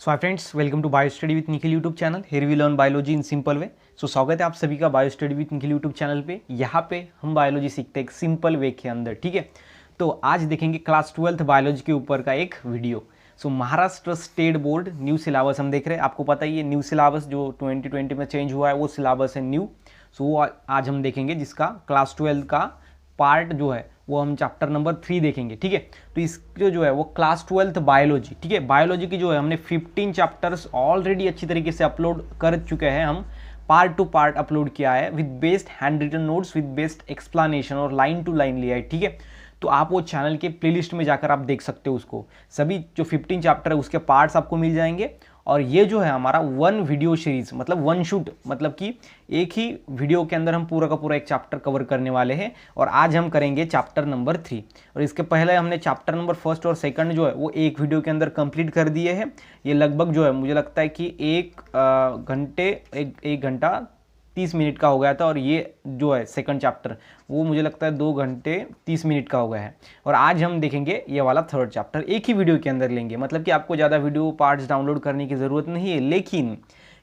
So hi friends, welcome to bio study with Nikhil YouTube channel. Here we learn biology in simple way. So स्वागत है आप सभी का bio study with Nikhil YouTube channel पे। यहाँ पे हम बायोलॉजी सीखते हैं एक सिंपल वे के अंदर, ठीक है। तो आज देखेंगे क्लास 12th बायोलॉजी के ऊपर का एक video. So Maharashtra state board new syllabus हम देख रहे हैं। आपको पता ही है न्यू सिलेबस जो 2020 में चेंज हुआ है वो सिलेबस है न्यू। सो वो आज हम देखेंगे, जिसका क्लास 12 का पार्ट जो है वो हम चैप्टर नंबर 3 देखेंगे, ठीक है। तो इसके जो है वो क्लास 12th बायोलॉजी, ठीक है। बायोलॉजी की जो है हमने 15 चैप्टर्स ऑलरेडी अच्छी तरीके से अपलोड कर चुके हैं। हम पार्ट टू पार्ट अपलोड किया है with based hand written notes, with based explanation और लाइन टू लाइन लिया है, ठीक है। तो आप वो चैनल के प्लेलिस्ट में जाकर आप देख सकते हो उसको। सभी जो 15 चैप्टर है उसके पार्ट्स आपको मिल जाएंगे। और ये जो है हमारा वन वीडियो सीरीज, मतलब वन शूट, मतलब कि एक ही वीडियो के अंदर हम पूरा का पूरा एक चैप्टर कवर करने वाले हैं। और आज हम करेंगे चैप्टर नंबर 3। और इसके पहले हमने चैप्टर नंबर 1 और 2 जो है वो एक वीडियो के अंदर कंप्लीट कर दिए हैं। ये लगभग जो है मुझे लगता है कि एक घंटा 30 मिनट का हो गया था। और ये जो है सेकंड चैप्टर वो मुझे लगता है 2 घंटे 30 मिनट का हो गया है। और आज हम देखेंगे ये वाला थर्ड चैप्टर, एक ही वीडियो के अंदर लेंगे। मतलब कि आपको ज़्यादा वीडियो पार्ट्स डाउनलोड करने की ज़रूरत नहीं है। लेकिन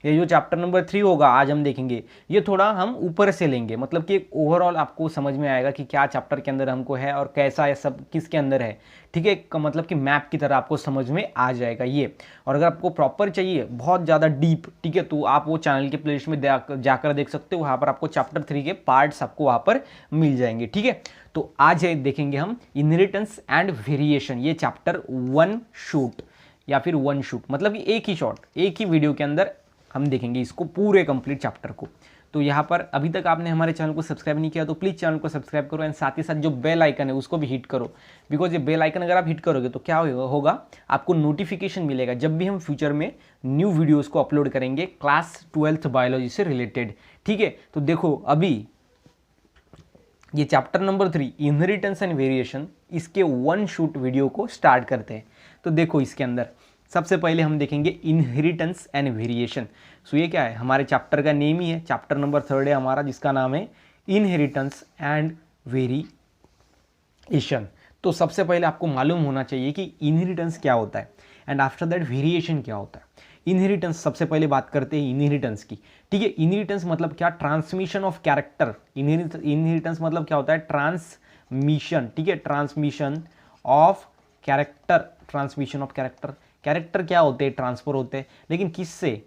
ये जो चैप्टर नंबर 3 होगा आज हम देखेंगे, ये थोड़ा हम ऊपर से लेंगे। मतलब कि एक ओवरऑल आपको समझ में आएगा कि क्या चैप्टर के अंदर हमको है और कैसा है, सब किसके अंदर है, ठीक है। मतलब कि मैप की तरह आपको समझ में आ जाएगा ये। और अगर आपको प्रॉपर चाहिए बहुत ज़्यादा डीप, ठीक है, तो आप वो चैनल के प्लेलिस्ट में जाकर देख सकते हो। वहाँ पर आपको चैप्टर 3 के पार्ट्स आपको वहाँ पर मिल जाएंगे, ठीक है। तो आज देखेंगे हम इनहेरिटेंस एंड वेरिएशन, ये चैप्टर 1 शूट या फिर 1 शूट, मतलब कि एक ही शॉट, एक ही वीडियो के अंदर हम देखेंगे इसको पूरे कंप्लीट चैप्टर को। तो यहाँ पर अभी तक आपने हमारे चैनल को सब्सक्राइब नहीं किया तो प्लीज़ चैनल को सब्सक्राइब करो। एंड साथ ही साथ जो बेल आइकन है उसको भी हिट करो। बिकॉज ये बेल आइकन अगर आप हिट करोगे तो क्या होगा, आपको नोटिफिकेशन मिलेगा जब भी हम फ्यूचर में न्यू वीडियोज़ को अपलोड करेंगे क्लास 12th बायोलॉजी से रिलेटेड, ठीक है। तो देखो अभी ये chapter number 3 inheritance and variation, इसके 1 शूट वीडियो को स्टार्ट करते हैं। तो देखो इसके अंदर सबसे पहले हम देखेंगे इनहेरिटेंस एंड वेरिएशन। सो ये क्या है, हमारे चैप्टर का नेम ही है, चैप्टर नंबर 3 है हमारा, जिसका नाम है इनहेरिटेंस एंड वेरिएशन। तो सबसे पहले आपको मालूम होना चाहिए कि इनहेरिटेंस क्या होता है एंड आफ्टर दैट वेरिएशन क्या होता है। इनहेरिटेंस, सबसे पहले बात करते हैं इनहेरिटेंस की, ठीक है। इनहेरिटेंस मतलब क्या, ट्रांसमिशन ऑफ कैरेक्टर। इनहेरिटेंस मतलब क्या होता है, ट्रांसमिशन, ठीक है, transmission of character. Transmission of character, character क्या होते हैं, ट्रांसफर होते हैं, लेकिन किससे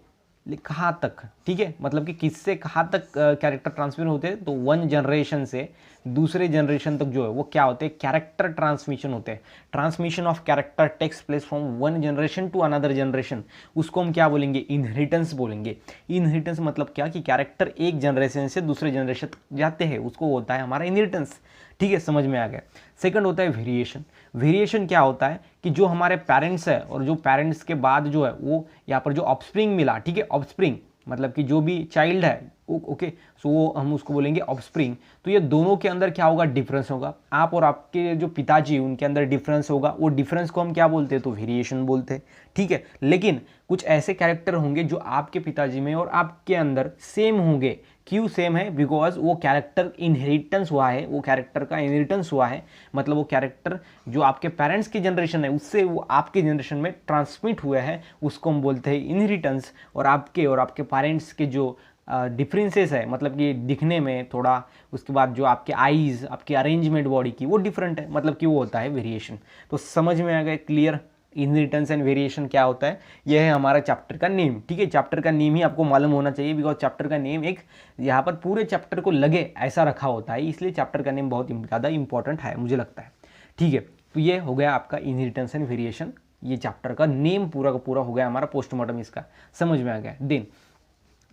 कहाँ तक, ठीक है। मतलब कि किससे कहाँ तक कैरेक्टर ट्रांसफर होते हैं, तो 1 जनरेशन से दूसरे जनरेशन तक जो है वो क्या होते हैं, कैरेक्टर ट्रांसमिशन होते हैं। Transmission of character takes place from 1 generation to another generation, उसको हम क्या बोलेंगे, इनहेरिटेंस बोलेंगे। इनहेरिटेंस मतलब क्या कि कैरेक्टर एक जनरेशन से दूसरे जनरेशन तक जाते हैं, उसको होता है हमारा इनहेरिटेंस, ठीक है, समझ में आ गया। सेकंड होता है वेरिएशन। वेरिएशन क्या होता है कि जो हमारे पेरेंट्स है और जो पेरेंट्स के बाद जो है वो यहाँ पर जो ऑफस्प्रिंग मिला, ठीक है, ऑफस्प्रिंग मतलब कि जो भी चाइल्ड है, ओके, सो वो हम उसको बोलेंगे ऑफस्प्रिंग। तो ये दोनों के अंदर क्या होगा, डिफरेंस होगा। आप और आपके जो पिताजी उनके अंदर डिफरेंस होगा, वो डिफरेंस को हम क्या बोलते हैं, तो वेरिएशन बोलते हैं, ठीक है। लेकिन कुछ ऐसे कैरेक्टर होंगे जो आपके पिताजी में और आपके अंदर सेम होंगे। क्यों सेम है, बिकॉज वो कैरेक्टर इनहेरिटेंस हुआ है, वो कैरेक्टर का इनहेरिटेंस हुआ है। मतलब वो कैरेक्टर जो आपके पेरेंट्स की जनरेशन है उससे वो आपके जनरेशन में ट्रांसमिट हुए हैं, उसको हम बोलते हैं इनहेरिटेंस। और आपके पेरेंट्स के जो डिफरेंसेस है, मतलब कि दिखने में थोड़ा, उसके बाद जो आपके आईज, आपकी अरेंजमेंट बॉडी की वो डिफरेंट है, मतलब कि वो होता है वेरिएशन। तो समझ में आ गया क्लियर, इनहेरिटेंस एंड वेरिएशन क्या होता है। यह है हमारा चैप्टर का नेम, ठीक है। चैप्टर का नेम ही आपको मालूम होना चाहिए, बिकॉज चैप्टर का नेम एक यहाँ पर पूरे चैप्टर को लगे ऐसा रखा होता है, इसलिए चैप्टर का नेम बहुत ज़्यादा इंपॉर्टेंट है मुझे लगता है, ठीक है। तो ये हो गया आपका इनहेरिटेंस एंड वेरिएशन, ये चैप्टर का नेम पूरा का पूरा हो गया हमारा, पोस्टमार्टम इसका समझ में आ गया। देन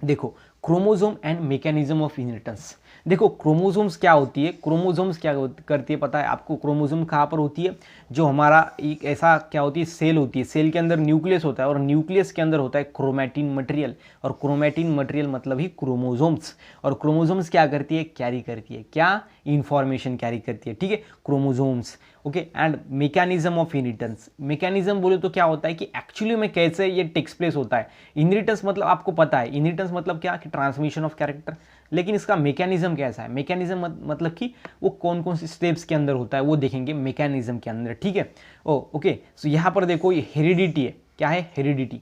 देखो chromosome and mechanism of inheritance. देखो क्रोमोसोम्स क्या होती है, क्रोमोसोम्स क्या करती है पता है आपको। क्रोमोसोम कहाँ पर होती है, जो हमारा एक ऐसा क्या होती है, सेल होती है, सेल के अंदर न्यूक्लियस होता है और न्यूक्लियस के अंदर होता है क्रोमैटिन मटेरियल। और क्रोमैटिन मटेरियल मतलब ही क्रोमोसोम्स। और क्रोमोसोम्स क्या करती है, कैरी करती है, क्या इंफॉर्मेशन कैरी करती है, ठीक है, chromosomes, okay. And mechanism of inheritance, mechanism बोले तो क्या होता है कि एक्चुअली में कैसे ये टेक्स प्लेस होता है। इनहेरिटेंस मतलब आपको पता है, इनहेरिटेंस मतलब क्या कि ट्रांसमिशन ऑफ कैरेक्टर, लेकिन इसका मैकेनिज्म कैसा है। मैकेनिज्म मतलब कि वो कौन कौन सी स्टेप्स के अंदर होता है वो देखेंगे मैकेनिज्म के अंदर, ठीक है। ओके, सो यहाँ पर देखो ये हेरिडिटी है, क्या है, हेरिडिटी।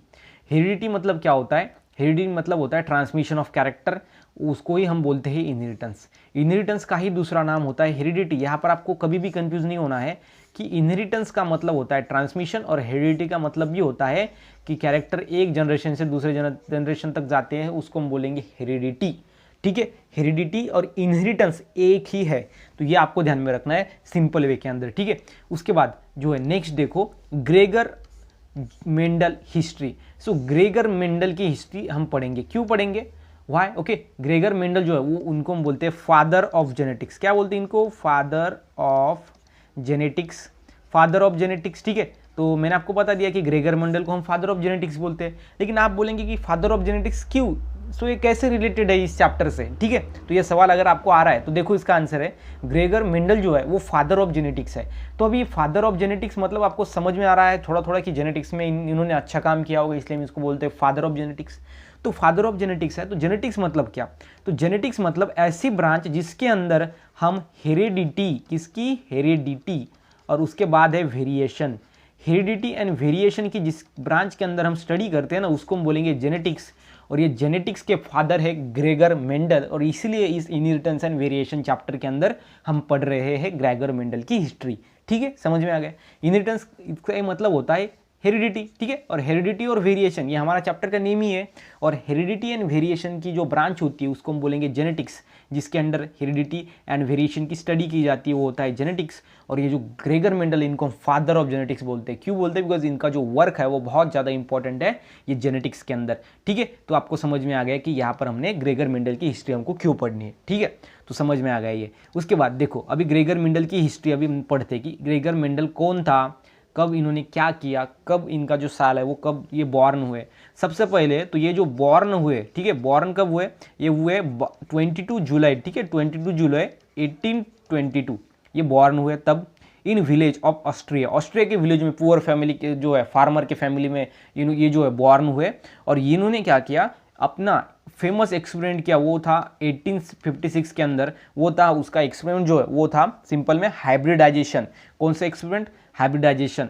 हेरिडिटी मतलब क्या होता है, हेरिडिटी मतलब होता है ट्रांसमिशन ऑफ कैरेक्टर, उसको ही हम बोलते हैं इनहेरिटेंस। इनहेरिटेंस का ही दूसरा नाम होता है हेरिडिटी। यहाँ पर आपको कभी भी कंफ्यूज नहीं होना है कि इनहेरिटेंस का मतलब होता है ट्रांसमिशन और हेरिडिटी का मतलब भी होता है कि कैरेक्टर एक जनरेशन से दूसरे जनरेशन तक जाते हैं, उसको हम बोलेंगे हेरिडिटी। ठीक है, हेरिडिटी और इनहेरिटेंस एक ही है, तो ये आपको ध्यान में रखना है सिंपल वे के अंदर। ठीक है, उसके बाद जो है नेक्स्ट देखो, ग्रेगर मेंडल हिस्ट्री। सो ग्रेगर मेंडल की हिस्ट्री हम पढ़ेंगे। क्यों पढ़ेंगे, वाई, ओके। ग्रेगर मेंडल जो है वो, उनको हम बोलते हैं फादर ऑफ जेनेटिक्स। क्या बोलते हैं इनको, father of genetics, father of genetics. ठीक है, तो मैंने आपको बता दिया कि ग्रेगर मेंडल को हम फादर ऑफ जेनेटिक्स बोलते हैं, लेकिन आप बोलेंगे कि फादर ऑफ जेनेटिक्स क्यों, सो ये कैसे रिलेटेड है इस चैप्टर से। ठीक है, तो ये सवाल अगर आपको आ रहा है तो देखो इसका आंसर है, ग्रेगर मेंडल जो है वो फादर ऑफ जेनेटिक्स है। तो अभी फादर ऑफ जेनेटिक्स मतलब आपको समझ में आ रहा है थोड़ा थोड़ा कि जेनेटिक्स में इन्होंने अच्छा काम किया होगा, इसलिए हम इसको बोलते हैं फादर ऑफ जेनेटिक्स। तो फादर ऑफ जेनेटिक्स है, तो जेनेटिक्स मतलब क्या, तो जेनेटिक्स मतलब ऐसी ब्रांच जिसके अंदर हम हेरिडिटी, किसकी, हेरिडिटी, और उसके बाद है वेरिएशन। हेरिडिटी एंड वेरिएशन की जिस ब्रांच के अंदर हम स्टडी करते हैं ना, उसको हम बोलेंगे जेनेटिक्स। और ये जेनेटिक्स के फादर है ग्रेगर मेंडल, और इसीलिए इस इनहेरिटेंस एंड वेरिएशन चैप्टर के अंदर हम पढ़ रहे हैं ग्रेगर मेंडल की हिस्ट्री। ठीक है, समझ में आ गया। इनहेरिटेंस का मतलब होता है हेरिडिटी। ठीक है, और हेरिडिटी और वेरिएशन ये हमारा चैप्टर का नेम ही है। और हेरिडिटी एंड वेरिएशन की जो ब्रांच होती है उसको हम बोलेंगे जेनेटिक्स, जिसके अंदर हेरिडिटी एंड वेरिएशन की स्टडी की जाती है वो होता है जेनेटिक्स। और ये जो ग्रेगर मेंडल इनको फादर ऑफ जेनेटिक्स बोलते हैं। क्यों बोलते हैं, बिकॉज इनका जो वर्क है वो बहुत ज़्यादा इंपॉर्टेंट है ये जेनेटिक्स के अंदर। ठीक है, तो आपको समझ में आ गया कि यहाँ पर हमने ग्रेगर मेंडल की हिस्ट्री हमको क्यों पढ़नी है। ठीक है, तो समझ में आ गया ये। उसके बाद देखो अभी ग्रेगर मेंडल की हिस्ट्री अभी हम पढ़ते कि ग्रेगर मेंडल कौन था, कब इन्होंने क्या किया, कब इनका जो साल है वो कब ये बॉर्न हुए। सबसे पहले तो ये जो बॉर्न हुए, ठीक है, बॉर्न कब हुए, ये हुए 22 जुलाई। ठीक है, 22 जुलाई 1822 ये बॉर्न हुए। तब in village of Austria, Austria के विलेज में, पुअर फैमिली के जो है, फार्मर के फैमिली में ये जो है बॉर्न हुए। और इन्होंने क्या किया, अपना फेमस एक्सपेरिमेंट किया, वो था 1856 के अंदर। वो था उसका एक्सपेरिमेंट जो है वो था सिंपल में हाइब्रिडाइजेशन। कौन सा एक्सपेरिमेंट, हाइब्रिडाइजेशन,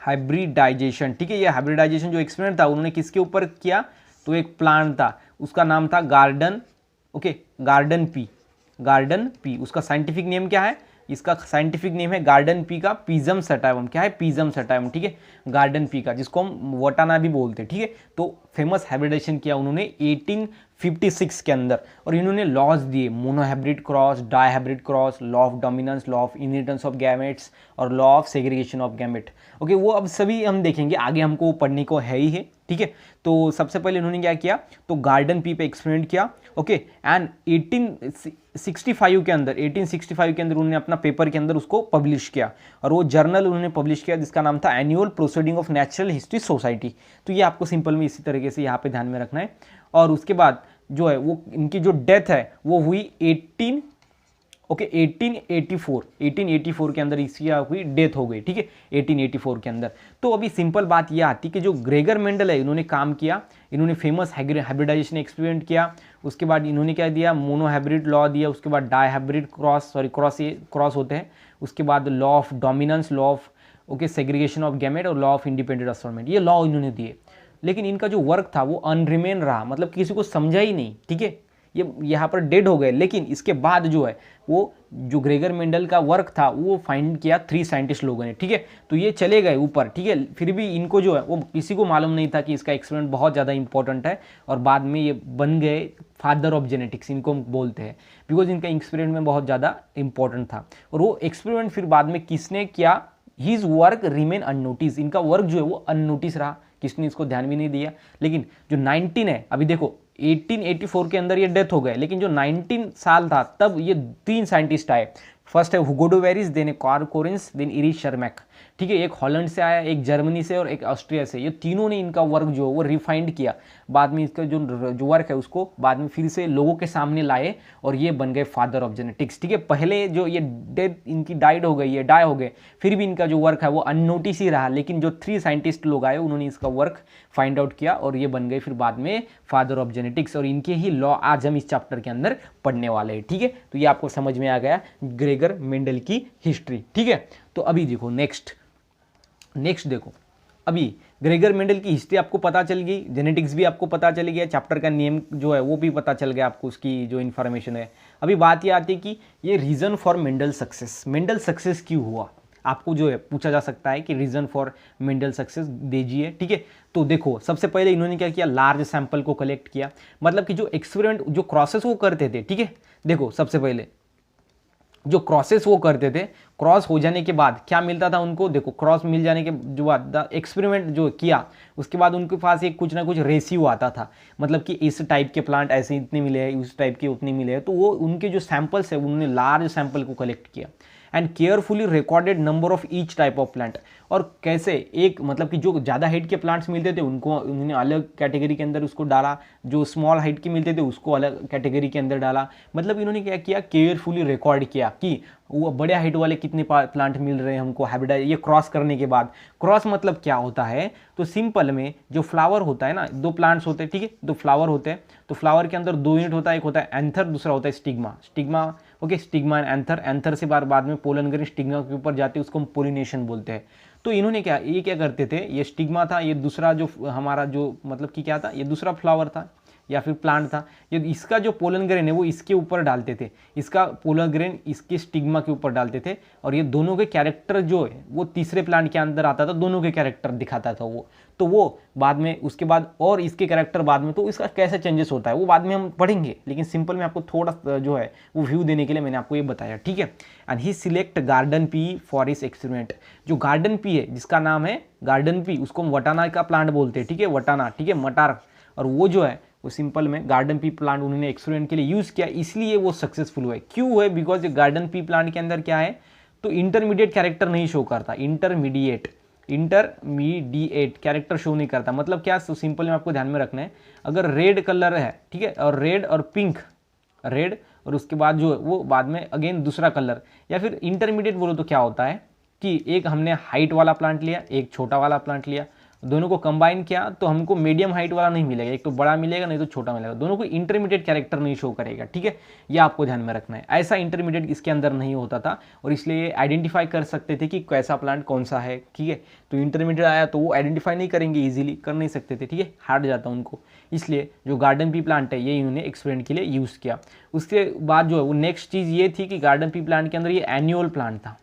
हाइब्रिडाइजेशन। ठीक है, ये हाइब्रिडाइजेशन जो एक्सपेरिमेंट था उन्होंने किसके ऊपर किया, तो एक प्लांट था, उसका नाम था garden, okay, garden pea, garden pea. उसका साइंटिफिक नेम क्या है, इसका साइंटिफिक नेम है गार्डन पी का पीजम सटाइवम। क्या है, पीजम सटाइवम। ठीक है, गार्डन पी का, जिसको हम वटाना भी बोलते हैं। ठीक है, तो फेमस हाइब्रिडाइजेशन किया उन्होंने 1856 के अंदर। और इन्होंने लॉज दिए, monohybrid cross, dihybrid cross, law of dominance, law of inheritance of gametes और law of segregation of gamete. Okay, वो अब सभी हम देखेंगे आगे, हमको पढ़ने को है ही है। ठीक है, तो सबसे पहले इन्होंने क्या किया, तो गार्डन पी पे एक्सपेरिमेंट किया। ओके, एंड 1865 के अंदर, 1865 के अंदर उन्होंने अपना पेपर के अंदर उसको पब्लिश किया। और वो जर्नल उन्होंने पब्लिश किया जिसका नाम था annual proceeding of natural history society. तो ये आपको सिंपल में इसी तरीके से यहाँ पे ध्यान में रखना है। और उसके बाद जो है वो इनकी जो डेथ है वो हुई 1884 के अंदर इसकी हुई डेथ हो गई। ठीक है, 1884 के अंदर। तो अभी सिंपल बात यह आती कि जो ग्रेगर मेंडल है इन्होंने काम किया, इन्होंने फेमस हाइब्रिडाइजेशन एक्सपेरिमेंट किया। उसके बाद इन्होंने क्या दिया, मोनोहाइब्रिड लॉ दिया। उसके बाद डाइहाइब्रिड क्रॉस होते हैं। उसके बाद law of dominance, law of segregation of gamete और लॉ ऑफ इंडिपेंडेंट असॉर्टमेंट, ये लॉ इन्होंने दिए। लेकिन इनका जो वर्क था वो अनरिमेन रहा, मतलब किसी को समझा ही नहीं। ठीक है, ये यहाँ पर डेड हो गए। लेकिन इसके बाद जो है वो जो ग्रेगर मेंडल का वर्क था वो फाइंड किया 3 साइंटिस्ट लोगों ने। ठीक है, तो ये चले गए ऊपर। ठीक है, फिर भी इनको जो है वो किसी को मालूम नहीं था कि इसका एक्सपेरिमेंट बहुत ज़्यादा इंपॉर्टेंट है। और बाद में ये बन गए फादर ऑफ जेनेटिक्स, इनको बोलते हैं, बिकॉज इनका एक्सपेरिमेंट में बहुत ज़्यादा इंपॉर्टेंट था। और वो एक्सपेरिमेंट फिर बाद में किसने किया, हिज वर्क रिमेन अननोटिस, इनका वर्क जो है वो अननोटिस रहा, किसने इसको ध्यान भी नहीं दिया। लेकिन जो 19 है, अभी देखो 1884 के अंदर ये डेथ हो गए, लेकिन जो 19 साल था तब ये 3 साइंटिस्ट आए। फर्स्ट है Hugo de Vries, then Carl Correns, then Erich Tschermak. ठीक है, एक हॉलैंड से आया, एक जर्मनी से और एक ऑस्ट्रिया से। ये तीनों ने इनका वर्क जो है वो रिफाइंड किया। बाद में इसका जो वर्क है उसको बाद में फिर से लोगों के सामने लाए और ये बन गए फादर ऑफ जेनेटिक्स। ठीक है, पहले जो ये डेथ इनकी डाइड हो गई, ये डाई हो गए, फिर भी इनका जो वर्क है वो अननोटिस ही रहा। लेकिन जो 3 साइंटिस्ट लोग आए उन्होंने इसका वर्क फाइंड आउट किया और ये बन गए फिर बाद में फादर ऑफ जेनेटिक्स। और इनके ही लॉ आज हम इस चैप्टर के अंदर पढ़ने वाले हैं। ठीक है, तो ये आपको समझ में आ गया ग्रेगर मेंडल की हिस्ट्री। ठीक है, तो अभी देखो नेक्स्ट देखो, अभी ग्रेगर मेंडल की हिस्ट्री आपको पता चल गई, जेनेटिक्स भी आपको पता चल गया, चैप्टर का नेम जो है वो भी पता चल गया आपको, उसकी जो इन्फॉर्मेशन है। अभी बात ये आती है कि ये reason for Mendel success, Mendel success क्यों हुआ, आपको जो है पूछा जा सकता है कि रीज़न फॉर मेंडल सक्सेस दीजिए, ठीक है। तो देखो सबसे पहले इन्होंने क्या किया, लार्ज सैंपल को कलेक्ट किया, मतलब कि जो एक्सपेरिमेंट जो क्रॉसेस वो करते थे, ठीक है। देखो सबसे पहले जो क्रॉसेस वो करते थे, क्रॉस हो जाने के बाद क्या मिलता था उनको, देखो क्रॉस मिल जाने के जो बाद एक्सपेरिमेंट जो किया उसके बाद उनके पास एक कुछ ना कुछ रेशियो आता था, मतलब कि इस टाइप के प्लांट ऐसे इतने मिले हैं, उस टाइप के उतने मिले हैं। तो वो उनके जो सैंपल्स है उन्होंने लार्ज सैंपल को कलेक्ट किया and carefully recorded number of each type of plant. और कैसे एक मतलब कि जो ज़्यादा हाइट के प्लांट्स मिलते थे उनको उन्होंने अलग कैटेगरी के अंदर उसको डाला, जो स्मॉल हाइट के मिलते थे उसको अलग कैटेगरी के अंदर डाला। मतलब इन्होंने क्या किया, केयरफुली रिकॉर्ड किया कि वो बड़े हाइट वाले कितने प्लांट मिल रहे हैं हमको हाइब्रिडाइज, ये क्रॉस करने के बाद। क्रॉस मतलब क्या होता है, तो सिंपल में जो फ्लावर होता है ना, दो प्लांट्स होते हैं, ठीक है, दो फ्लावर होते हैं, तो फ्लावर के अंदर दो यूनिट होता है, एक होता है एंथर, दूसरा होता है stigma. Stigma okay, stigma and anther, anther से बाद में पोलन ग्रेन स्टिग्मा के ऊपर जाते हैं, उसको हम पोलिनेशन बोलते हैं। तो इन्होंने क्या, ये क्या करते थे, ये स्टिग्मा था, ये दूसरा जो हमारा जो मतलब कि क्या था, ये दूसरा फ्लावर था या फिर प्लांट था, ये इसका जो पोलन ग्रेन है वो इसके ऊपर डालते थे, इसका पोलन ग्रेन इसके स्टिग्मा के ऊपर डालते थे, और ये दोनों के कैरेक्टर जो है वो तीसरे प्लांट के अंदर आता था, दोनों के कैरेक्टर दिखाता था वो। तो वो बाद में उसके बाद और इसके कैरेक्टर बाद में, तो इसका कैसे चेंजेस होता है वो बाद में हम पढ़ेंगे, लेकिन सिंपल में आपको थोड़ा जो है वो व्यू देने के लिए मैंने आपको ये बताया, ठीक है। And he select garden pea for his experiment. जो गार्डन पी है जिसका नाम है गार्डन पी, उसको हम वटाना का प्लांट बोलते हैं, ठीक है, वटाना, ठीक है, मटार। और वो जो है वो सिंपल में गार्डन पी प्लांट उन्होंने एक्सपेरिमेंट के लिए यूज़ किया, इसलिए वो सक्सेसफुल हुए। क्यों हुए, बिकॉज गार्डन पी प्लांट के अंदर क्या है, तो इंटरमीडिएट कैरेक्टर नहीं शो करता, इंटरमीडिएट कैरेक्टर शो नहीं करता। मतलब क्या, तो सिंपल में आपको ध्यान में रखना है, अगर रेड कलर है, ठीक है, और रेड और पिंक, रेड और उसके बाद जो है वो बाद में अगेन दूसरा कलर, या फिर इंटरमीडिएट बोलो तो क्या होता है कि एक हमने हाइट वाला प्लांट लिया, एक छोटा वाला प्लांट लिया, दोनों को कंबाइन किया तो हमको मीडियम हाइट वाला नहीं मिलेगा, एक तो बड़ा मिलेगा नहीं तो छोटा मिलेगा, दोनों को इंटरमीडिएट कैरेक्टर नहीं शो करेगा, ठीक है। ये आपको ध्यान में रखना है, ऐसा इंटरमीडिएट इसके अंदर नहीं होता था, और इसलिए आइडेंटिफाई कर सकते थे कि कैसा प्लांट कौन सा है, ठीक है। तो इंटरमीडिएट आया तो वो आइडेंटिफाई नहीं करेंगे, ईजिली कर नहीं सकते थे, ठीक है, हार्ड जाता उनको। इसलिए जो गार्डन पी प्लांट है ये इन्होंने एक्सपेरिमेंट के लिए यूज़ किया। उसके बाद जो है वो नेक्स्ट चीज़ ये थी कि गार्डन पी प्लांट के अंदर ये एनुअल प्लांट था।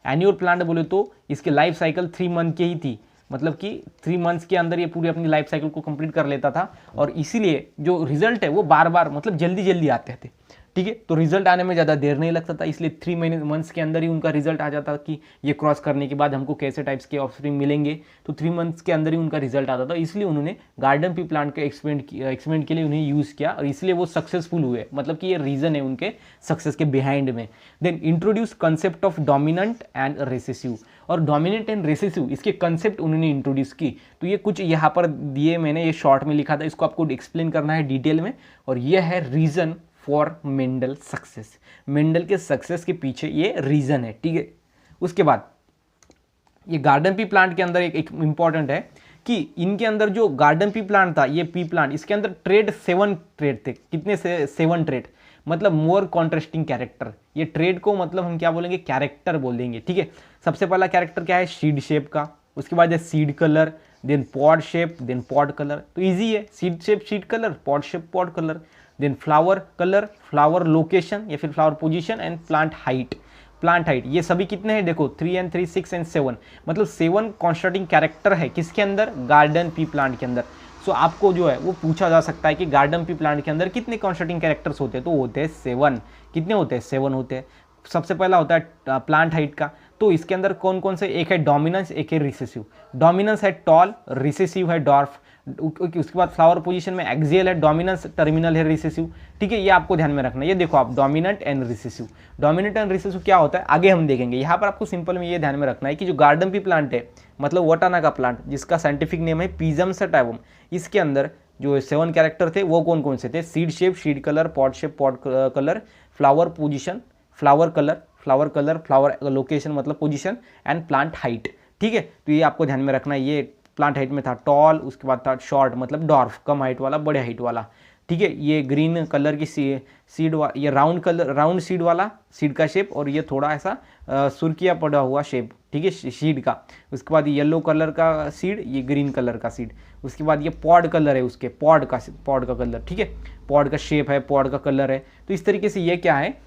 एनुअल प्लांट बोले तो इसके लाइफ साइकिल 3 मंथ की ही थी, मतलब कि 3 मंथ्स के अंदर ये पूरी अपनी लाइफ साइकिल को कंप्लीट कर लेता था, और इसीलिए जो रिजल्ट है वो बार बार मतलब जल्दी जल्दी आते थे, ठीक है। तो रिजल्ट आने में ज़्यादा देर नहीं लगता था, इसलिए 3 मंथ्स के अंदर ही उनका रिजल्ट आ जाता कि ये क्रॉस करने के बाद हमको कैसे टाइप्स के ऑफस्प्रिंग मिलेंगे, तो 3 मंथ्स के अंदर ही उनका रिजल्ट आता था। इसलिए उन्होंने गार्डन पी प्लांट के एक्सपेरिमेंट के लिए उन्हें यूज़ किया, और इसलिए वो सक्सेसफुल हुए, मतलब कि ये रीज़न है उनके सक्सेस के बिहाइंड में। Then introduce concept of dominant and recessive, और डोमिनेंट एंड रिसेसिव इसके कंसेप्ट उन्होंने इंट्रोड्यूस की। तो ये कुछ यहाँ पर दिए मैंने, ये शॉर्ट में लिखा था, इसको आपको एक्सप्लेन करना है डिटेल में, और ये है reason for Mendel success. Mendel के सक्सेस के पीछे ये रीज़न है, ठीक है। उसके बाद ये गार्डन पी प्लांट के अंदर एक इंपॉर्टेंट है कि इनके अंदर जो गार्डन पी प्लांट था, ये पी प्लांट, इसके अंदर ट्रेड 7 ट्रेड थे। कितने से 7 ट्रेड, मतलब मोर कॉन्ट्रास्टिंग कैरेक्टर। ये ट्रेड को मतलब हम क्या बोलेंगे, कैरेक्टर बोल देंगे, ठीक है। सबसे पहला कैरेक्टर क्या है, सीड शेप का, उसके बाद है seed colour, then pod shape, then pod colour. तो इजी है, seed shape seed colour, pod shape pod colour, then flower colour, flower location या फिर flower position, and plant height. Plant height ये सभी कितने हैं, देखो 3 and 3, 6 and 7, मतलब 7 कॉन्स्ट्रक्टिंग कैरेक्टर है किसके अंदर, गार्डन पी प्लांट के अंदर। सो आपको जो है वो पूछा जा सकता है कि गार्डन पी प्लांट के अंदर कितने कॉन्स्ट्रक्टिंग कैरेक्टर्स होते हैं, तो होते हैं 7। कितने होते हैं, 7 होते हैं। सबसे पहला होता है प्लांट हाइट का, तो इसके अंदर कौन कौन से, एक है डोमिनेंस, एक है रिसेसिव। डोमिनेंस है टॉल, रिसेसिव है डॉर्फ। उसके बाद फ्लावर पोजीशन में एक्सियल है डोमिनेंस, टर्मिनल है रिसेसिव, ठीक है। ये आपको ध्यान में रखना है, ये देखो आप, dominant and recessive. Dominant and recessive क्या होता है आगे हम देखेंगे, यहाँ पर आपको सिंपल में ये ध्यान में रखना है कि जो गार्डन पी प्लांट है, मतलब वटाना का प्लांट, जिसका साइंटिफिक नेम है पिजम सटाइवम, इसके अंदर जो 7 कैरेक्टर थे वो कौन कौन से थे, seed shape seed colour, pod shape pod colour, flower position flower colour, flower location मतलब पोजीशन, एंड प्लांट हाइट, ठीक है। तो ये आपको ध्यान में रखना है। ये प्लांट हाइट में था टॉल, उसके बाद था शॉर्ट मतलब डॉर्फ, कम हाइट वाला, बड़े हाइट वाला। ठीक है, ये ग्रीन कलर की सीड ये राउंड सीड वाला सीड का शेप, और ये थोड़ा ऐसा सुर्खिया पड़ा हुआ शेप, ठीक है, सीड का। उसके बाद येलो कलर का सीड, ये ग्रीन कलर का सीड। उसके बाद ये पॉड कलर है उसके, पॉड का कलर, ठीक है, पॉड का शेप है, पॉड का कलर है। तो इस तरीके से ये क्या है,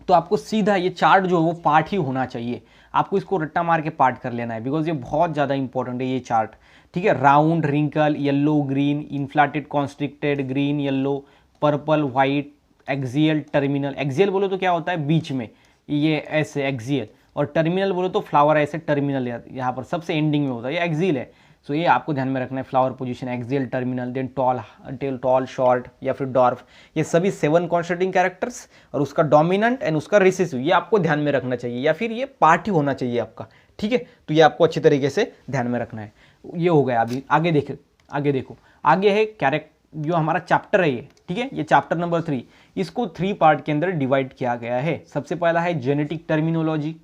तो आपको सीधा ये चार्ट जो है वो पार्ट ही होना चाहिए। आपको इसको रट्टा मार के पार्ट कर लेना है, बिकॉज ये बहुत ज़्यादा इंपॉर्टेंट है ये चार्ट, ठीक है। Round, wrinkle, yellow, green, inflated, constricted, green, yellow, purple, white, axial, terminal. Axial बोलो तो क्या होता है, बीच में, ये ऐसे एक्सियल, और टर्मिनल बोलो तो फ्लावर ऐसे टर्मिनल यहाँ पर सबसे एंडिंग में होता है, ये एक्सियल है। सो ये आपको ध्यान में रखना है, flower position, axial, terminal, then tall, short या फिर डॉर्फ, ये सभी 7 कॉन्स्टिट्यूटिंग कैरेक्टर्स, और उसका डोमिनेंट एंड उसका रिसेसिव, ये आपको ध्यान में रखना चाहिए, या फिर ये पार्ट ही होना चाहिए आपका, ठीक है। तो ये आपको अच्छी तरीके से ध्यान में रखना है। ये हो गया। अभी आगे देखो, आगे है कैरेक्टर, जो हमारा चैप्टर है ये, ठीक है, ये चैप्टर नंबर 3, इसको 3 पार्ट के अंदर डिवाइड किया गया है। सबसे पहला है जेनेटिक टर्मिनोलॉजी,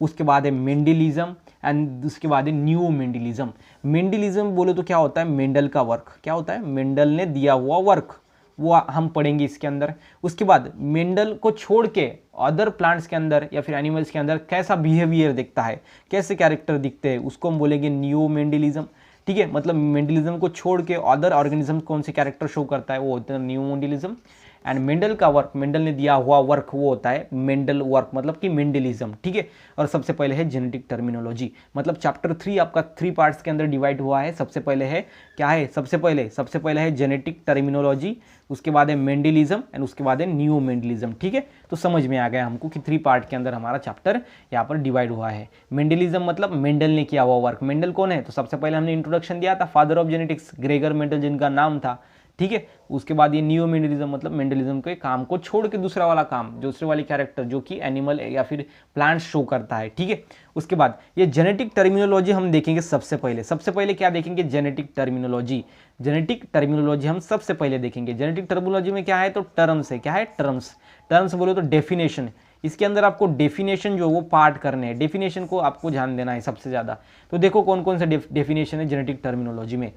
उसके बाद है मेंडलिज्म, एंड उसके बाद है न्यू मेंडलिज्म। मेंडलिज्म बोलो तो क्या होता है, मेंडल का वर्क, क्या होता है, मेंडल ने दिया हुआ वर्क, वो हम पढ़ेंगे इसके अंदर। उसके बाद मेंडल को छोड़ के अदर प्लांट्स के अंदर या फिर एनिमल्स के अंदर कैसा बिहेवियर दिखता है, कैसे कैरेक्टर दिखते हैं, उसको हम बोलेंगे न्यू मेंडलिज्म, ठीक है। मतलब मेंडलिज्म को छोड़ के अदर ऑर्गेनिज्म कौन से कैरेक्टर शो करता है, वो होता है न्यू मेंडलिज्म। एंड मेंडल का वर्क, मेंडल ने दिया हुआ वर्क, वो होता है मेंडल वर्क, मतलब कि मेंडलिज्म, ठीक है। और सबसे पहले है जेनेटिक टर्मिनोलॉजी, मतलब चैप्टर 3 आपका 3 पार्ट्स के अंदर डिवाइड हुआ है। सबसे पहले है क्या है, सबसे पहले है जेनेटिक टर्मिनोलॉजी, उसके बाद है मेंडलिज्म, एंड उसके बाद है न्यू मेंडलिज्म, ठीक है। तो समझ में आ गया हमको कि 3 पार्ट के अंदर हमारा चैप्टर यहाँ पर डिवाइड हुआ है। मेंडलिज्म मतलब मेंडल ने किया हुआ वर्क। मेंडल कौन है, तो सबसे पहले हमने इंट्रोडक्शन दिया था, father of genetics Gregor Mendel जिनका नाम था, ठीक है। उसके बाद ये न्यू मेंडलिज्म मतलब मेंडलिज्म के काम को छोड़ के दूसरा वाला काम, दूसरे वाली कैरेक्टर जो कि एनिमल या फिर प्लांट शो करता है, ठीक है। उसके बाद ये जेनेटिक टर्मिनोलॉजी हम देखेंगे सबसे पहले क्या देखेंगे, जेनेटिक टर्मिनोलॉजी हम सबसे पहले देखेंगे। जेनेटिक टर्मिनोलॉजी में क्या है, तो टर्म्स है, क्या है, टर्म्स बोलो तो डेफिनेशन। इसके अंदर आपको डेफिनेशन जो वो पार्ट करने हैं, डेफिनेशन को आपको ध्यान देना है सबसे ज़्यादा। तो देखो कौन कौन से डेफिनेशन है जेनेटिक टर्मिनोलॉजी में।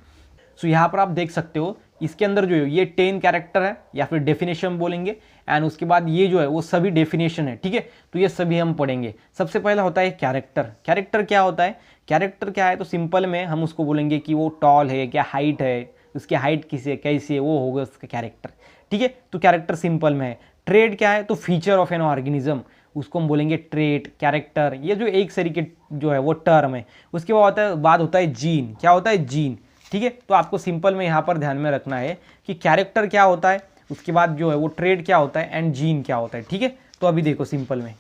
सो यहाँ पर आप देख सकते हो, इसके अंदर जो है ये 10 कैरेक्टर है या फिर डेफिनेशन बोलेंगे, एंड उसके बाद ये जो है वो सभी डेफिनेशन है, ठीक है। तो ये सभी हम पढ़ेंगे। सबसे पहला होता है कैरेक्टर क्या होता है, कैरेक्टर क्या है, तो सिंपल में हम उसको बोलेंगे कि वो टॉल है, क्या हाइट है, उसकी हाइट कैसी है, वो होगा उसका कैरेक्टर, ठीक है। तो कैरेक्टर सिंपल में है। ट्रेड क्या है, तो फीचर ऑफ एन ऑर्गेनिज्म, उसको हम बोलेंगे ट्रेट, कैरेक्टर, ये जो एक तरीके जो है वो टर्म है। उसके बाद होता है जीन, क्या होता है, जीन, ठीक है। तो आपको सिंपल में यहाँ पर ध्यान में रखना है कि कैरेक्टर क्या होता है, उसके बाद जो है वो ट्रेड क्या होता है, एंड जीन क्या होता है, ठीक है। तो अभी देखो सिंपल में,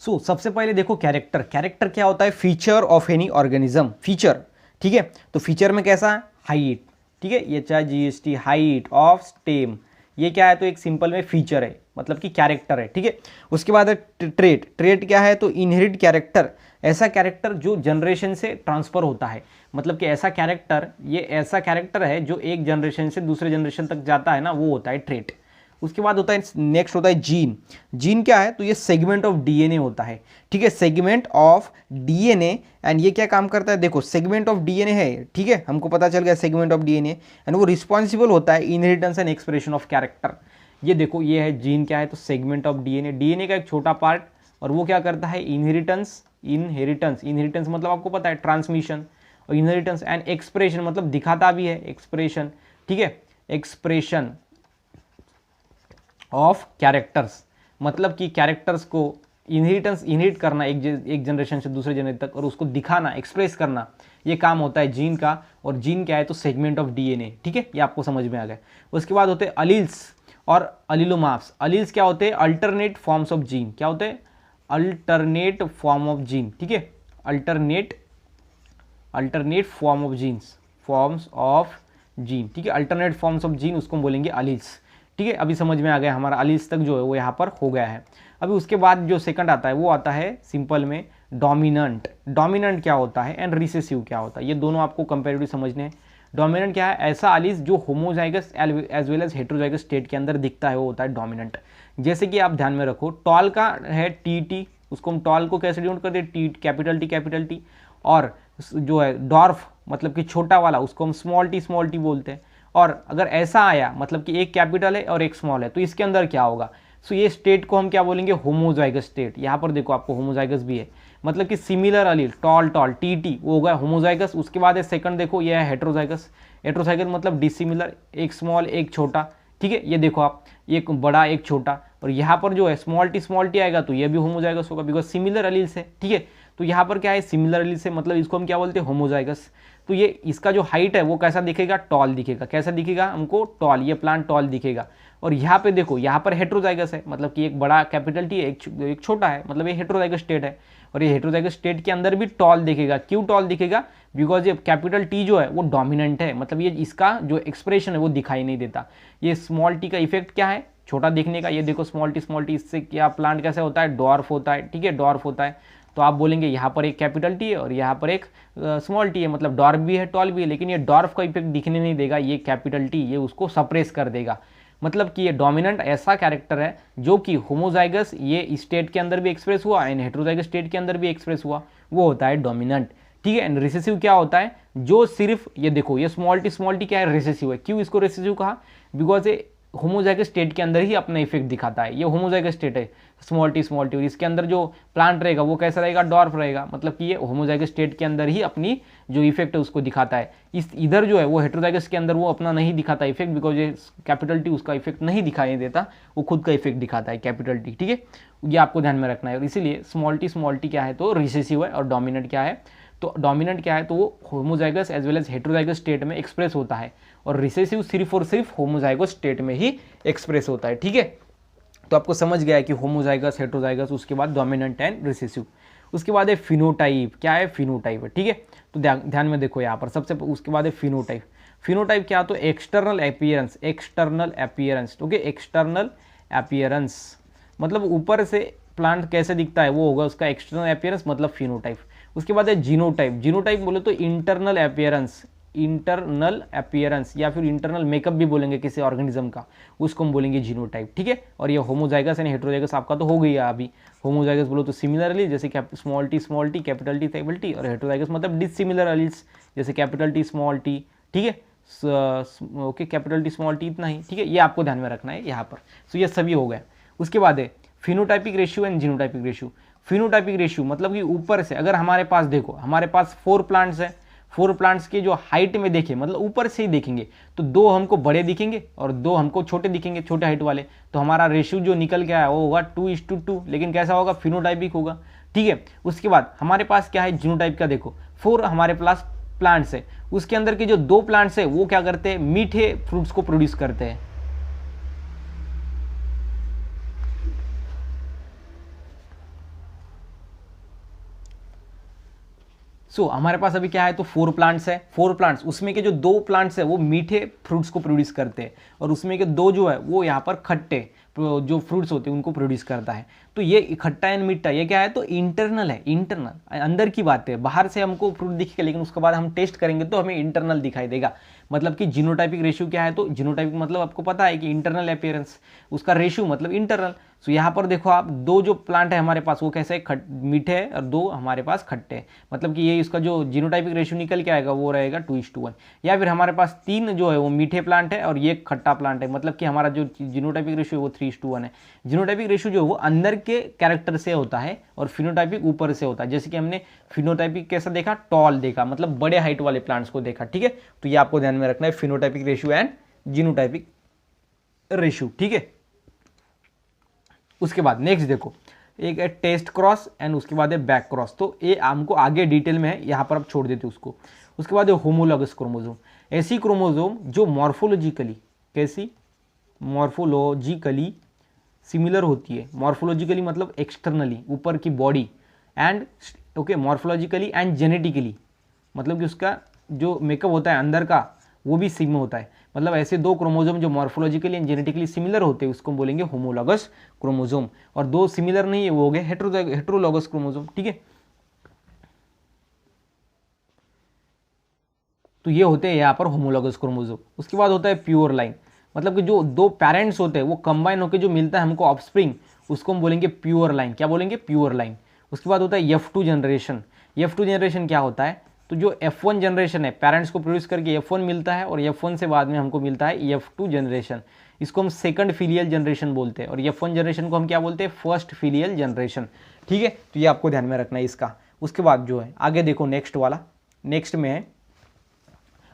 सबसे पहले देखो कैरेक्टर क्या होता है, feature of any organism, feature, ठीक है। तो फीचर में कैसा है, हाइट, ठीक है, ये चाहे GST, हाइट ऑफ स्टेम, ये क्या है, तो एक सिंपल में फीचर है, मतलब कि कैरेक्टर है, ठीक है। उसके बाद है ट्रेट क्या है, तो इनहेरिट कैरेक्टर, ऐसा कैरेक्टर जो जनरेशन से ट्रांसफर होता है, मतलब कि ऐसा कैरेक्टर है जो एक जनरेशन से दूसरे जनरेशन तक जाता है ना, वो होता है ट्रेट। उसके बाद होता है नेक्स्ट होता है जीन क्या है, तो ये सेगमेंट ऑफ DNA होता है, ठीक है, सेगमेंट ऑफ DNA। एंड ये क्या काम करता है, देखो सेगमेंट ऑफ DNA है, ठीक है, हमको पता चल गया सेगमेंट ऑफ DNA, एंड वो रिस्पॉन्सिबल होता है inheritance and expression of character. ये देखो ये है जीन क्या है, तो सेगमेंट ऑफ DNA का एक छोटा पार्ट, और वो क्या करता है, इनहेरिटेंस मतलब आपको पता है ट्रांसमिशन, और इनहेरिटेंस एंड एक्सप्रेशन मतलब दिखाता भी है, एक्सप्रेशन, ठीक है, एक्सप्रेशन ऑफ कैरेक्टर्स, मतलब कि कैरेक्टर्स को इनहेरिट करना एक जनरेशन से दूसरे जनरेशन तक, और उसको दिखाना, एक्सप्रेस करना, ये काम होता है जीन का। और जीन क्या है, तो सेगमेंट ऑफ DNA, ठीक है, ये आपको समझ में आ गया। उसके बाद होते हैं अलील्स और अलीलोमार्फ्स। अलील्स क्या होते हैं, अल्टरनेट फॉर्म्स ऑफ जीन, क्या होते हैं, अल्टरनेट फॉर्म ऑफ जीन, ठीक है, अल्टरनेट फॉर्म्स ऑफ जीन, ठीक है, अल्टरनेट फॉर्म्स ऑफ जीन, उसको बोलेंगे अलील्स, ठीक है। अभी समझ में आ गया, हमारा अलील्स तक जो है वो यहाँ पर हो गया है। अभी उसके बाद जो सेकंड आता है वो आता है सिंपल में डोमिनेंट क्या होता है, एंड रिसेसिव क्या होता है, ये दोनों आपको कंपेरेटिव समझने हैं। डोमिनेंट क्या है, ऐसा अलील्स जो homozygous as well as heterozygous state के अंदर दिखता है, वो होता है डोमिनेंट। जैसे कि आप ध्यान में रखो, टॉल का है TT, उसको हम टॉल को कैसे डिनोट करते हैं, कैपिटल T, और जो है डॉर्फ मतलब कि छोटा वाला, उसको हम स्मॉल टी बोलते हैं। और अगर ऐसा आया मतलब कि एक कैपिटल है और एक स्मॉल है, तो इसके अंदर क्या होगा? सो ये स्टेट को हम क्या बोलेंगे? Homozygous state. यहाँ पर देखो आपको होमोजाइगस भी है, मतलब कि similar allele, tall tall T T, वो होगा होमोजाइगस। उसके बाद है सेकंड, देखो ये है हेट्रोजाइगस। हेट्रोजाइगस मतलब डिसिमिलर, एक स्मॉल एक छोटा, ठीक है। ये देखो आप, एक बड़ा एक छोटा, और यहाँ पर जो है स्मॉल टी आएगा तो ये भी होमोजाइगस होगा, बिकॉज सिमिलर अलील से, ठीक है। तो यहाँ पर क्या है? सिमिलर अलील से, मतलब इसको हम क्या बोलते हैं? होमोजाइगस। तो ये इसका जो हाइट है वो कैसा दिखेगा? टॉल दिखेगा। कैसा दिखेगा हमको? टॉल। ये प्लांट टॉल दिखेगा। और यहाँ पे देखो, यहाँ पर हेट्रोजाइगस है, मतलब कि एक बड़ा कैपिटल टी है, एक छोटा है, मतलब ये हेट्रोजाइगस स्टेट है। और ये हेट्रोजाइगस स्टेट के अंदर भी टॉल दिखेगा। क्यों टॉल दिखेगा? बिकॉज ये कैपिटल टी जो है वो डोमिनेंट है, मतलब ये इसका जो एक्सप्रेशन है वो दिखाई नहीं देता। ये स्मॉल टी का इफेक्ट क्या है? छोटा दिखने का। ये देखो स्मॉल टी, इससे क्या प्लांट कैसे होता है? डॉर्फ होता है, ठीक है, डॉर्फ होता है। तो आप बोलेंगे यहाँ पर एक कैपिटल टी है और यहाँ पर एक स्मॉल टी है, मतलब डॉर्फ भी है टॉल भी है, लेकिन ये डॉर्फ का इफेक्ट दिखने नहीं देगा। ये कैपिटल टी ये उसको सप्रेस कर देगा। मतलब कि ये डोमिनेंट ऐसा कैरेक्टर है जो कि होमोजाइगस ये स्टेट के अंदर भी एक्सप्रेस हुआ एंड हेट्रोजाइगस स्टेट के अंदर भी एक्सप्रेस हुआ, वो होता है डोमिनेंट, ठीक है। एंड रिसेसिव क्या होता है? जो सिर्फ ये देखो, ये स्मॉल टी क्या है? रिसेसिव है। क्यों इसको रिसेसिव कहा? बिकॉज ये होमोजाइगस स्टेट के अंदर ही अपना इफेक्ट दिखाता है। ये होमोजाइगस स्टेट है स्मॉल टी, और इसके अंदर जो प्लांट रहेगा वो कैसा रहेगा? डॉर्फ रहेगा। मतलब कि ये होमोजाइगस स्टेट के अंदर ही अपनी जो इफेक्ट है उसको दिखाता है। इस इधर जो है वो हेट्रोजाइगस के अंदर वो अपना नहीं दिखाता इफेक्ट, बिकॉज ये कैपिटल टी उसका इफेक्ट नहीं दिखाई देता, वो खुद का इफेक्ट दिखाता है कैपिटल टी, ठीक है। ये आपको ध्यान में रखना है। और इसीलिए स्मॉल टी क्या है? तो रिसेसिव है। और डोमिनेंट क्या है? तो डोमिनेंट क्या है? तो वो homozygous as well as heterozygous state में एक्सप्रेस होता है, और रिसेसिव सिर्फ और सिर्फ होमोजाइगस स्टेट में ही एक्सप्रेस होता है, ठीक है। तो आपको समझ गया है कि होमोजाइगस, हेट्रोजाइगस, उसके बाद डोमिनेंट एंड रिसेसिव। उसके बाद है फिनोटाइप। क्या है? फिनोटाइप है, ठीक है। तो ध्यान में देखो यहाँ पर सबसे उसके बाद है फिनोटाइप। फिनोटाइप क्या? तो external appearance, external appearance, okay, external appearance मतलब ऊपर से प्लांट कैसे दिखता है वो होगा उसका एक्सटर्नल अपीयरेंस, मतलब फिनोटाइप। उसके बाद है जीनोटाइप। जीनोटाइप बोले तो इंटरनल अपीयरेंस, इंटरनल अपीयरेंस या फिर इंटरनल मेकअप भी बोलेंगे किसी ऑर्गेनिज्म का, उसको हम बोलेंगे जीनोटाइप, ठीक है। और ये होमोजाइगस एंड हेट्रोजाइगस आपका तो हो गई है अभी। होमोजाइगस बोलो तो सिमिलरली, जैसे स्मॉल टी, कैपिटल टी, और हेट्रोजाइगस मतलब डिसिमिलर अलील्स, जैसे कैपिटल टी, स्मॉल टी, ठीक है। Okay, capital T, small T, इतना ही, ठीक है। ये आपको ध्यान में रखना है यहाँ पर। सो ये सभी हो गए। उसके बाद है phenotypic ratio and genotypic ratio. Phenotypic ratio मतलब कि ऊपर से अगर हमारे पास देखो, हमारे पास 4 प्लांट्स हैं, 4 प्लांट्स के जो हाइट में देखें, मतलब ऊपर से ही देखेंगे, तो 2 हमको बड़े दिखेंगे और 2 हमको छोटे दिखेंगे, छोटे हाइट वाले। तो हमारा रेशियो जो निकल के आया वो होगा 2:2, लेकिन कैसा होगा? फिनोटाइपिक होगा, ठीक है। उसके बाद हमारे पास क्या है? जीनोटाइप का देखो, 4 हमारे पास प्लांट्स है, उसके अंदर के जो 2 प्लांट्स है वो क्या करते हैं? मीठे फ्रूट्स को प्रोड्यूस करते हैं। हमारे पास अभी क्या है? तो 4 प्लांट्स है, 4 प्लांट्स, उसमें के जो 2 प्लांट्स है वो मीठे फ्रूट्स को प्रोड्यूस करते हैं, और उसमें के 2 जो है वो यहाँ पर खट्टे जो फ्रूट्स होते हैं उनको प्रोड्यूस करता है। तो ये खट्टा एंड मीठा ये क्या है? तो इंटरनल है, इंटरनल अंदर की बात है। बाहर से हमको फ्रूट दिखेगा, लेकिन उसके बाद हम टेस्ट करेंगे तो हमें इंटरनल दिखाई देगा। मतलब कि जीनोटाइपिक रेशियो क्या है? तो जीनोटाइपिक मतलब आपको पता है कि इंटरनल अपीयरेंस, उसका रेशियो मतलब इंटरनल। सो यहाँ पर देखो आप, 2 जो प्लांट है हमारे पास वो कैसे मीठे है और 2 हमारे पास खट्टे हैं, मतलब कि ये इसका जो जीनोटाइपिक रेशियो निकल के आएगा वो रहेगा 2:1। या फिर हमारे पास 3 जो है वो मीठे प्लांट है और ये खट्टा प्लांट है, मतलब कि हमारा जो जीनोटाइपिक रेशियो वो 3:1 है। जीनोटाइपिक रेशियो जो है वो अंदर के कैरेक्टर से होता है और फिनोटाइपिक ऊपर से होता है। जैसे कि हमने फिनोटाइपिक कैसा देखा? टॉल देखा, मतलब बड़े हाइट वाले प्लांट्स को देखा, ठीक है। तो ये आपको ध्यान में रखना है, phenotypic ratio and genotypic ratio, ठीक है। उसके बाद नेक्स्ट देखो, एक है टेस्ट क्रॉस एंड उसके बाद है बैक क्रॉस। तो ये हमको आगे डिटेल में है, यहाँ पर आप छोड़ देते उसको। उसके बाद है होमोलॉगस क्रोमोसोम, ऐसी क्रोमोसोम जो मॉर्फोलॉजिकली, कैसी? मॉर्फोलॉजिकली सिमिलर होती है। मॉर्फोलॉजिकली मतलब एक्सटर्नली, ऊपर की body, and okay morphologically and genetically, मतलब कि उसका जो मेकअप होता है अंदर का वो भी सेम होता है। मतलब ऐसे 2 क्रोमोसोम जो मॉर्फोलॉजिकली एंड जेनेटिकली सिमिलर होते हैं उसको बोलेंगे होमोलॉगस क्रोमोसोम, और 2 सिमिलर नहीं है वो हो गए हेट्रोलॉगस क्रोमोसोम, ठीक है। तो ये होते हैं यहाँ पर होमोलॉगस क्रोमोसोम। उसके बाद होता है प्योर लाइन, मतलब कि जो 2 पेरेंट्स होते हैं वो कंबाइन होकर जो मिलता है हमको ऑफस्प्रिंग, उसको हम बोलेंगे प्योर लाइन। क्या बोलेंगे? Pure line. उसके बाद होता है F2 जनरेशन। F2 जनरेशन क्या होता है? तो जो F1 जनरेशन है, पेरेंट्स को प्रोड्यूस करके F1 मिलता है और F1 से बाद में हमको मिलता है F2 जनरेशन, इसको हम सेकंड फिलियल जनरेशन बोलते हैं, और F1 जनरेशन को हम क्या बोलते हैं, फर्स्ट फिलियल जनरेशन। ठीक है, तो ये आपको ध्यान में रखना है इसका। उसके बाद जो है आगे देखो नेक्स्ट वाला, नेक्स्ट में है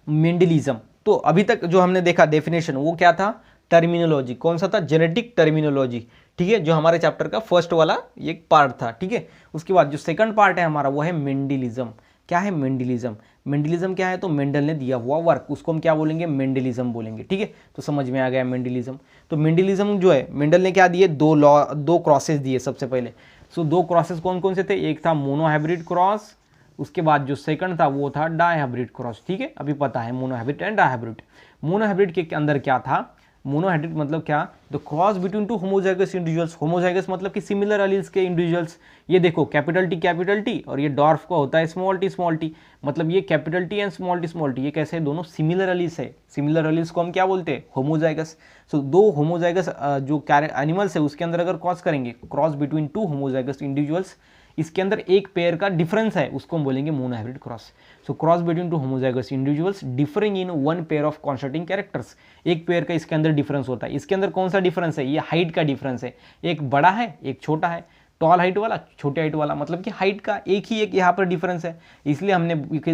मेंडलिज्म। तो अभी तक जो हमने देखा डेफिनेशन वो क्या था, टर्मिनोलॉजी, कौन सा था, जेनेटिक टर्मिनोलॉजी। ठीक है, जो हमारे चैप्टर का फर्स्ट वाला एक पार्ट था। ठीक है, उसके बाद जो सेकंड पार्ट है हमारा वो है मेंडलिज्म। क्या है मेंडलिज्म, मेंडलिज्म क्या है, तो मेंडल ने दिया हुआ वर्क, उसको हम क्या बोलेंगे, मेंडलिज्म बोलेंगे। ठीक है, तो समझ में आ गया मेंडलिज्म। तो मेंडलिज्म जो है, मेंडल ने क्या दिए, दो क्रॉसेस दिए सबसे पहले। सो दो क्रॉसेस कौन कौन से थे, एक था मोनोहाइब्रिड क्रॉस, उसके बाद जो सेकंड था वो था डायहाइब्रिड क्रॉस। ठीक है, अभी पता है मोनोहाइब्रिड एंड डायहाइब्रिड। मोनोहाइब्रिड के अंदर क्या था, मोनोहाइब्रिड मतलब क्या, the cross between two homozygous individuals. Homozygous मतलब कि सिमिलर एलील्स के इंडिविजुअल्स। ये देखो कैपिटल टी और ये डॉर्फ का होता है स्मॉल टी, मतलब ये capital T and small T, ये कैसे है, दोनों सिमिलर एलील्स है। सिमिलर एलील्स को हम क्या बोलते हैं, होमोजाइगस। सो दो होमोजाइगस जो एनिमल्स है उसके अंदर अगर क्रॉस करेंगे, cross between two homozygous individuals, इसके अंदर एक पेयर का डिफरेंस है, उसको हम बोलेंगे monohybrid cross. So cross between two homozygous individuals differing in one pair of constituting characters. एक पेयर का इसके अंदर डिफरेंस होता है। इसके अंदर कौन सा डिफरेंस है, ये हाइट का डिफरेंस है, एक बड़ा है एक छोटा है, टॉल हाइट वाला छोटे हाइट वाला, मतलब कि हाइट का एक यहाँ पर डिफरेंस है। इसलिए हमने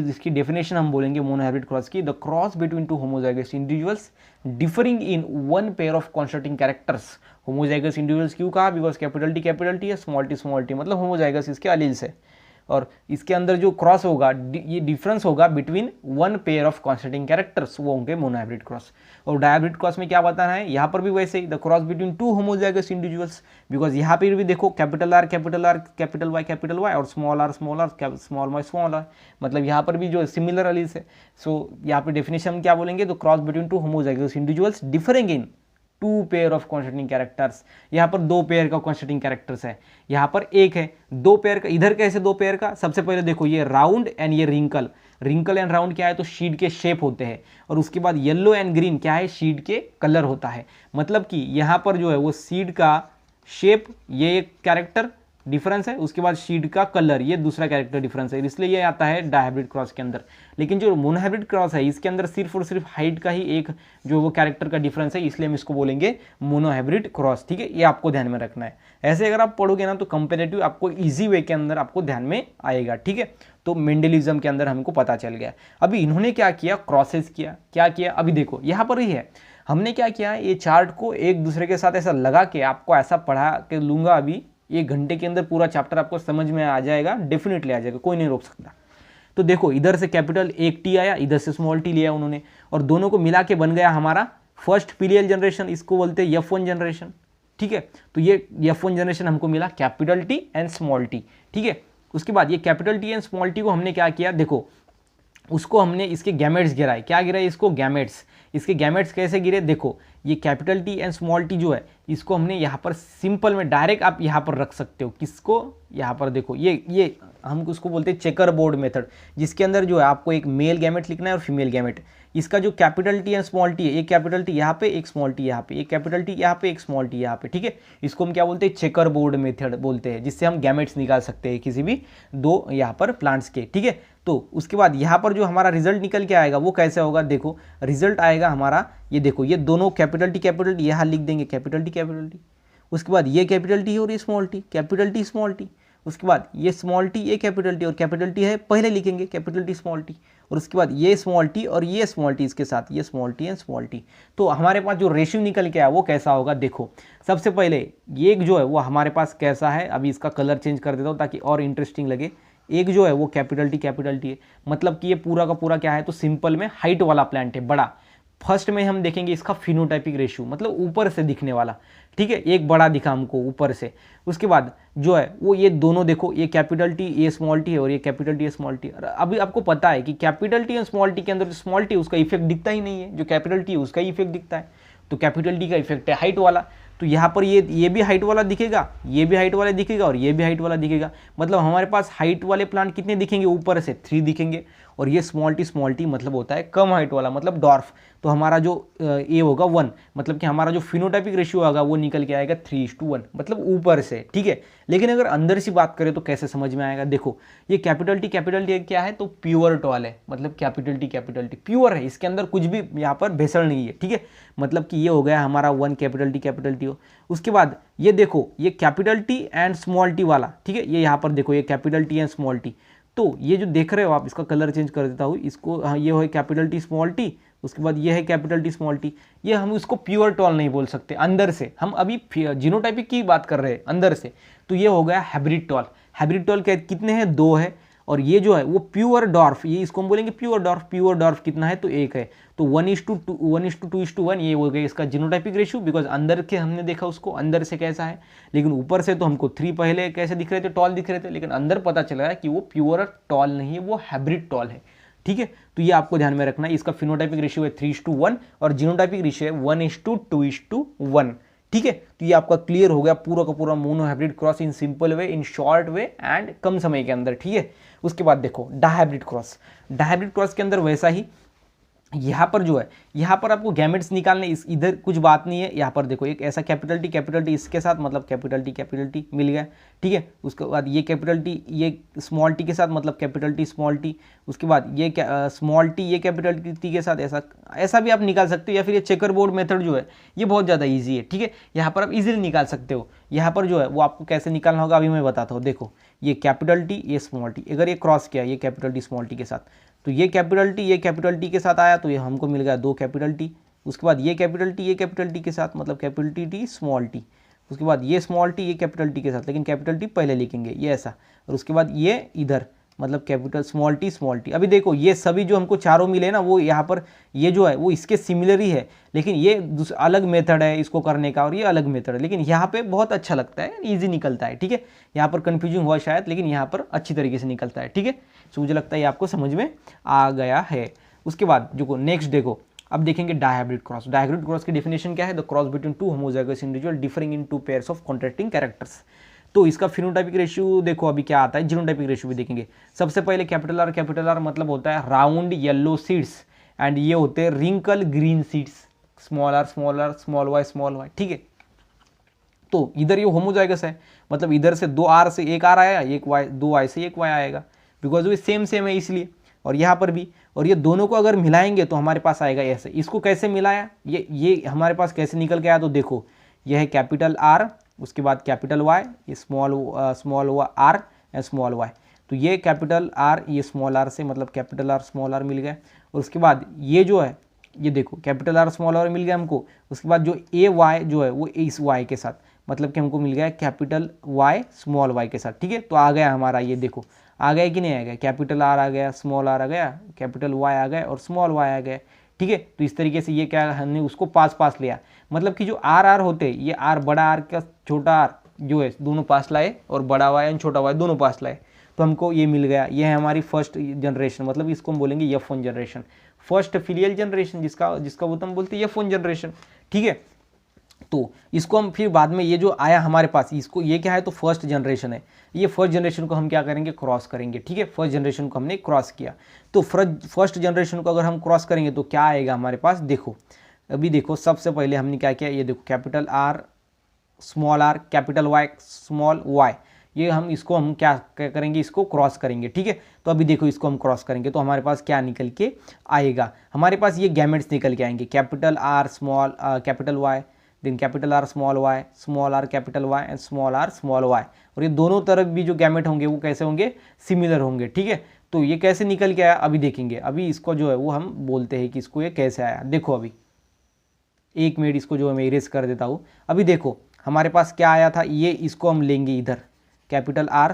इसकी डेफिनेशन हम बोलेंगे मोनोहाइब्रिड क्रॉस की, the cross between two homozygous individuals differing in one pair of constituting characters. Homozygous individuals क्यों कहा, बिकॉज कैपिटल टी है, स्मॉल टी मतलब होमोजाइगस इसके एलील्स है, और इसके अंदर जो क्रॉस होगा, ये डिफरेंस होगा between one pair of constituting characters, वो होंगे मोनोहाइब्रिड क्रॉस। और डायहाइब्रिड क्रॉस में क्या बताना है, यहाँ पर भी वैसे ही, the cross between two homozygous individuals, because यहाँ पर भी देखो कैपिटल आर कैपिटल वाई और स्मॉल आर स्मॉल वाई, मतलब यहाँ पर भी जो सिमिलर एलील्स है। सो यहाँ पर डेफिनेशन क्या बोलेंगे, the cross between two homozygous individuals differing in two pair of constituting characters. यहाँ पर दो पेयर का कॉन्स्टिट्यूटिंग कैरेक्टर्स है, यहाँ पर एक है, दो पेयर का। इधर कैसे दो पेयर का, सबसे पहले देखो ये राउंड एंड ये रिंकल एंड राउंड क्या है, तो शीड के शेप होते हैं, और उसके बाद येलो एंड ग्रीन क्या है, शीड के कलर होता है। मतलब कि यहाँ पर जो है वो सीड का शेप, ये एक कैरेक्टर डिफरेंस है, उसके बाद शीड का कलर, ये दूसरा कैरेक्टर डिफरेंस है, इसलिए ये आता है डायहाइब्रिड क्रॉस के अंदर। लेकिन जो मोनोहाइब्रिड क्रॉस है इसके अंदर सिर्फ और सिर्फ हाइट का ही एक जो वो कैरेक्टर का डिफरेंस है, इसलिए हम इसको बोलेंगे मोनोहाइब्रिड क्रॉस। ठीक है, ये आपको ध्यान में रखना है। ऐसे अगर आप पढ़ोगे ना तो कंपेरेटिव आपको ईजी वे के अंदर आपको ध्यान में आएगा। ठीक है, तो मेंडलिज्म के अंदर हमको पता चल गया। अभी इन्होंने क्या किया, क्रॉसेस किया, क्या किया, अभी देखो यहाँ पर ही है, हमने क्या किया, ये चार्ट को एक दूसरे के साथ ऐसा लगा के आपको ऐसा पढ़ा के लूंगा, अभी 1 घंटे के अंदर पूरा चैप्टर आपको समझ में आ जाएगा, डेफिनेटली आ जाएगा, कोई नहीं रोक सकता। तो देखो इधर से कैपिटल एक टी आया, इधर से स्मॉल टी लिया उन्होंने, और दोनों को मिला के बन गया हमारा फर्स्ट फिलियल जनरेशन, इसको बोलते हैं F1 जनरेशन। ठीक है, तो ये F1 जनरेशन हमको मिला capital T and small T. ठीक है, उसके बाद ये capital T and small T को हमने क्या किया, देखो उसको हमने इसके गैमेट्स गिराए, क्या गिराए, इसको गैमेट्स। इसके गैमेट्स कैसे गिरे, देखो ये capital T and small T जो है इसको हमने यहाँ पर सिंपल में डायरेक्ट आप यहाँ पर रख सकते हो, किसको, यहाँ पर देखो ये हम उसको बोलते हैं चेकर बोर्ड मेथड, जिसके अंदर जो है आपको एक मेल गैमेट लिखना है और फीमेल गैमेट। इसका जो capital T and small T है, एक कैपिटल टी यहाँ पे, एक स्मॉल टी यहाँ पे, एक कैपिटल टी यहाँ पे, एक स्मॉल टी यहाँ पे। ठीक है, इसको हम क्या बोलते हैं, चेकर बोर्ड मेथड बोलते हैं, जिससे हम गैमेट्स निकाल सकते हैं किसी भी दो यहाँ पर प्लांट्स के। ठीक है, तो उसके बाद यहाँ पर जो हमारा रिजल्ट निकल के आएगा वो कैसे होगा, देखो रिजल्ट आएगा हमारा, ये देखो ये दोनों कैपिटल टी यहाँ लिख देंगे, कैपिटल टी, उसके बाद ये कैपिटल टी और ये small T, capital T small T, उसके बाद ये स्मॉल टी, ये कैपिटल टी, और कैपिटल टी है पहले लिखेंगे कैपिटल टी स्मॉल टी, और उसके बाद ये स्मॉल टी और ये स्मॉल टी इसके साथ, ये small T and small T. तो हमारे पास जो रेशियो निकल के आया वो कैसा होगा, देखो सबसे पहले ये जो है वो हमारे पास कैसा है, अभी इसका कलर चेंज कर देता हूँ ताकि और इंटरेस्टिंग लगे। एक जो है वो कैपिटल टी है, मतलब कि ये पूरा का पूरा क्या है, तो सिंपल में हाइट वाला प्लांट है, बड़ा। फर्स्ट में हम देखेंगे इसका फिनोटाइपिक रेशियो, मतलब ऊपर से दिखने वाला। ठीक है, एक बड़ा दिखा हमको ऊपर से। उसके बाद जो है वो ये दोनों देखो, ये कैपिटल टी ये स्मॉल टी है, और ये कैपिटल टी स्मॉल टी। अभी आपको पता है कि कैपिटल टी और स्मॉल टी के अंदर जो स्मॉल टी उसका इफेक्ट दिखता ही नहीं है, जो कैपिटल टी उसका ही इफेक्ट दिखता है। तो कैपिटल टी का इफेक्ट है हाइट वाला, तो यहाँ पर ये भी हाइट वाला दिखेगा, ये भी हाइट वाला दिखेगा, और ये भी हाइट वाला दिखेगा। मतलब हमारे पास हाइट वाले प्लांट कितने दिखेंगे, ऊपर से 3 दिखेंगे, और ये स्मॉल टी मतलब होता है कम हाइट वाला, मतलब डॉर्फ। तो हमारा जो ए होगा 1, मतलब कि हमारा जो फिनोटाइपिक रेशियो होगा वो निकल के आएगा 3:1, मतलब ऊपर से, ठीक है। लेकिन अगर अंदर से बात करें तो कैसे समझ में आएगा, देखो ये कैपिटल टी क्या है, तो प्योर टॉल है, मतलब कैपिटल टी प्योर है, इसके अंदर कुछ भी यहाँ पर भेसड़ नहीं है, ठीक है। मतलब कि ये हो गया हमारा 1 कैपिटल टी हो। उसके बाद ये देखो ये capital T and small T वाला, ठीक है, ये यहाँ पर देखो ये capital T and small T. तो ये जो देख रहे हो आप, इसका कलर चेंज कर देता हूँ, इसको हाँ, ये हो कैपिटल टी स्मॉल टी, उसके बाद ये है कैपिटल टी स्मॉल टी। ये हम इसको प्योर टॉल नहीं बोल सकते, अंदर से, हम अभी जीनोटाइपिक की बात कर रहे हैं अंदर से। तो ये हो गया हाइब्रिड टॉल। हाइब्रिड टॉल कितने हैं, 2 है। और ये जो है वो प्योर डॉर्फ, ये इसको हम बोलेंगे प्योर डॉर्फ। प्योर डॉर्फ कितना है, तो 1 है। तो 1:2:1 ये हो गया इसका जीनोटाइपिक रेशियो, बिकॉज अंदर के हमने देखा उसको अंदर से कैसा है, लेकिन ऊपर से तो हमको 3 पहले कैसे दिख रहे थे, टॉल दिख रहे थे, लेकिन अंदर पता चला है कि वो प्योर टॉल नहीं है, वो हाइब्रिड टॉल है, ठीक है। तो ये आपको ध्यान में रखना है। इसका फिनोटाइपिक रेशियो है 3:1 और जीनोटाइपिक रेशियो है 1:2:1, ठीक है। तो ये आपका क्लियर हो गया पूरा का पूरा mono hybrid cross in simple way, in short way and come समय के अंदर, ठीक है। उसके बाद देखो डायहाइब्रिड क्रॉस। डायहाइब्रिड क्रॉस के अंदर वैसा ही, यहाँ पर जो है, यहाँ पर आपको गैमेट्स निकालने, इस इधर कुछ बात नहीं है। यहाँ पर देखो एक ऐसा कैपिटल टी इसके साथ, मतलब कैपिटल टी मिल गया, ठीक है। उसके बाद ये कैपिटल टी ये स्मॉल टी के साथ, मतलब कैपिटल टी स्मॉल टी। उसके बाद ये स्मॉल टी ये कैपिटल टी के साथ, ऐसा भी आप निकाल सकते हो, या फिर ये चेकर बोर्ड मेथड जो है ये बहुत ज़्यादा ईजी है, ठीक है। यहाँ पर आप इजीली निकाल सकते हो। यहाँ पर जो है वो आपको कैसे निकालना होगा अभी मैं बताता हूँ। देखो ये कैपिटल टी ये स्मॉल टी, अगर ये क्रॉस किया ये कैपिटल टी स्मॉल टी के साथ, तो ये कैपिटल टी के साथ आया, तो ये हमको मिल गया 2 कैपिटल टी। उसके बाद ये कैपिटल टी के साथ, मतलब कैपिटल टी स्मॉल टी। उसके बाद ये स्मॉल टी ये कैपिटल टी के साथ, लेकिन कैपिटल टी पहले लिखेंगे ये ऐसा। और उसके बाद ये इधर, मतलब कैपिटल स्मॉल टी। अभी देखो ये सभी जो हमको चारों मिले ना, वो यहाँ पर ये जो है वो इसके सिमिलर ही है, लेकिन ये अलग मेथड है इसको करने का, और ये अलग मेथड है, लेकिन यहाँ पे बहुत अच्छा लगता है, ईजी निकलता है, ठीक है। यहाँ पर कन्फ्यूजिंग हुआ शायद, लेकिन यहाँ पर अच्छी तरीके से निकलता है, ठीक है। तो मुझे लगता है ये आपको समझ में आ गया है। उसके बाद जो नेक्स्ट देखो, अब देखेंगे डायहाइब्रिड क्रॉस। डायहाइब्रिड क्रॉस की डेफिनेशन क्या है, the cross between 2 homozygous individual differing in 2 pairs of contracting characters. तो इसका फिनोटाइपिक रेशियो देखो अभी क्या आता है, जीनोटाइपिक रेशियो भी देखेंगे। सबसे पहले कैपिटल आर मतलब होता है राउंड येलो सीड्स, एंड ये होते हैं wrinkle green seeds, small R small Y, ठीक है। तो इधर ये होमोजाइगस है, मतलब इधर से 2 आर से 1 आर आया, 1 वाई, 2 वाई से 1 वाई आएगा, बिकॉज वो सेम है इसलिए। और यहाँ पर भी, और ये दोनों को अगर मिलाएंगे तो हमारे पास आएगा ऐसे। इसको कैसे मिलाया, ये हमारे पास कैसे निकल के आया, तो देखो ये है कैपिटल आर, उसके बाद कैपिटल वाई, ये small R and small Y. तो ये कैपिटल आर ये स्मॉल आर से, मतलब कैपिटल आर स्मॉल आर मिल गया। और उसके बाद ये जो है, ये देखो कैपिटल आर स्मॉल आर मिल गया हमको। उसके बाद जो ए वाई जो है वो इस वाई के साथ, मतलब कि हमको मिल गया कैपिटल वाई स्मॉल वाई के साथ, ठीक है। तो आ गया हमारा, ये देखो आ गया कि नहीं आ गया, कैपिटल आर आ गया, स्मॉल आर आ गया, कैपिटल वाई आ गया और स्मॉल वाई आ गया, ठीक है। तो इस तरीके से ये क्या हमने उसको पास लिया, मतलब कि जो आर होते, ये आर बड़ा आर का छोटा आर जो है दोनों पास लाए, और बड़ा वाई एंड छोटा वाई दोनों पास लाए, तो हमको ये मिल गया। ये है हमारी फर्स्ट जनरेशन, मतलब इसको हम बोलेंगे F1 generation, first filial generation, जिसका वो हम बोलते हैं F1 जनरेशन, ठीक है। तो इसको हम फिर बाद में ये जो आया हमारे पास, इसको ये क्या है, तो फर्स्ट जनरेशन है। ये फर्स्ट जनरेशन को हम क्या करेंगे, क्रॉस करेंगे, ठीक है। फर्स्ट जनरेशन को हमने क्रॉस किया, तो फर्स्ट जनरेशन को अगर हम क्रॉस करेंगे तो क्या आएगा हमारे पास, देखो अभी देखो सबसे पहले हमने क्या किया, ये देखो capital R small R capital Y small Y, ये इसको हम क्या करेंगे, इसको क्रॉस करेंगे, ठीक है। तो अभी देखो इसको हम क्रॉस करेंगे तो हमारे पास क्या निकल के आएगा, हमारे पास ये गैमेट्स निकल के आएंगे, capital R small capital Y, then capital R small R capital Y and small Y. और ये दोनों तरफ भी जो गैमेट होंगे वो कैसे होंगे, सिमिलर होंगे, ठीक है। तो ये कैसे निकल के आया अभी देखेंगे। अभी इसको जो है वो हम बोलते हैं कि इसको ये कैसे आया, देखो अभी 1 मिनट इसको जो है मैं इरेज कर देता हूँ। अभी देखो हमारे पास क्या आया था, ये इसको हम लेंगे इधर, capital R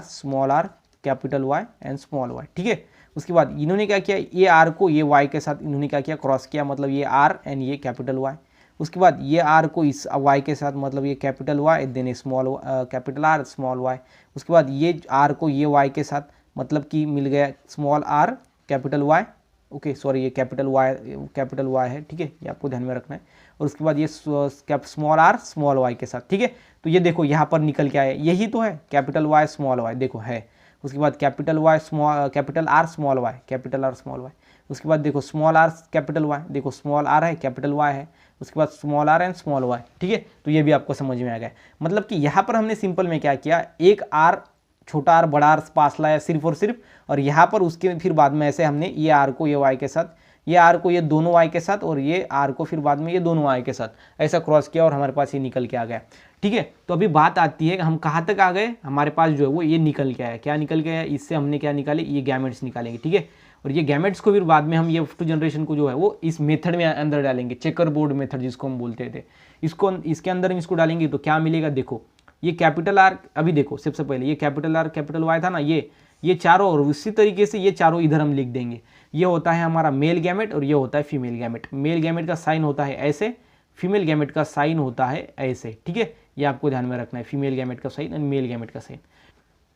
capital Y and small Y, ठीक है। उसके बाद इन्होंने क्या किया, ये आर को ये वाई के साथ इन्होंने क्या किया, क्रॉस किया, मतलब ये आर एंड ये कैपिटल वाई। उसके बाद ये आर को इस वाई के साथ, मतलब ये capital Y then small capital R small Y. उसके बाद ये आर को ये वाई के साथ, मतलब कि मिल गया small R capital Y, okay sorry ये कैपिटल वाई है, ठीक है, ये आपको ध्यान में रखना है। और उसके बाद ये स्मॉल आर स्मॉल वाई के साथ, ठीक है। तो ये देखो यहाँ पर निकल के आया, यही तो है कैपिटल वाई स्मॉल वाई, देखो है। उसके बाद capital Y small capital R small Y, capital R small Y. उसके बाद देखो स्मॉल आर कैपिटल वाई, देखो स्मॉल आर है कैपिटल वाई है, उसके बाद small R and small Y, ठीक है। तो ये भी आपको समझ में आ गया। मतलब कि यहाँ पर हमने सिंपल में क्या किया, एक आर छोटा आर बड़ा आर पास लाया सिर्फ और सिर्फ, और यहाँ पर उसके फिर बाद में ऐसे हमने ये आर को ये वाई के साथ, ये आर को ये दोनों वाई के साथ, और ये आर को फिर बाद में ये दोनों वाई के साथ ऐसा क्रॉस किया और हमारे पास ये निकल के आ गया, ठीक है। तो अभी बात आती है हम कहाँ तक आ गए, हमारे पास जो है वो ये निकल के आया। क्या निकल के आया, इससे हमने क्या निकाले, ये गैमेट्स निकालेंगे, ठीक है। और ये गैमेट्स को फिर बाद में हम ये F2 जनरेशन को जो है वो इस मेथड में अंदर डालेंगे, चेकर बोर्ड मेथड जिसको हम बोलते थे, इसको इसके अंदर हम इसको डालेंगे तो क्या मिलेगा। देखो ये कैपिटल आर, अभी देखो सबसे पहले ये कैपिटल आर कैपिटल वाई था ना, ये चारों, और उसी तरीके से ये चारों इधर हम लिख देंगे। ये होता है हमारा मेल गैमेट और ये होता है फीमेल गैमेट। मेल गैमेट का साइन होता है ऐसे, फीमेल गैमेट का साइन होता है ऐसे, ठीक है। ये आपको ध्यान में रखना है, फीमेल गैमेट का साइन एंड मेल गैमेट का साइन।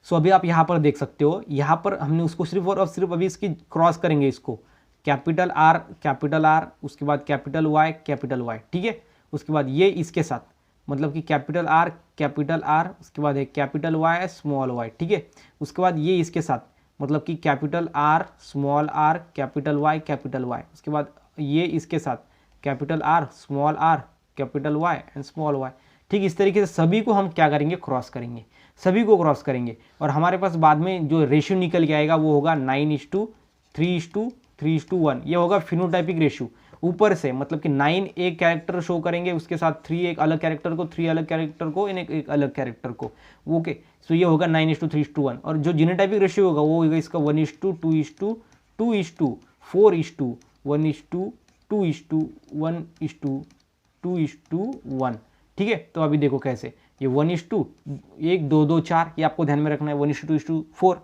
सो अभी आप यहाँ पर देख सकते हो, यहाँ पर हमने उसको सिर्फ और सिर्फ अभी इसकी क्रॉस करेंगे, इसको कैपिटल आर, उसके बाद कैपिटल वाई, ठीक है। उसके बाद ये इसके साथ, मतलब कि कैपिटल आर, उसके बाद एक कैपिटल वाई स्मॉल वाई, ठीक है। उसके बाद ये इसके साथ, मतलब कि capital R small R capital Y, उसके बाद ये इसके साथ capital R small R capital Y and small Y, ठीक। इस तरीके से सभी को हम क्या करेंगे, क्रॉस करेंगे, सभी को क्रॉस करेंगे। और हमारे पास बाद में जो रेशियो निकल के आएगा वो होगा 9:3:1, ये होगा फिनोटाइपिक रेशियो ऊपर से, मतलब कि 9 एक कैरेक्टर शो करेंगे, उसके साथ 3 एक अलग कैरेक्टर को, 3 अलग कैरेक्टर को, एक अलग कैरेक्टर को, ओके। सो ये होगा 9:3:1। और जो जीनोटाइपिक रेशियो होगा वो होगा इसका 1:2:2:4:2:1:2:1, ठीक है। तो अभी देखो कैसे, ये 1:1:2:4, ये आपको ध्यान में रखना है, 1:2:4,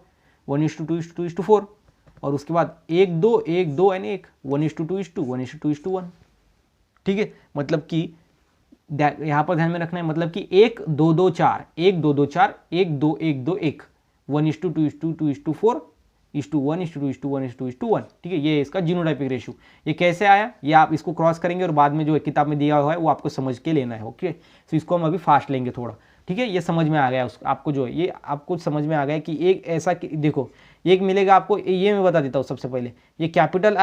1:2:4, और उसके बाद 1:2:1:2 एंड 1:2:1, ठीक है। मतलब कि यहाँ पर ध्यान में रखना है, मतलब कि 1:2:2:4, 1:2:2:4, 1:2:1:2:1, 1:2:2:4, 1:2:1, ठीक है। ये इसका जीनोटाइपिक रेशियो। ये कैसे आया, ये आप इसको क्रॉस करेंगे और बाद में जो किताब में दिया हुआ है वो आपको समझ के लेना है, ओके। तो इसको हम अभी फास्ट लेंगे थोड़ा, ठीक है। ये समझ में आ गया आपको, जो ये आपको समझ में आ गया कि एक ऐसा देखो, एक मिलेगा आपको, ये मैं बता देता हूँ सबसे पहले, ये capital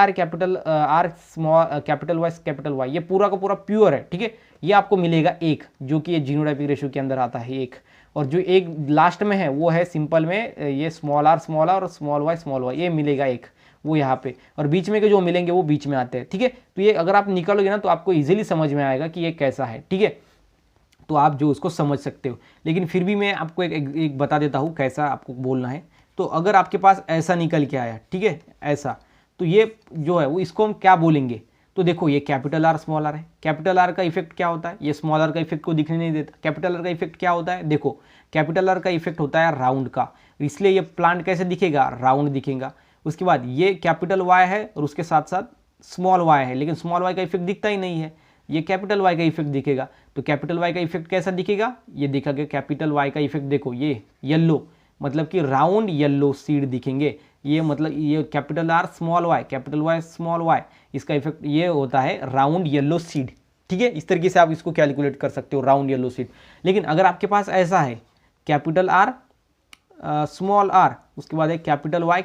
R small capital Y, ये पूरा का पूरा प्योर है, ठीक है। ये आपको मिलेगा एक, जो कि ये जीनोटाइपिक रेशियो के अंदर आता है एक, और जो एक लास्ट में है वो है सिंपल में ये स्मॉल आर और स्मॉल वाई, ये मिलेगा एक, वो यहाँ पे, और बीच में के जो मिलेंगे वो बीच में आते हैं, ठीक है। तो ये अगर आप निकालोगे ना तो आपको इजीली समझ में आएगा कि ये कैसा है, ठीक है। तो आप जो उसको समझ सकते हो, लेकिन फिर भी मैं आपको एक बता देता हूँ कैसा आपको बोलना है। तो अगर आपके पास ऐसा निकल के आया, ठीक है, ऐसा, तो ये जो है वो इसको हम क्या बोलेंगे। तो देखो ये कैपिटल आर स्मॉल आर है, कैपिटल आर का इफेक्ट क्या होता है, ये स्मॉल आर का इफेक्ट को दिखने नहीं देता। कैपिटल आर का इफेक्ट क्या होता है, देखो कैपिटल आर का इफेक्ट होता है राउंड का, इसलिए ये प्लांट कैसे दिखेगा, राउंड दिखेगा। उसके बाद ये कैपिटल वाई है और उसके साथ साथ स्मॉल वाई है, लेकिन स्मॉल वाई का इफेक्ट दिखता ही नहीं है, ये कैपिटल वाई का इफेक्ट दिखेगा। तो कैपिटल वाई का इफेक्ट कैसा दिखेगा, ये देखा गया कैपिटल वाई का इफेक्ट, देखो ये येलो, मतलब कि राउंड येलो सीड दिखेंगे, ये मतलब ये capital R small Y, capital Y small Y, इसका इफेक्ट ये होता है राउंड येलो सीड, ठीक है। इस तरीके से आप इसको कैलकुलेट कर सकते हो, राउंड येलो सीड। लेकिन अगर आपके पास ऐसा है कैपिटल आर स्मॉल आर, उसके बाद एक कैपिटल वाई,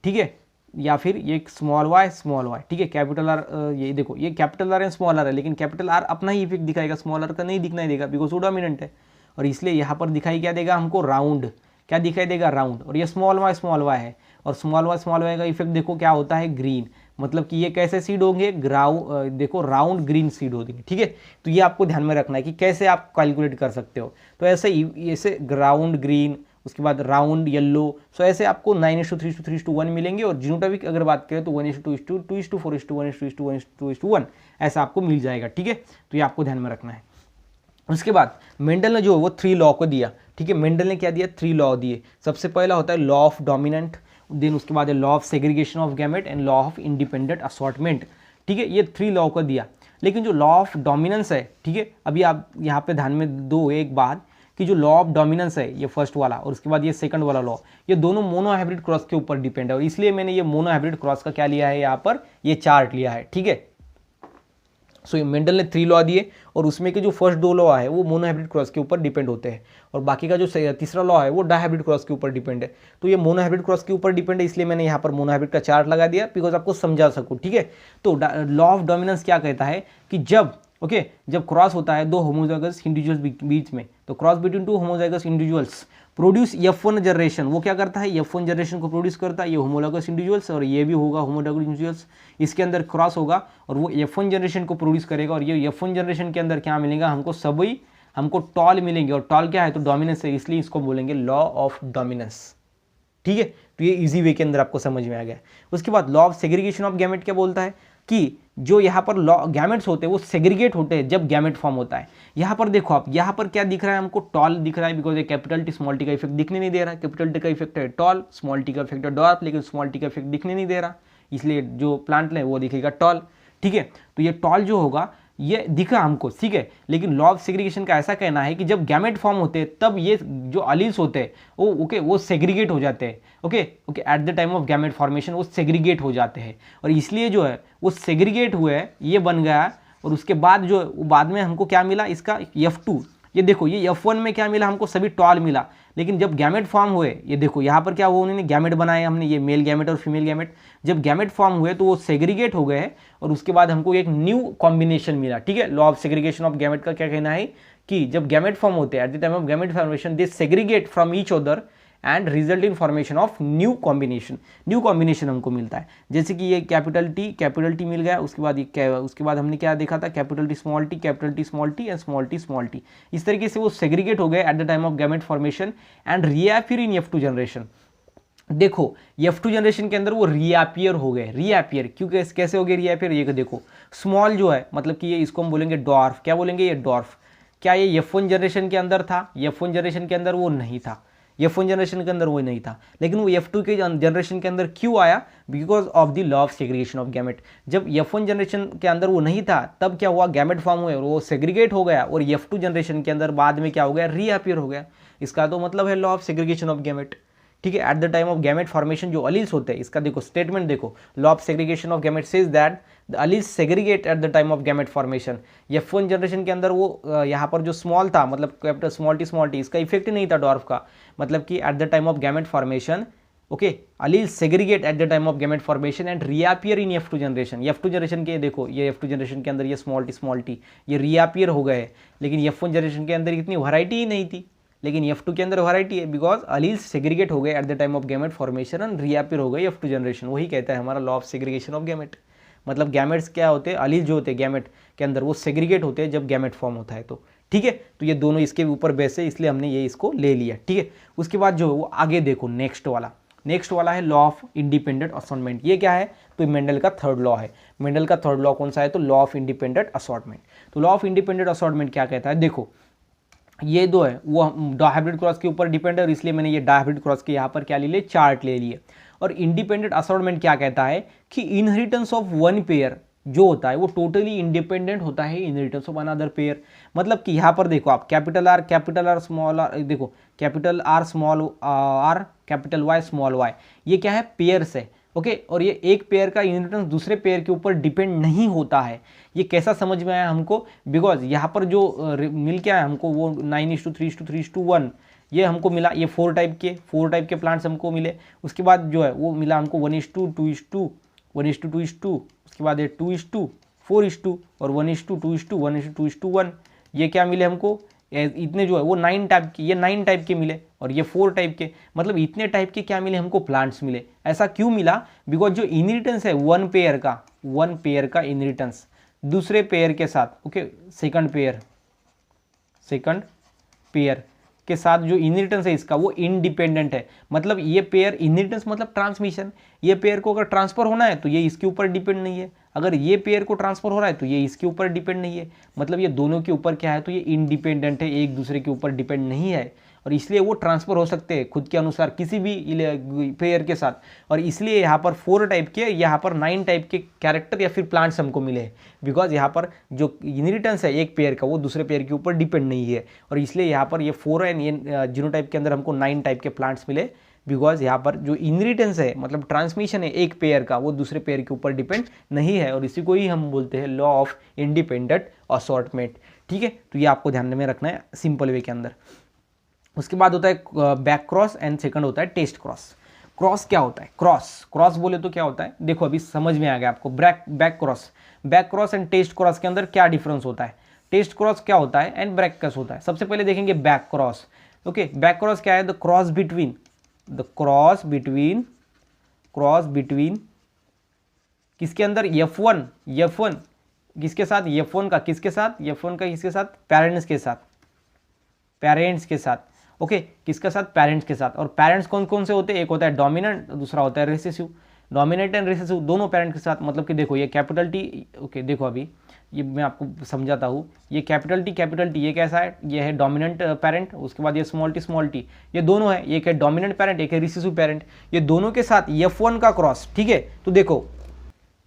ठीक है, या फिर ये स्मॉल वाई, ठीक है। कैपिटल आर, ये देखो ये capital R and small R है, लेकिन कैपिटल आर अपना ही इफेक्ट दिखाएगा, स्मॉल आर का नहीं दिखना ही देगा, बिकॉज वो डोमिनेंट है, और इसलिए यहाँ पर दिखाई क्या देगा हमको, राउंड, क्या दिखाई देगा, राउंड। और ये स्मॉल वाई है, और स्मॉल वाई का इफेक्ट देखो क्या होता है, ग्रीन, मतलब कि ये कैसे सीड होंगे, देखो राउंड ग्रीन सीड होंगे, ठीक है। तो ये आपको ध्यान में रखना है कि कैसे आप कैलकुलेट कर सकते हो। तो ऐसे ग्राउंड ग्रीन, उसके बाद राउंड येलो, सो ऐसे आपको 9:3:3:1 मिलेंगे। और जीनोटाइपिक अगर बात करें तो 1:2:2:4:1:1 ऐसा आपको मिल जाएगा, ठीक है। तो ये आपको ध्यान में रखना है। उसके बाद मेंडल ने जो वो 3 लॉ को दिया, ठीक है। मेंडल ने क्या दिया, 3 लॉ दिए। सबसे पहला होता है लॉ ऑफ डोमिनेंट, देन उसके बाद है law of segregation of gamete and law of independent assortment, ठीक है। ये 3 लॉ को दिया। लेकिन जो लॉ ऑफ डोमिनेंस है, ठीक है, अभी आप यहाँ पे ध्यान में दो एक बात कि जो लॉ ऑफ डोमिनेंस है ये फर्स्ट वाला और उसके बाद ये सेकंड वाला लॉ, ये दोनों मोनो हाइब्रिड क्रॉस के ऊपर डिपेंड है, और इसलिए मैंने ये मोनो हाइब्रिड क्रॉस का क्या लिया है यहाँ पर, ये चार्ट लिया है, ठीक है। सो ये मेंडल ने 3 लॉ दिए और उसमें के जो फर्स्ट 2 लॉ है वो मोनोहाइब्रिड क्रॉस के ऊपर डिपेंड होते हैं और बाकी का जो तीसरा लॉ है वो डायहाइब्रिड क्रॉस के ऊपर डिपेंड है। तो ये मोनोहाइब्रिड क्रॉस के ऊपर डिपेंड है, इसलिए मैंने यहाँ पर मोनोहाइब्रिड का चार्ट लगा दिया बिकॉज आपको समझा सकूँ, ठीक है। तो लॉ ऑफ डोमिनेंस क्या कहता है कि जब क्रॉस होता है दो होमोजाइगस इंडिविजुअल्स बीच में, तो cross between two homozygous individuals produce F1 generation, वो क्या करता है F1 जनरेशन को प्रोड्यूस करता है, ये होमोलॉगस इंडिविजुअल्स और ये भी होगा होमोलॉगस इंडिविजुअल्स, इसके अंदर क्रॉस होगा और वो F1 जनरेशन को प्रोड्यूस करेगा और ये F1 जनरेशन के अंदर क्या मिलेगा हमको टॉल मिलेंगे और टॉल क्या है तो डोमिनेंस है, इसलिए इसको बोलेंगे लॉ ऑफ डोमिनेंस, ठीक है। तो ये इजी वे के अंदर आपको समझ में आ गया। उसके बाद law of segregation of gamete क्या बोलता है कि जो यहाँ पर गैमेट्स होते हैं वो सेग्रीगेट होते हैं जब गैमेट फॉर्म होता है। यहाँ पर देखो आप, यहाँ पर क्या दिख रहा है हमको टॉल दिख रहा है बिकॉज ये कैपिटल टी स्मॉल टी का इफेक्ट दिखने नहीं दे रहा है। कैपिटल टी का इफेक्ट है टॉल, स्मॉल टी का इफेक्ट है डॉर्फ, लेकिन स्मॉल टी का इफेक्ट दिखने नहीं दे रहा, इसलिए जो प्लांट है वो दिखेगा टॉल, ठीक है। तो ये टॉल जो होगा ये दिखा हमको, ठीक है। लेकिन लॉ ऑफ सेग्रीगेशन का ऐसा कहना है कि जब गैमेट फॉर्म होते हैं तब ये जो अलील्स होते हैं वो सेग्रीगेट हो जाते हैं, okay at the time of gamete formation वो सेग्रीगेट हो जाते हैं और इसलिए जो है वो सेग्रीगेट हुए ये बन गया और उसके बाद जो बाद में हमको क्या मिला इसका F2। ये देखो ये F1 में क्या मिला हमको सभी टॉल मिला, लेकिन जब गैमेट फॉर्म हुए ये देखो यहाँ पर क्या हुआ उन्होंने गैमेट बनाए हमने, ये मेल गैमेट और फीमेल गैमेट, जब गैमेट फॉर्म हुए तो वो सेग्रीगेट हो गए और उसके बाद हमको एक न्यू कॉम्बिनेशन मिला, ठीक है। Law of segregation of gamete का क्या कहना है कि जब गैमेट फॉर्म होते हैं at the time of gamete formation they segregate from each other and result in formation of new combination हमको मिलता है। जैसे कि ये कैपिटल टी मिल गया, उसके बाद हमने क्या देखा था capital T small T and small T, इस तरीके से वो सेग्रीगेट हो गए at the time of gamete formation and reappear in F2 generation. देखो F2 जनरेशन के अंदर वो रीअपीयर हो गए, क्योंकि कैसे हो गए रीअपीयर, ये देखो स्मॉल जो है मतलब कि ये इसको हम बोलेंगे डॉर्फ, क्या बोलेंगे ये डॉर्फ। क्या ये F1 जनरेशन के अंदर था? F1 जनरेशन के अंदर वो नहीं था, F1 जनरेशन के अंदर वो नहीं था, लेकिन वो F2 के जनरेशन के अंदर क्यों आया? Because of the law of segregation of gamete. जब F1 जनरेशन के अंदर वो नहीं था तब क्या हुआ गैमेट फॉर्म हुए और वो सेग्रीगेट हो गया और F2 जनरेशन के अंदर बाद में क्या हो गया रीअपीयर हो गया। इसका तो मतलब है law of segregation of gamete, ठीक है। At the time of gamete formation जो अलील्स होते हैं, इसका देखो स्टेटमेंट देखो, law of segregation of gamete says that the alleles segregate at the time of gamete formation. F1 generation के अंदर वो यहाँ पर जो स्मॉल था मतलब कैपिटल स्मॉल टी इसका इफेक्ट ही नहीं था डॉर्फ का, मतलब कि at the time of gamete formation okay alleles segregate at the time of gamete formation and reappear in F2 generation के देखो ये F2 जनरेशन के अंदर ये स्मॉल टी ये रीअपीयर हो गए, लेकिन F1 जनरेशन के अंदर इतनी वैरायटी ही नहीं थी, लेकिन F2 के अंदर वैरायटी है बिकॉज अलील्स सेग्रीगेट हो गए at the time of gamete formation and reappear हो गए F2 जनरेशन। वही कहता है हमारा law of segregation of gamete. मतलब गैमेट्स क्या होते हैं, अलील जो होते हैं गैमेट के अंदर वो सेग्रीगेट होते हैं जब गैमेट फॉर्म होता है, तो ठीक है। तो ये दोनों इसके ऊपर बेस है, इसलिए हमने ये इसको ले लिया, ठीक है। उसके बाद जो वो आगे देखो नेक्स्ट वाला है लॉ ऑफ इंडिपेंडेंट असॉर्टमेंट। ये क्या है तो मेंडल का थर्ड लॉ है। मेंडल का थर्ड लॉ कौन सा है तो लॉ ऑफ इंडिपेंडेंट असॉर्टमेंट। तो लॉ ऑफ इंडिपेंडेंट असॉर्टमेंट क्या कहता है, देखो ये दो है वो डायहाइब्रिड क्रॉस के ऊपर डिपेंड है और इसलिए मैंने ये डायहाइब्रिड क्रॉस के यहाँ पर क्या ले लिए चार्ट ले लिए। और इंडिपेंडेंट असॉर्टमेंट क्या कहता है कि इनहेरिटेंस ऑफ वन पेयर जो होता है वो टोटली इंडिपेंडेंट होता है इनहेरिटेंस ऑफ अनदर पेयर। मतलब कि यहाँ पर देखो आप कैपिटल आर स्मॉल आर, देखो capital R small R capital Y small Y, ये क्या है पेयर्स है, ओके। और ये एक पेयर का इनहेरिटेंस दूसरे पेयर के ऊपर डिपेंड नहीं होता है। ये कैसा समझ में आया हमको, बिकॉज यहाँ पर जो मिल के आया हमको वो 9:3:3:1 ये हमको मिला, ये 4 टाइप के प्लांट्स हमको मिले। उसके बाद जो है वो मिला हमको 1:2:2 1:2:2, उसके बाद ये 2:4:2 और 1:2:1 ये क्या मिले हमको इतने जो है वो 9 टाइप के, ये 9 टाइप के मिले और ये 4 टाइप के, मतलब इतने टाइप के क्या मिले हमको प्लांट्स मिले। ऐसा क्यों मिला, बिकॉज जो इनहेरिटेंस है वन पेयर का इनहेरिटेंस दूसरे पेयर के साथ, ओके सेकंड पेयर के साथ जो इनहेरिटेंस है इसका वो इंडिपेंडेंट है। मतलब ये पेयर इनहेरिटेंस मतलब ट्रांसमिशन, ये पेयर को अगर ट्रांसफर होना है तो ये इसके ऊपर डिपेंड नहीं है, अगर ये पेयर को ट्रांसफर हो रहा है तो ये इसके ऊपर डिपेंड नहीं है। मतलब ये दोनों के ऊपर क्या है तो ये इंडिपेंडेंट है, एक दूसरे के ऊपर डिपेंड नहीं है और इसलिए वो ट्रांसफर हो सकते हैं खुद के अनुसार किसी भी पेयर के साथ। और इसलिए यहाँ पर 4 टाइप के, यहाँ पर 9 टाइप के कैरेक्टर या फिर प्लांट्स हमको मिले हैं, बिकॉज यहाँ पर जो इनहेरिटेंस है एक पेयर का वो दूसरे पेयर के ऊपर डिपेंड नहीं है और इसलिए यहाँ पर ये 4 एंड ये जीनोटाइप के अंदर हमको 9 टाइप के प्लांट्स मिले बिकॉज यहाँ पर जो इनहेरिटेंस है मतलब ट्रांसमिशन है एक पेयर का, वो दूसरे पेयर के ऊपर डिपेंड नहीं है, और इसी को ही हम बोलते हैं लॉ ऑफ इंडिपेंडेंट असॉर्टमेंट। ठीक है, तो ये आपको ध्यान में रखना है सिंपल वे के अंदर। उसके बाद होता है बैक क्रॉस एंड सेकंड होता है टेस्ट क्रॉस। क्रॉस क्या होता है? क्रॉस बोले तो क्या होता है, देखो अभी समझ में आ गया आपको। Back cross and test cross के अंदर क्या डिफरेंस होता है, टेस्ट क्रॉस क्या होता है एंड बैक क्रॉस होता है। सबसे पहले देखेंगे back cross. Okay, back cross क्या है? द क्रॉस बिटवीन किसके अंदर? F1 किसके साथ? F1 का किसके साथ? पेरेंट्स के साथ। ओके, किसके साथ? पेरेंट्स के साथ। और पेरेंट्स कौन कौन से होते हैं? एक होता है डोमिनेंट, दूसरा होता है रिसेसिव। डोमिनेंट एंड रिसेसिव दोनों पेरेंट के साथ, मतलब कि देखो ये कैपिटल टी, ओके देखो अभी ये मैं आपको समझाता हूँ। ये कैपिटल टी ये कैसा है? ये है डोमिनेंट पेरेंट। उसके बाद ये स्मॉल टी ये दोनों है, एक है डोमिनेंट पेरेंट, एक है रिसेसिव पेरेंट। ये दोनों के साथ F1 का क्रॉस। ठीक है, तो देखो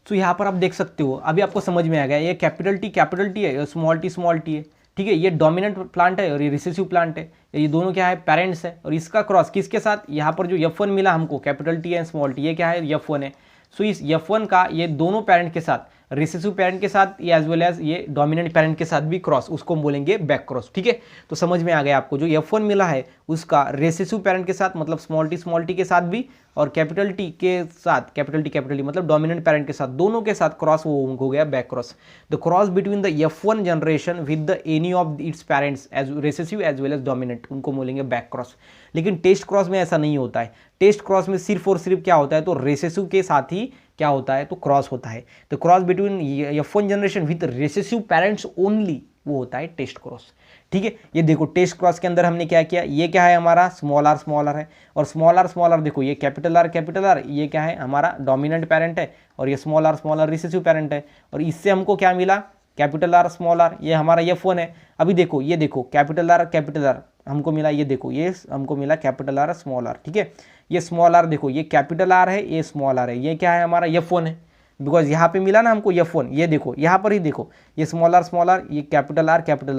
तो यहाँ पर आप देख सकते हो, अभी आपको समझ में आ गया। ये कैपिटल टी है, ये स्मॉल टी है। ठीक है, ये डोमिनेंट प्लांट है और ये रिसेसिव प्लांट है। ये दोनों क्या है? पेरेंट्स है। और इसका क्रॉस किसके साथ? यहाँ पर जो F1 मिला हमको, capital T and small T, ये क्या है? F1 है। सो इस F1 का ये दोनों पेरेंट के साथ, रिसेसिव पेरेंट के साथ एज वेल एज ये डोमिनेंट पेरेंट के साथ भी क्रॉस, उसको हम बोलेंगे बैक क्रॉस। ठीक है, तो समझ में आ गया आपको। जो F1 मिला है उसका रेसेसिव पेरेंट के साथ मतलब स्मॉल टी के साथ भी, और कैपिटल टी के साथ कैपिटल टी मतलब डोमिनेंट पेरेंट के साथ, दोनों के साथ क्रॉस वो हो गया back cross. The cross between the F1 generation with the any of its parents as recessive as well as dominant, उनको बोलेंगे बैक क्रॉस। लेकिन टेस्ट क्रॉस में ऐसा नहीं होता है। टेस्ट क्रॉस में सिर्फ और सिर्फ क्या होता है? तो रेसेसिव के साथ ही क्या होता है? तो क्रॉस होता है। तो cross between F1 generation with recessive parents only, वो होता है टेस्ट क्रॉस। ठीक है, ये देखो टेस्ट क्रॉस के अंदर हमने क्या किया, ये क्या है हमारा? स्मॉल आर है। और स्मॉल आर देखो, ये कैपिटल आर ये क्या है? हमारा डोमिनेंट पेरेंट है, और ये स्मॉल आर रिसेसिव पेरेंट है। और इससे हमको क्या मिला? कैपिटल आर स्मॉल आर, ये हमारा F1 है। अभी देखो, ये देखो कैपिटल आर हमको मिला, ये देखो ये हमको मिला कैपिटल आर स्मॉल आर। ठीक है, ये स्मॉल आर देखो, ये कैपिटल आर है, ये स्मॉल आर है, ये क्या है हमारा? F1 है। बिकॉज यहाँ पे मिला ना हमको F1, ये देखो यहाँ पर ही देखो, ये स्मॉल आर, ये कैपिटल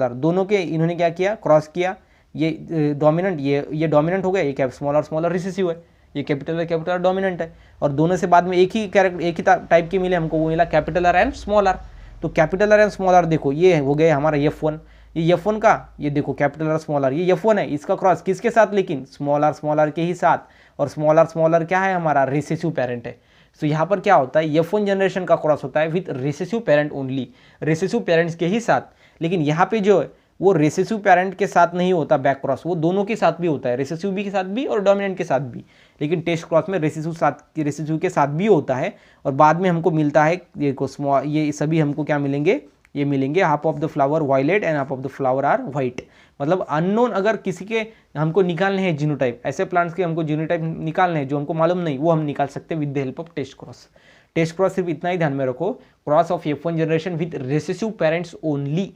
आर, दोनों के इन्होंने क्या किया? क्रॉस किया। ये डोमिनेंट, ये डोमिनेंट हो गया, ये स्मॉल आर रिसेसिव है, ये कैपिटल आर डोमिनेंट है। और दोनों से बाद में एक ही टाइप के मिले हमको, वो मिला capital R and small R. तो capital R and small R देखो, ये हो गए हमारा F1। ये F1 का, ये देखो कैपिटल आर स्मॉल आर, ये F1 है, इसका क्रॉस किसके साथ? लेकिन स्मॉल आर के ही साथ। और स्मॉल आर क्या है? हमारा रेसेसिव पेरेंट है। तो यहाँ पर क्या होता है? F1 जनरेशन का क्रॉस होता है with recessive parent only, recessive parents के ही साथ। लेकिन यहाँ पे जो है वो रेसेसिव पेरेंट के साथ नहीं होता बैक क्रॉस, वो दोनों के साथ भी होता है, रेसेसिव भी के साथ भी और डोमिनेंट के साथ भी। लेकिन टेस्ट क्रॉस में रेसेसिव के साथ भी होता है। और बाद में हमको मिलता है, ये सभी हमको क्या मिलेंगे? ये मिलेंगे half of the flower violet and half of the flower are white. मतलब अननोन अगर किसी के हमको निकालने हैं जीनोटाइप, ऐसे प्लांट्स के हमको जीनोटाइप निकालने हैं जो हमको मालूम नहीं, वो हम निकाल सकते हैं with the help of test cross. Test cross सिर्फ इतना ही ध्यान में रखो, cross of F1 generation with recessive parents only,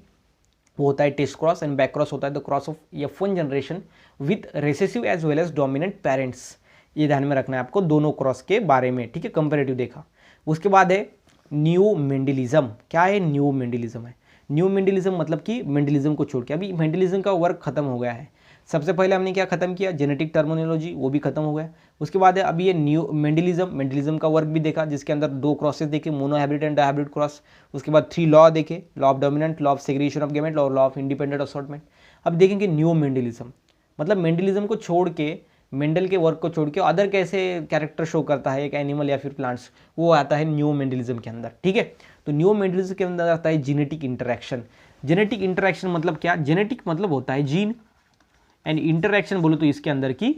वो होता है test cross. And back cross होता है the cross of F1 generation with recessive as well as dominant parents. ये ध्यान में रखना है आपको दोनों क्रॉस के बारे में। ठीक है, कंपेरेटिव देखा। उसके बाद है न्यू मेंडलिज्म। क्या है? न्यू मेंडलिज्म है। न्यू मेंडलिज्म मतलब कि मेंडलिज्म को छोड़ के, अभी मेंडलिज्म का वर्क खत्म हो गया है। सबसे पहले हमने क्या खत्म किया? जेनेटिक टर्मिनोलॉजी, वो भी खत्म हो गया। उसके बाद है अभी ये न्यू मेंडलिज्म का वर्क भी देखा, जिसके अंदर 2 क्रॉसेस देखे, mono hybrid and dihybrid cross. उसके बाद 3 लॉ देखे, law of dominant, law of segregation of gamete और लॉ ऑफ इंडिपेंडेंट असॉर्टमेंट। अब देखेंगे न्यू मेंडलिज्म, मतलब मेंडलिज्म को छोड़ के, मेंडल के वर्क को छोड़ के अदर कैसे कैरेक्टर शो करता है एक एनिमल या फिर प्लांट्स, वो आता है न्यू मेंडलिज्म के अंदर। ठीक है, तो न्यू मेंडलिज्म के अंदर आता है जेनेटिक इंटरेक्शन। जेनेटिक इंटरेक्शन मतलब क्या? जेनेटिक मतलब होता है जीन, एंड इंटरेक्शन बोलो तो इसके अंदर की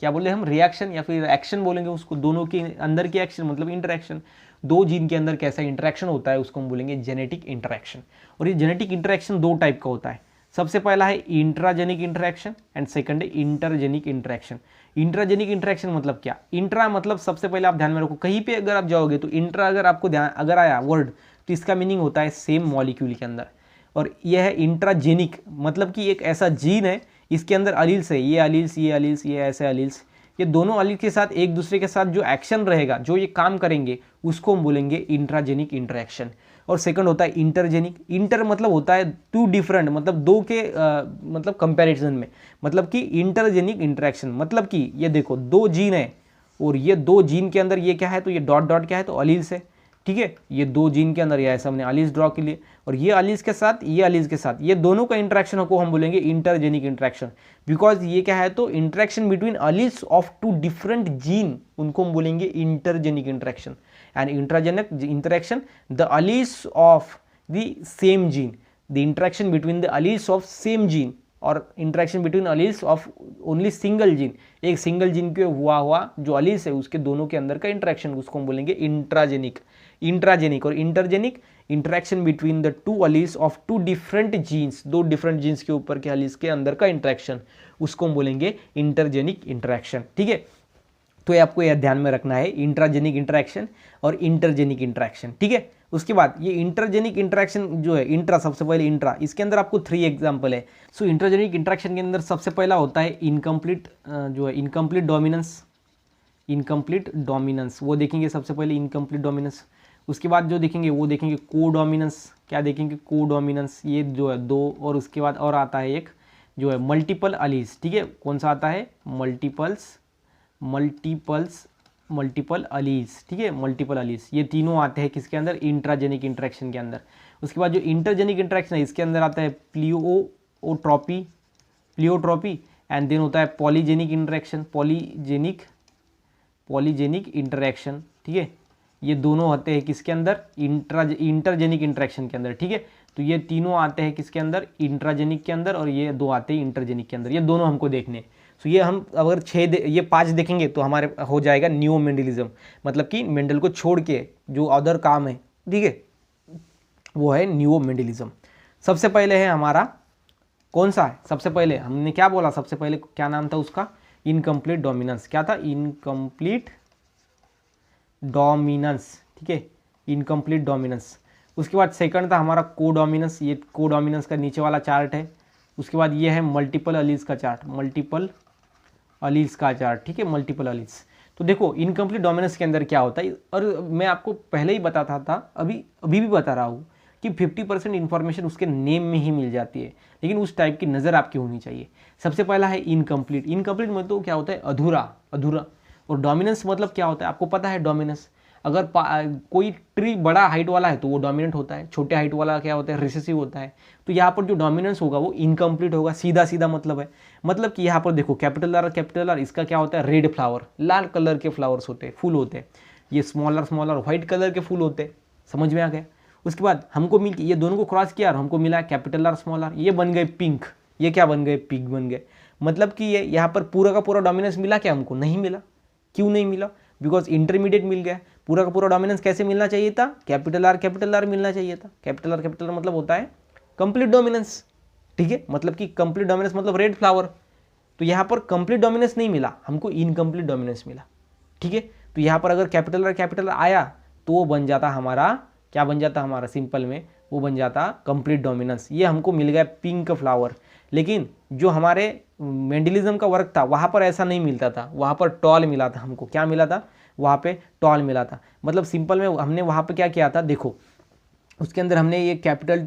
क्या बोले हम? रिएक्शन या फिर एक्शन बोलेंगे उसको, दोनों के अंदर की एक्शन मतलब इंटरेक्शन। 2 जीन के अंदर कैसा इंटरेक्शन होता है उसको हम बोलेंगे जेनेटिक इंटरेक्शन। और ये जेनेटिक इंटरेक्शन 2 टाइप का होता है। सबसे पहला है इंट्राजेनिक इंटरेक्शन एंड सेकंड है इंटरजेनिक इंटरेक्शन। इंट्राजेनिक इंटरेक्शन मतलब क्या? इंट्रा मतलब सबसे पहले आप ध्यान में रखो, कहीं पे अगर आप जाओगे तो इंट्रा अगर आपको ध्यान अगर आया वर्ड, तो इसका मीनिंग होता है सेम मॉलिक्यूल के अंदर। और यह है इंट्राजेनिक, मतलब कि एक ऐसा जीन है इसके अंदर अलील्स है, ये अलील्स, ये अलील्स, ये ऐसे अलील्स, ये दोनों अलील के साथ एक दूसरे के साथ जो एक्शन रहेगा, जो ये काम करेंगे, उसको हम बोलेंगे इंट्राजेनिक इंटरेक्शन। और सेकंड होता है इंटरजेनिक। इंटर मतलब होता है टू डिफरेंट, मतलब दो के मतलब कंपैरिजन में, मतलब कि इंटरजेनिक इंटरेक्शन मतलब कि ये देखो दो जीन है और ये दो जीन के अंदर ये क्या है, तो ये डॉट डॉट क्या है, तो अलील्स है, ठीक है। ये दो जीन के अंदर ये ऐसा हमने अलील्स ड्रॉ के लिए, और ये अलील्स के साथ ये अलील्स के साथ ये दोनों का इंटरेक्शन को हम बोलेंगे इंटरजेनिक इंटरेक्शन। बिकॉज ये क्या है, तो interaction between alleles of two different gene, उनको हम बोलेंगे intergenic interaction. And intragenic interaction, the alleles of the same gene, the interaction between the alleles of same gene और interaction between alleles of only single gene, एक single gene के हुआ जो alleles है उसके दोनों के अंदर का इंटरेक्शन, उसको हम बोलेंगे इंट्राजेनिक। इंट्राजेनिक और intergenic, interaction between the two alleles of two different genes, दो डिफरेंट जीन्स के ऊपर के अलील्स के अंदर का इंटरेक्शन, उसको हम बोलेंगे इंटरजेनिक इंटरेक्शन, ठीक है। तो ये आपको यह ध्यान में रखना है, इंट्राजेनिक इंटरेक्शन और इंटरजेनिक इंटरेक्शन, ठीक है। उसके बाद ये इंटरजेनिक इंटरेक्शन जो है, इंट्रा, सबसे पहले इंट्रा, इसके अंदर आपको 3 एग्जांपल है। सो इंटरजेनिक इंटरेक्शन के अंदर सबसे पहला होता है इनकम्प्लीट, जो है इनकम्प्लीट डोमिनेंस। इनकम्प्लीट डोमिनेंस वो देखेंगे सबसे पहले, इनकम्प्लीट डोमिनेंस। उसके बाद जो देखेंगे वो देखेंगे को डोमिनेंस। क्या देखेंगे, को डोमिनेंस, ये जो है दो, और उसके बाद और आता है एक जो है मल्टीपल अलील्स, ठीक है। कौन सा आता है, मल्टीपल अलील्स, ठीक है, मल्टीपल अलील्स, ये तीनों आते हैं किसके अंदर, इंट्राजेनिक इंटरेक्शन के अंदर। उसके बाद जो इंटरजेनिक इंटरेक्शन है इसके अंदर आता है प्लियोट्रॉपी एंड देन होता है पॉलीजेनिक इंटरेक्शन, पॉलीजेनिक इंटरेक्शन, ठीक है। ये दोनों आते हैं किसके अंदर, इंटरजेनिक इंटरेक्शन के अंदर, ठीक है। तो ये तीनों आते हैं किसके अंदर, इंट्राजेनिक के अंदर, और ये दो आते हैं इंटरजेनिक के अंदर, ये दोनों हमको देखने। सो ये हम अगर ये 5 देखेंगे तो हमारे हो जाएगा न्यू मेंडलिज्म, मतलब कि मेंडल को छोड़ के जो अदर काम है, ठीक है, वो है न्यू मेंडलिज्म। सबसे पहले है हमारा कौन सा है, सबसे पहले हमने क्या बोला, सबसे पहले क्या नाम था उसका, इनकम्प्लीट डोमिनेंस। क्या था, इनकम्प्लीट डोमिनेंस, ठीक है, इनकम्प्लीट डोमिनेंस। उसके बाद सेकंड था हमारा को डोमिनेंस, ये को डोमिनेंस का नीचे वाला चार्ट है। उसके बाद ये है मल्टीपल अलील्स का चार्ट, मल्टीपल अलील्स का चार्ट, ठीक है, मल्टीपल अलील्स। तो देखो इनकम्प्लीट डोमिनेंस के अंदर क्या होता है, और मैं आपको पहले ही बताता था, अभी भी बता रहा हूँ कि 50% इंफॉर्मेशन उसके नेम में ही मिल जाती है, लेकिन उस टाइप की नज़र आपकी होनी चाहिए। सबसे पहला है इनकम्प्लीट। इनकम्प्लीट मतलब तो क्या होता है, अधूरा। और डोमिनेंस मतलब क्या होता है, आपको पता है डोमिनेंस, अगर कोई ट्री बड़ा हाइट वाला है तो वो डोमिनेंट होता है, छोटे हाइट वाला क्या होता है, रिसेसिव होता है। तो यहाँ पर जो डोमिनेंस होगा वो इनकम्प्लीट होगा, सीधा मतलब है। मतलब कि यहाँ पर देखो कैपिटल आर, इसका क्या होता है, रेड फ्लावर, लाल कलर के फ्लावर्स होते हैं, फूल होते हैं। ये स्मॉलर व्हाइट कलर के फूल होते हैं, समझ में आ गया। उसके बाद हमको मिल, ये दोनों को क्रॉस किया और हमको मिला कैपिटल आर स्मॉल आर, ये बन गए पिंक, ये क्या बन गए, पिग बन गए। मतलब कि ये यहाँ पर पूरा का पूरा डोमिनेंस मिला क्या, हमको नहीं मिला। क्यों नहीं मिला, बिकॉज इंटरमीडिएट मिल गया। पूरा का पूरा डोमिनेंस कैसे मिलना चाहिए था, कैपिटल आर मिलना चाहिए था। कैपिटल आर मतलब होता है कंप्लीट डोमिनेंस, ठीक है, मतलब कि कंप्लीट डोमिनेंस मतलब रेड फ्लावर। तो यहाँ पर कंप्लीट डोमिनेंस नहीं मिला, हमको इनकम्प्लीट डोमिनेंस मिला, ठीक है। तो यहाँ पर अगर कैपिटल आर आया तो वो बन जाता हमारा, क्या बन जाता हमारा, सिंपल में वो बन जाता कंप्लीट डोमिनेंस। ये हमको मिल गया पिंक फ्लावर। लेकिन जो हमारे मेंडलिज्म का वर्क था वहाँ पर ऐसा नहीं मिलता था, वहाँ पर टॉल मिला था हमको। क्या मिला था, वहाँ पे टॉल मिला था। मतलब सिंपल में हमने वहाँ पे क्या किया था, देखो उसके अंदर हमने ये कैपिटल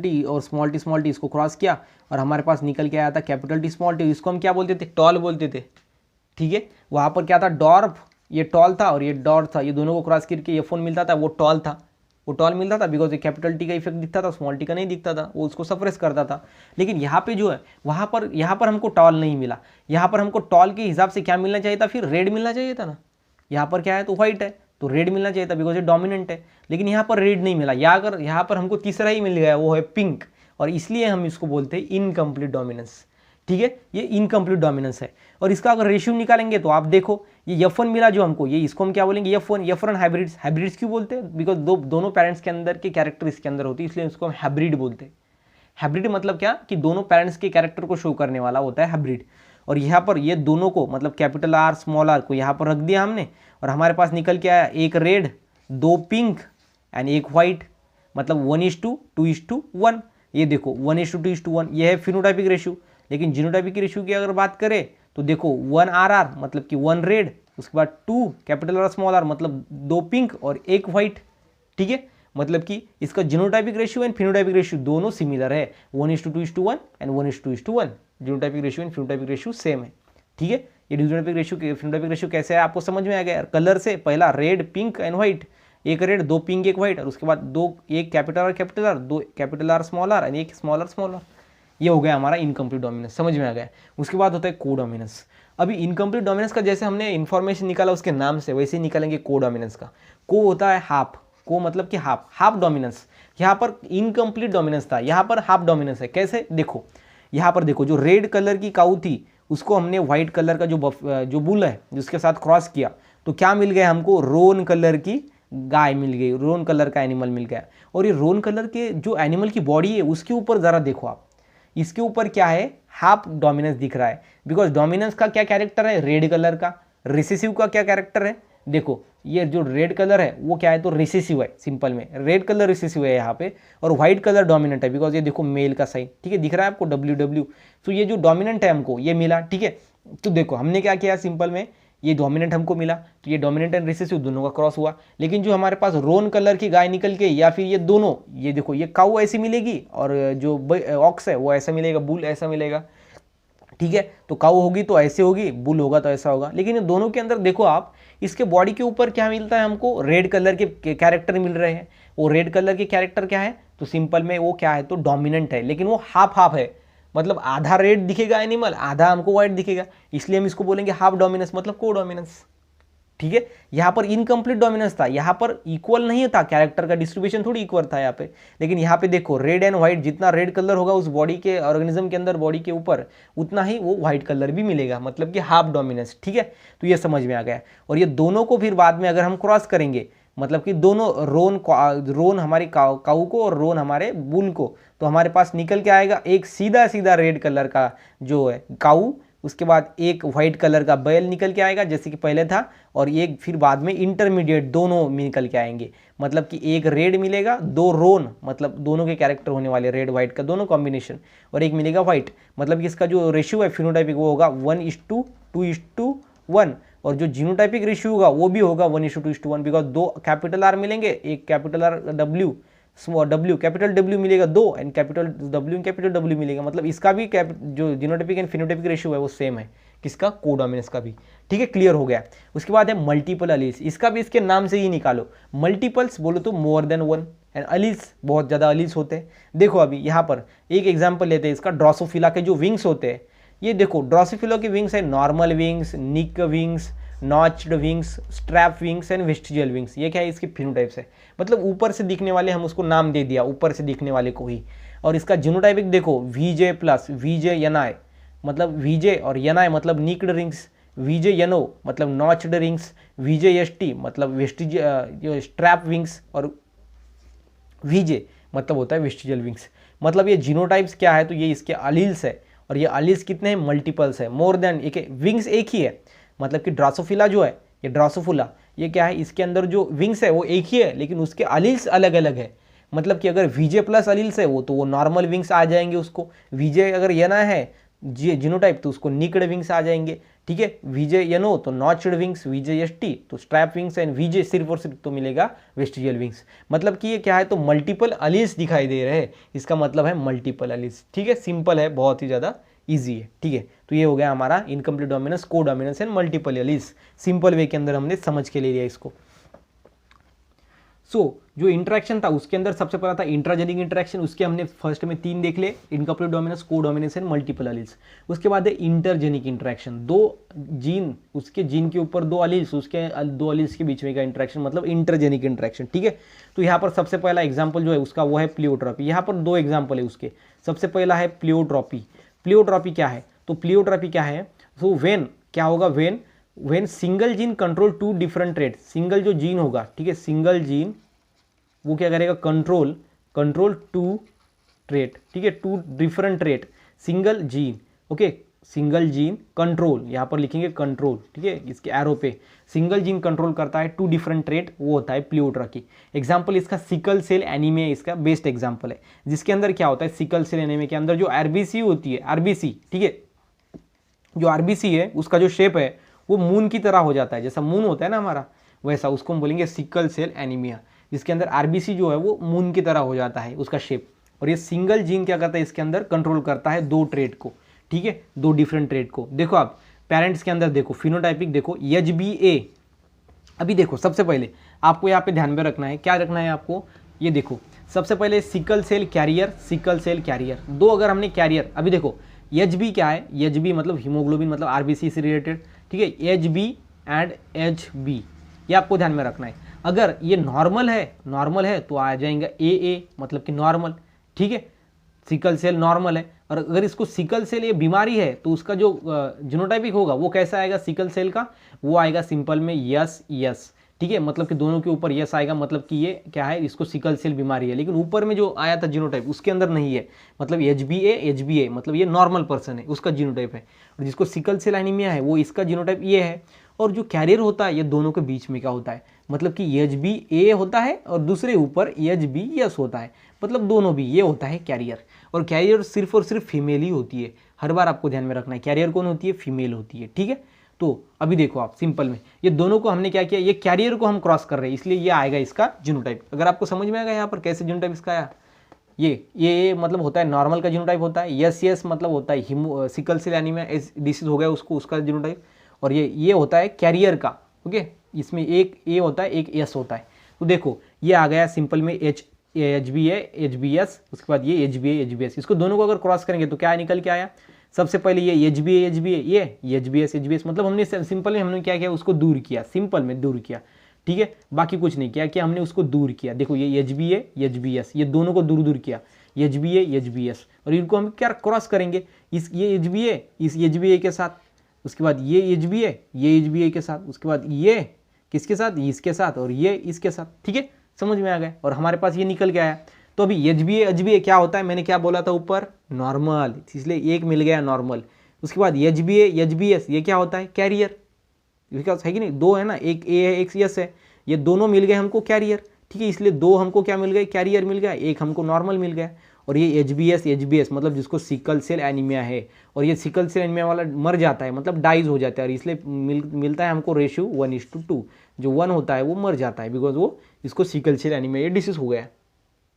टी और स्मॉल टी इसको क्रॉस किया और हमारे पास निकल के आया था कैपिटल टी स्मॉल टी, इसको हम क्या बोलते थे, टॉल बोलते थे, ठीक है। वहाँ पर क्या था, डॉर्फ, ये टॉल था और ये डॉट था, ये दोनों को क्रॉस करके ये फोन मिलता था, वो टॉल था, वो टॉल मिलता था। बिकॉज ये कैपिटल टी का इफेक्ट दिखता था, स्मॉल टी का नहीं दिखता था, वो उसको सप्रेस करता था। लेकिन यहाँ पे जो है यहाँ पर हमको टॉल नहीं मिला। यहाँ पर हमको टॉल के हिसाब से क्या मिलना चाहिए था, फिर रेड मिलना चाहिए था ना। यहाँ पर क्या है, तो व्हाइट है, तो रेड मिलना चाहिए था बिकॉज ये डोमिनेंट है। लेकिन यहाँ पर रेड नहीं मिला, या अगर यहाँ पर हमको तीसरा ही मिल गया, वो है पिंक, और इसलिए हम इसको बोलते हैं इनकम्प्लीट डोमिनेंस, ठीक है। ये इनकम्प्लीट डोमिनेंस है। और इसका अगर रेशियो निकालेंगे तो आप देखो ये F1 मिला जो हमको, ये इसको हम क्या बोलेंगे, F1 हाइब्रिड्स क्यों बोलते हैं, बिकॉज दोनों पेरेंट्स के अंदर के कैरेक्टर इसके अंदर होती है, इसलिए इसको हम हाइब्रिड बोलते हैं। हाइब्रिड मतलब क्या, कि दोनों पेरेंट्स के कैरेक्टर को शो करने वाला होता है हाइब्रिड। और यहाँ पर ये दोनों को, मतलब कैपिटल आर स्मॉल आर को यहाँ पर रख दिया हमने, और हमारे पास निकल के आया एक रेड, 2 पिंक एंड एक व्हाइट, मतलब 1:2:1। ये देखो 1:2:1, ये है फिनोटाइपिक रेशियो। लेकिन जीनोटाइपिक रेशियो की अगर बात करें तो देखो 1 RR मतलब कि 1 रेड, उसके बाद 2 कैपिटल आर स्मॉल आर मतलब 2 पिंक और 1 व्हाइट, ठीक है। मतलब कि इसका genotypic ratio and phenotypic ratio दोनों सिमिलर है, 1:2:1 and 1:2:1। Genotypic ratio and phenotypic ratio same है, ठीक है। ये जीनोटाइपिक रेशियो फिनोटाइपिक रेशियो कैसे है आपको समझ में आ गया। कलर से पहला रेड पिंक एंड व्हाइट, एक रेड 2 पिंक 1 व्हाइट, और उसके बाद एक capital R 2 capital R small R and एक स्मॉल आर। ये हो गया हमारा इनकम्प्लीट डोमिनेंस, समझ में आ गया। उसके बाद होता है कोडोमिनेंस। अभी इनकम्प्लीट डोमिनेंस का जैसे हमने इन्फॉर्मेशन निकाला उसके नाम से, वैसे ही निकालेंगे कोडोमिनेंस का। को होता है हाफ, को मतलब कि हाफ डोमिनेंस। यहाँ पर इनकम्प्लीट डोमिनेंस था, यहाँ पर हाफ डोमिनेंस है। कैसे देखो, यहाँ पर देखो जो रेड कलर की काऊ थी उसको हमने व्हाइट कलर का जो बुल है जिसके साथ क्रॉस किया, तो क्या मिल गया हमको, रोन कलर की गाय मिल गई, रोन कलर का एनिमल मिल गया। और ये रोन कलर के जो एनिमल की बॉडी है उसके ऊपर ज़रा देखो आप, इसके ऊपर क्या है, हाफ डोमिनेंस दिख रहा है। बिकॉज डोमिनेंस का क्या कैरेक्टर है, रेड कलर का। रिसेसिव का क्या कैरेक्टर है, देखो ये जो रेड कलर है वो क्या है, तो रिसेसिव है। सिंपल में रेड कलर रिसेसिव है यहाँ पे, और व्हाइट कलर डोमिनेंट है। बिकॉज ये देखो मेल का साइन, ठीक है, दिख रहा है आपको WW। तो ये जो डोमिनेंट है हमको ये मिला, ठीक है। तो देखो हमने क्या किया, सिंपल में ये डोमिनेंट हमको मिला, तो ये डोमिनेंट एंड रिसेसिव दोनों का क्रॉस हुआ। लेकिन जो हमारे पास रोन कलर की गाय निकल के, या फिर ये दोनों, ये देखो ये काऊ ऐसी मिलेगी और जो ऑक्स है वो ऐसा मिलेगा, बुल ऐसा मिलेगा, ठीक है। तो काऊ होगी तो ऐसे होगी, बुल होगा तो ऐसा होगा। लेकिन दोनों के अंदर देखो आप, इसके बॉडी के ऊपर क्या मिलता है हमको, रेड कलर के कैरेक्टर मिल रहे हैं। वो रेड कलर के कैरेक्टर क्या है, तो सिंपल में वो क्या है, तो डोमिनेंट है। लेकिन वो हाफ है, मतलब आधा रेड दिखेगा एनिमल, आधा हमको व्हाइट दिखेगा, इसलिए हम इसको बोलेंगे हाफ डोमिनेंस, मतलब को डोमिनेंस, ठीक है। यहाँ पर इनकम्प्लीट डोमिनेंस था, यहाँ पर इक्वल नहीं था, कैरेक्टर का डिस्ट्रीब्यूशन थोड़ी इक्वल था यहाँ पे। लेकिन यहाँ पे देखो रेड एंड व्हाइट, जितना रेड कलर होगा उस बॉडी के ऑर्गेनिज्म के अंदर, बॉडी के ऊपर, उतना ही वो व्हाइट कलर भी मिलेगा, मतलब कि हाफ डोमिनेंस, ठीक है। तो ये समझ में आ गया। और ये दोनों को फिर बाद में अगर हम क्रॉस करेंगे, मतलब कि दोनों रोन हमारी काऊ को और रोन हमारे बुल को, तो हमारे पास निकल के आएगा एक सीधा सीधा रेड कलर का जो है काऊ, उसके बाद एक व्हाइट कलर का बैल निकल के आएगा जैसे कि पहले था, और एक फिर बाद में इंटरमीडिएट दोनों निकल के आएंगे। मतलब कि एक रेड मिलेगा, 2 रोन, मतलब दोनों के कैरेक्टर होने वाले रेड व्हाइट का दोनों कॉम्बिनेशन, और एक मिलेगा व्हाइट। मतलब कि इसका जो रेशियो है फिनोटाइपिक वो होगा 1:2:1, और जो जीनोटाइपिक रेशियो होगा वो भी होगा 1:2:1। बिकॉज 2 कैपिटल आर मिलेंगे, एक capital are W, small W, capital W मिलेगा 2, and capital W and capital W मिलेगा। मतलब इसका भी जो जीनोटाइपिक एंड फिनोटाइपिक रेशियो है वो सेम है, किसका, कोडोमिनेंस का भी, ठीक है। क्लियर हो गया। उसके बाद है मल्टीपल अलील्स, इसका भी इसके नाम से ही निकालो। मल्टीपल्स बोलो तो मोर देन 1, एंड अलील्स बहुत ज़्यादा अलील्स होते हैं। देखो अभी यहाँ पर एक एग्जाम्पल लेते हैं इसका, ड्रोसोफिला के जो विंग्स होते हैं, ये देखो ड्रोसोफिला के विंग्स है normal wings, nick wings, notched wings, strap wings and vestigial wings. ये क्या है, इसके फिनोटाइप्स है, मतलब ऊपर से दिखने वाले, हम उसको नाम दे दिया ऊपर से दिखने वाले को ही। और इसका जीनोटाइपिक देखो VJ+, VJ-NI मतलब VJ, और NI मतलब निक्ड रिंग्स, VJ-NO मतलब नॉच्ड रिंग्स, VJ-ST मतलब वेस्टिजियल स्ट्रैप विंग्स, और VJ मतलब होता है वेस्टिजियल विंग्स। मतलब ये जीनोटाइप्स क्या है, तो ये इसके अलील्स है। और ये अलील्स कितने हैं, मल्टीपल्स है, मोर देन, एक विंग्स एक ही है। मतलब कि ड्रोसोफिला जो है, ये ड्रोसोफिला, ये क्या है, इसके अंदर जो विंग्स है वो एक ही है, लेकिन उसके अलील्स अलग अलग है। मतलब कि अगर VJ+ अलील्स है वो, तो वो नॉर्मल विंग्स आ जाएंगे उसको। VJ अगर NI है जीनोटाइप, तो उसको निक्ड विंग्स आ जाएंगे, ठीक है। VJ-NO तो नॉच्ड विंग्स, VJ-ST तो स्ट्रैप विंग्स, एंड VJ सिर्फ और सिर्फ तो मिलेगा वेस्टिजियल विंग्स। मतलब कि ये क्या है, तो मल्टीपल अलील्स दिखाई दे रहे हैं, इसका मतलब है मल्टीपल अलील्स, ठीक है। सिंपल है, बहुत ही ज़्यादा ईजी है, ठीक है। तो ये हो गया हमारा इनकम्प्लीट डोमिनेंस, को dominance and multiple alleles. Simple way के अंदर हमने समझ के ले लिया इसको। जो इंटरेक्शन था उसके अंदर सबसे पहला था इंट्राजेनिक इंटरेक्शन, उसके हमने फर्स्ट में 3 देख ले, इनकम्प्लीट डोमिनेंस, को डोमिनेंस एंड मल्टीपल अलील्स। उसके बाद है इंटरजेनिक इंटरेक्शन, 2 जीन, उसके जीन के ऊपर 2 अलील्स, उसके 2 अलील्स के बीच में का इंटरेक्शन, मतलब इंटरजेनिक इंटरेक्शन, ठीक है। तो यहाँ पर सबसे पहला एग्जाम्पल जो है उसका वो है प्लियोट्रॉपी। यहाँ पर 2 एग्जाम्पल है उसके। सबसे पहला है प्लियोट्रॉपी। प्लियोट्रॉपी क्या है, तो प्लियोट्रॉपी क्या है, तो वेन क्या होगा, when single gene control 2 different trait, single जो जीन होगा, ठीक है, सिंगल जीन वो क्या करेगा, कंट्रोल 2 ट्रेट, ठीक है, 2 different trait, single gene, okay, single gene control, यहाँ पर लिखेंगे कंट्रोल, ठीक है, इसके एरो पे सिंगल जीन कंट्रोल करता है 2 डिफरेंट ट्रेट, वो होता है प्लियोट्रॉपी। एग्जाम्पल इसका सिकल सेल एनीमिया इसका बेस्ट एग्जाम्पल है, जिसके अंदर क्या होता है, सिकल सेल एनीमिया के अंदर जो RBC होती है, RBC, ठीक है, जो आरबीसी है उसका जो शेप है वो मून की तरह हो जाता है, जैसा मून होता है ना हमारा वैसा, उसको हम बोलेंगे सिकल सेल एनीमिया, जिसके अंदर आरबीसी जो है वो मून की तरह हो जाता है उसका शेप। और ये सिंगल जीन क्या करता है, इसके अंदर कंट्रोल करता है 2 ट्रेट को, ठीक है, 2 डिफरेंट ट्रेट को। देखो आप पेरेंट्स के अंदर देखो, फिनोटाइपिक देखो HBA। अभी देखो सबसे पहले आपको यहाँ पे ध्यान में रखना है, क्या रखना है आपको, ये देखो सबसे पहले sickle cell carrier, sickle cell carrier 2 अगर हमने कैरियर, अभी देखो HB क्या है, HB मतलब हीमोग्लोबिन मतलब आरबीसी से रिलेटेड, ठीक है, HB एंड HB ये आपको ध्यान में रखना है। अगर ये नॉर्मल है तो आ जाएगा AA मतलब कि नॉर्मल, ठीक है, सिकल सेल नॉर्मल है। और अगर इसको सिकल सेल ये बीमारी है तो उसका जो जीनोटाइपिक होगा वो कैसा आएगा सिकल सेल का, वो आएगा सिंपल में यस, ठीक है, मतलब कि दोनों के ऊपर यस आएगा, मतलब कि ये क्या है, इसको सिकल सेल बीमारी है। लेकिन ऊपर में जो आया था जीनोटाइप उसके अंदर नहीं है, मतलब HBA मतलब ये नॉर्मल पर्सन है उसका जीनोटाइप है, और जिसको सिकल सेल एनीमिया है वो इसका जीनोटाइप ये है। और जो कैरियर होता है ये दोनों के बीच में क्या होता है, मतलब कि HBA होता है और दूसरे ऊपर HBS होता है, मतलब दोनों भी ये होता है कैरियर। और कैरियर सिर्फ और सिर्फ फीमेल ही होती है, हर बार आपको ध्यान में रखना है, कैरियर कौन होती है, फीमेल होती है, ठीक है। तो अभी देखो आप सिंपल में ये दोनों को हमने क्या किया, ये कैरियर को हम क्रॉस कर रहे हैं, इसलिए ये आएगा इसका जीनोटाइप। अगर आपको समझ में आएगा यहाँ पर कैसे जीनोटाइप इसका आया, ये मतलब होता है नॉर्मल का जीनोटाइप होता है, यस मतलब होता है सिकल सेल एनीमिया डिसीज हो गया उसको, उसका जीनोटाइप। और ये होता है कैरियर का, ओके, इसमें एक ए होता है एक एस होता है। तो देखो ये आ गया सिंपल में HBA HBS, उसके बाद ये HBA HBS, इसको दोनों को अगर क्रॉस करेंगे तो क्या निकल के आया, सबसे पहले ये HBA ये HBS HBS, मतलब हमने सिंपल में हमने क्या किया, उसको दूर किया, सिंपल में दूर किया, ठीक है, बाकी कुछ नहीं किया, हमने उसको दूर किया। देखो ये HBA HBS ये दोनों को दूर किया, HBA HBS, और इनको हम क्या क्रॉस करेंगे, ये HBA इस HBA के साथ, उसके बाद ये HBA के साथ, उसके बाद ये किसके साथ, इसके साथ, और ये इसके साथ, ठीक है, समझ में आ गया। और हमारे पास ये निकल के आया। तो अभी HBA क्या होता है, मैंने क्या बोला था ऊपर, नॉर्मल, इसलिए एक मिल गया नॉर्मल। उसके बाद HBA HBS ये क्या होता है, कैरियर, है कि नहीं, 2 है ना, एक ए है एक यस है, ये दोनों मिल गए हमको कैरियर, ठीक है, इसलिए 2 हमको क्या मिल गए, कैरियर मिल गया, एक हमको नॉर्मल मिल गया। और ये HBS मतलब जिसको सिकल सेल एनीमिया है, और ये सिकल सेल एनीमिया वाला मर जाता है, मतलब डाइज हो जाता है, और इसलिए मिलता है हमको रेशियो 1:2, जो 1 होता है वो मर जाता है, बिकॉज वो इसको सिकल सेल एनीमिया ये डिसीज हो गया,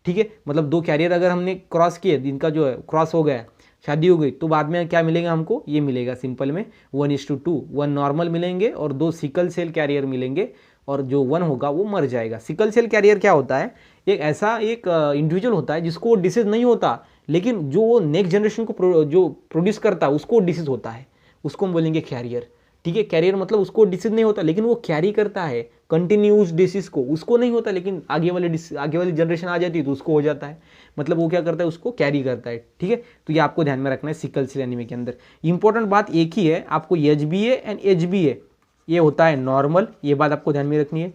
ठीक है। मतलब 2 कैरियर अगर हमने क्रॉस किए, इनका जो है क्रॉस हो गया, शादी हो गई, तो बाद में क्या मिलेगा हमको, ये मिलेगा सिंपल में 1:2, 1 नॉर्मल मिलेंगे और 2 सिकल सेल कैरियर मिलेंगे, और जो 1 होगा वो मर जाएगा। सिकल सेल कैरियर क्या होता है, एक ऐसा एक इंडिविजुअल होता है जिसको डिसीज नहीं होता, लेकिन जो वो नेक्स्ट जनरेशन को जो प्रोड्यूस करता है उसको डिसीज होता है, उसको हम बोलेंगे कैरियर, ठीक है। कैरियर मतलब उसको डिसीज नहीं होता लेकिन वो कैरी करता है कंटिन्यूस डिसीज को, उसको नहीं होता लेकिन आगे वाली जनरेशन आ जाती है तो उसको हो जाता है, मतलब वो क्या करता है, उसको कैरी करता है, ठीक है। तो ये आपको ध्यान में रखना है सिकल सेल एनीमिया के अंदर। इंपॉर्टेंट बात एक ही है, आपको HBA एंड HBA ये होता है नॉर्मल, ये बात आपको ध्यान में रखनी है,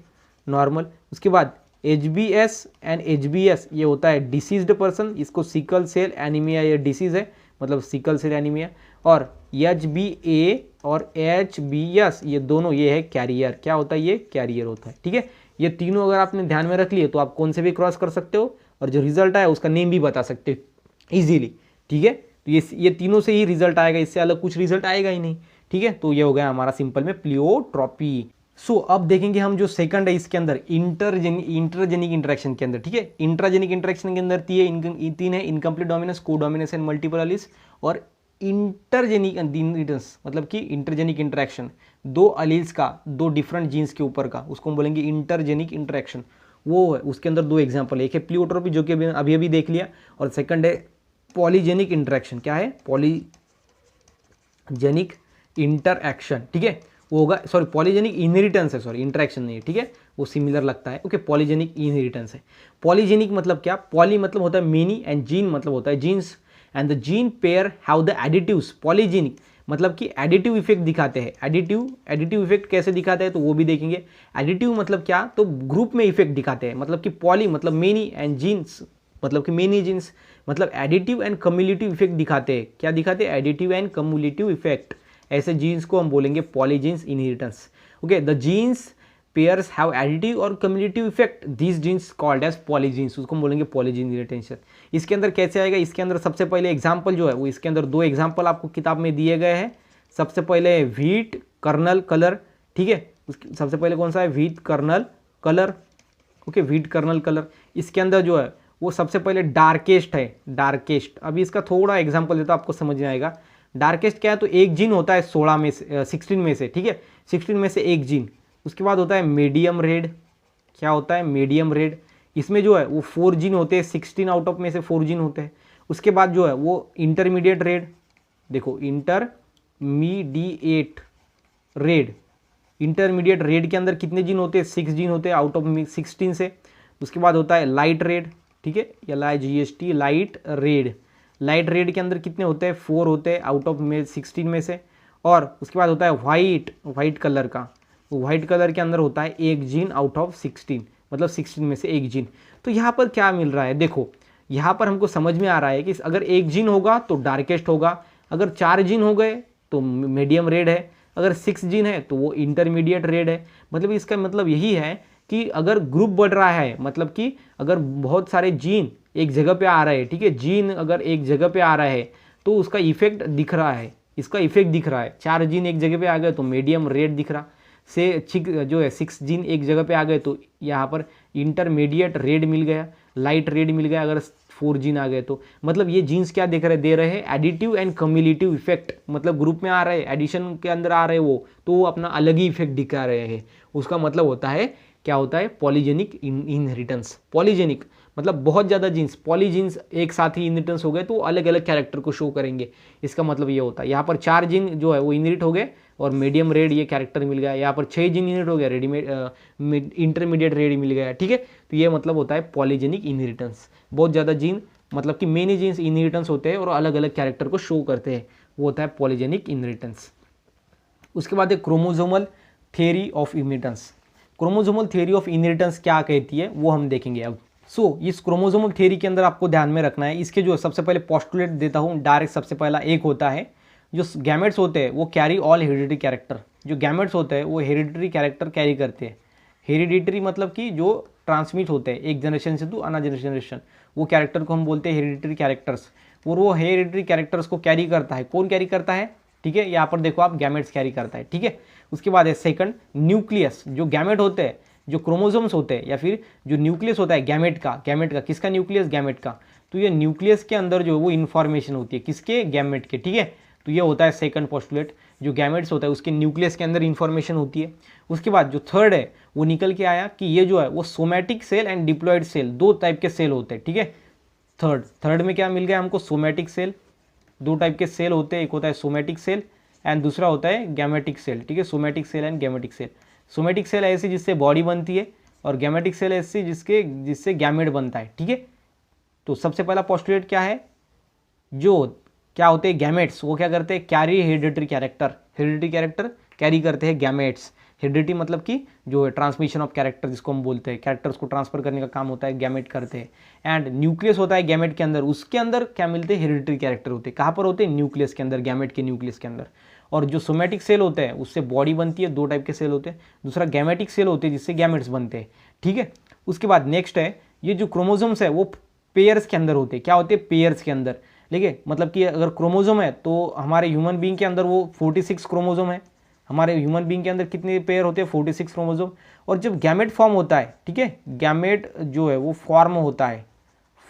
नॉर्मल। उसके बाद HBS एंड HBS ये होता है डिसीज्ड पर्सन, इसको सिकल सेल एनीमिया ये डिसीज है, मतलब सिकल सेल एनीमिया। और HBA और HBS ये दोनों ये है कैरियर, क्या होता है, ये कैरियर होता है, ठीक है। ये तीनों अगर आपने ध्यान में रख लिए तो आप कौन से भी क्रॉस कर सकते हो, और जो रिजल्ट आया उसका नेम भी बता सकते हो ईजिली, ठीक है। तो ये तीनों से ही रिजल्ट आएगा, इससे अलग कुछ रिजल्ट आएगा ही नहीं, ठीक है। तो ये हो गया हमारा सिंपल में प्लियोट्रॉपी। सो अब देखेंगे हम जो सेकंड है इसके अंदर इंटरजेनिक इंटरेक्शन के अंदर, ठीक है। इंट्राजेनिक इंटरेक्शन के अंदर 3 है, इनकम्प्लीट डोमिनेंस, को डोमिनेंस एंड मल्टीपल अलील्स। और इंटरजेनिक मतलब कि इंटरजेनिक इंटरेक्शन 2 अलील्स का 2 डिफरेंट जीन्स के ऊपर का, उसको हम बोलेंगे इंटरजेनिक इंटरेक्शन। वो है उसके अंदर 2 एग्जाम्पल है, एक है प्लियोट्रॉपी जो कि अभी देख लिया, और सेकंड है पॉलीजेनिक इंटरेक्शन। क्या है, पॉलीजेनिक इंटरएक्शन, ठीक है, वो होगा, सॉरी पॉलीजेनिक इनहेरिटेंस है, सॉरी इंटरेक्शन नहीं है, ठीक है, वो सिमिलर लगता है, ओके। पॉलीजेनिक इनहेरिटेंस है। पॉलीजेनिक मतलब क्या, पॉली मतलब होता है मेनी एंड जीन मतलब होता है genes, and the gene pair have the additives. Polygenic मतलब कि एडिटिव इफेक्ट दिखाते हैं, एडिटिव इफेक्ट कैसे दिखाते हैं तो वो भी देखेंगे। एडिटिव मतलब क्या, तो ग्रुप में इफेक्ट दिखाते हैं, मतलब कि पॉली मतलब मेनी एंड जीन्स मतलब कि मेनी जीन्स, मतलब एडिटिव एंड कम्युलेटिव इफेक्ट दिखाते हैं। क्या दिखाते हैं, एडिटिव एंड कम्युलेटिव इफेक्ट। ऐसे जीन्स को हम बोलेंगे polygenes inheritance, okay. The genes pairs have additive और cumulative effect, these genes called as polygenes, उसको हम बोलेंगे पॉलीजीन इनहेरिटेंस। इसके अंदर कैसे आएगा, इसके अंदर सबसे पहले एग्जाम्पल जो है वो इसके अंदर 2 एग्जाम्पल आपको किताब में दिए गए हैं। सबसे पहले है व्हीट कर्नल कलर, ठीक है, उसके सबसे पहले कौन सा है, wheat kernel colour, okay, wheat kernel colour. इसके अंदर जो है वो सबसे पहले डार्केस्ट है, डार्केस्ट। अभी इसका थोड़ा एग्जांपल देता हूँ, आपको समझ में आएगा। डार्केस्ट क्या है, तो एक जीन होता है 16 में से 16 में से, ठीक है, 16 में से एक जीन। उसके बाद होता है मीडियम रेड, क्या होता है, मीडियम रेड। इसमें जो है वो 4 जीन होते हैं, 16 आउट ऑफ में से 4 जीन होते हैं। उसके बाद जो है वो इंटरमीडिएट रेड, देखो इंटरमीडिएट रेड, इंटरमीडिएट रेड के अंदर कितने जीन होते हैं, 6 जीन होते हैं आउट ऑफ 16 से। उसके बाद होता है लाइट रेड, ठीक है, LIGHT, light red. Light red के अंदर कितने होते हैं, 4 होते हैं आउट ऑफ 16 में से। और उसके बाद होता है वाइट, वाइट कलर का, वाइट कलर के अंदर होता है एक जीन आउट ऑफ 16, मतलब 16 में से एक जीन। तो यहाँ पर क्या मिल रहा है, देखो यहाँ पर हमको समझ में आ रहा है कि अगर एक जीन होगा तो डार्केस्ट होगा, अगर 4 जीन हो गए तो मीडियम रेड है, अगर 6 जीन है तो वो इंटरमीडिएट रेड है। मतलब इसका मतलब यही है कि अगर ग्रुप बढ़ रहा है, मतलब कि अगर बहुत सारे जीन एक जगह पे आ रहे हैं, ठीक है, जीन अगर एक जगह पे आ रहा है तो उसका इफेक्ट दिख रहा है, इसका इफेक्ट दिख रहा है। 4 जीन एक जगह पे आ गए तो मीडियम रेड दिख रहा से, जो है 6 जीन एक जगह पे आ गए तो यहाँ पर इंटरमीडिएट रेड मिल गया, लाइट रेड मिल गया। अगर 4 जीन आ गए तो मतलब ये जीन्स क्या दे रहे हैं, एडिटिव एंड कम्युलेटिव इफेक्ट। मतलब ग्रुप में आ रहे हैं, एडिशन के अंदर आ रहे हैं वो अपना अलग ही इफेक्ट दिखा रहे हैं। उसका मतलब होता है, क्या होता है, पॉलीजेनिक इनहेरिटेंस। पॉलीजेनिक मतलब बहुत ज़्यादा जीन्स, पॉलीजीन्स एक साथ ही इनहेरिटेंस हो गए तो अलग अलग कैरेक्टर को शो करेंगे। इसका मतलब ये होता है, यहाँ पर 4 जीन जो है वो इनहेरिट हो गए और मीडियम रेड ये कैरेक्टर मिल गया। यहाँ पर 6 जीन इनहेरिट हो गया, रेडीमेड इंटरमीडिएट रेड मिल गया, ठीक है। तो ये मतलब होता है पॉलीजेनिक इनहेरिटेंस। बहुत ज़्यादा जीन मतलब कि मेनी जीन्स इनहेरिटेंस होते हैं और अलग अलग कैरेक्टर को शो करते हैं, वो होता है पॉलीजेनिक इनहेरिटेंस। उसके बाद एक chromosomal theory of inheritance. Chromosomal theory of inheritance क्या कहती है वो हम देखेंगे अब। इस क्रोमोसोमल थ्योरी के अंदर आपको ध्यान में रखना है, इसके जो सबसे पहले पोस्टुलेट देता हूँ डायरेक्ट। सबसे पहला एक होता है जो गैमेट्स होते हैं वो कैरी ऑल हेरिडिटरी कैरेक्टर। जो गैमेट्स होते हैं वो हेरिडिटरी कैरेक्टर कैरी करते हैं। हेरिडिटरी मतलब कि जो ट्रांसमिट होते हैं एक जनरेशन से टू अनदर जनरेशन, वो कैरेक्टर को हम बोलते हैं हेरिडिटरी कैरेक्टर्स। और वो हेरिडिटरी कैरेक्टर्स को कैरी करता है, कौन कैरी करता है, ठीक है, यहाँ पर देखो आप गैमेट्स कैरी करता है, ठीक है। उसके बाद है सेकंड न्यूक्लियस। जो गैमेट होते हैं, जो क्रोमोसोम्स होते हैं या फिर जो न्यूक्लियस होता है गैमेट का किसका न्यूक्लियस, गैमेट का। तो ये न्यूक्लियस के अंदर जो वो इन्फॉर्मेशन होती है किसके, गैमेट के, ठीक है। तो ये होता है सेकंड पोस्टुलेट, जो गैमेट्स होता है उसके न्यूक्लियस के अंदर इन्फॉर्मेशन होती है। उसके बाद जो थर्ड है वो निकल के आया कि ये जो है वो somatic cell and diploid cell, 2 type के सेल होते हैं, ठीक है। थर्ड में क्या मिल गया हमको, सोमैटिक सेल। 2 टाइप के सेल होते हैं, एक होता है सोमैटिक सेल एंड दूसरा होता है गैमेटिक सेल, ठीक है। Somatic cell and gametic cell. Somatic cell ऐसी जिससे बॉडी बनती है और गैमेटिक सेल ऐसी जिससे गैमेट बनता है, ठीक है। तो सबसे पहला पोस्टुलेट क्या है, जो क्या होते हैं गैमेट्स, वो क्या करते हैं, carry hereditary character. Hereditary character carry करते हैं गैमेट्स। हेरिडिटी मतलब कि जो है ट्रांसमिशन ऑफ कैरेक्टर, जिसको हम बोलते हैं, कैरेक्टर्स को ट्रांसफर करने का काम होता है गैमेट करते हैं। एंड न्यूक्लियस होता है गैमेट के अंदर, उसके अंदर क्या मिलते हैं, हेरिडिटरी कैरेक्टर होते हैं। कहाँ पर होते हैं, न्यूक्लियस के अंदर, गैमेट के न्यूक्लियस के अंदर। और जो सोमैटिक सेल होते हैं उससे बॉडी बनती है, 2 टाइप के सेल होते हैं। दूसरा गैमेटिक सेल होते हैं जिससे गैमेट्स बनते हैं, ठीक है। उसके बाद नेक्स्ट है ये जो क्रोमोसोम्स है वो पेयर्स के अंदर होते हैं। क्या होते हैं, पेयर्स के अंदर, ठीक है। मतलब कि अगर क्रोमोसोम है तो हमारे ह्यूमन बीइंग के अंदर वो 46 क्रोमोसोम है। हमारे ह्यूमन बीइंग के अंदर कितने पेयर होते हैं, 46 क्रोमोसोम। और जब गैमेट फॉर्म होता है, ठीक है, गैमेट जो है वो फॉर्म होता है,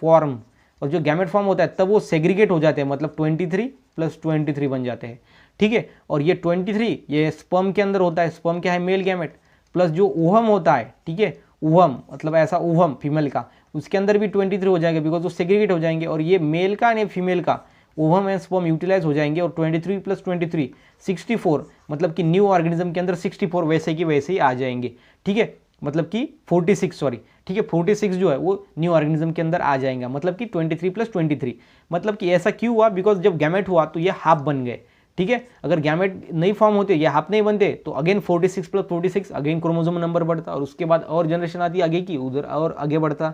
फॉर्म। और जो गैमेट फॉर्म होता है तब वो सेग्रीगेट हो जाते हैं, मतलब 23 + 23 बन जाते हैं, ठीक है। और ये 23 ये स्पर्म के अंदर होता है। स्पर्म क्या है, मेल गैमेट, प्लस जो ओवम होता है, ठीक है, ओवम मतलब ऐसा ओवम फीमेल का, उसके अंदर भी 23 हो जाएंगे बिकॉज वो सेग्रीगेट हो जाएंगे। और ये मेल का नहीं फीमेल का ओवम एंड स्पर्म यूटिलाइज हो जाएंगे और 23 + 23 64, मतलब कि न्यू ऑर्गेनिज्म के अंदर 64 वैसे की वैसे ही आ जाएंगे, ठीक है। मतलब कि 46 सॉरी, ठीक है, 46 जो है वो न्यू ऑर्गेनिज्म के अंदर आ जाएगा। मतलब कि 23 + 23, मतलब कि ऐसा क्यों हुआ, बिकॉज जब गैमेट हुआ तो ये हाफ बन गए, ठीक है। अगर गैमेट नहीं फॉर्म होते, ये हाफ नहीं बनते, तो अगेन 46 + 46 अगेन क्रोमोसोम नंबर बढ़ता और उसके बाद और जनरेशन आती आगे की, उधर और आगे बढ़ता।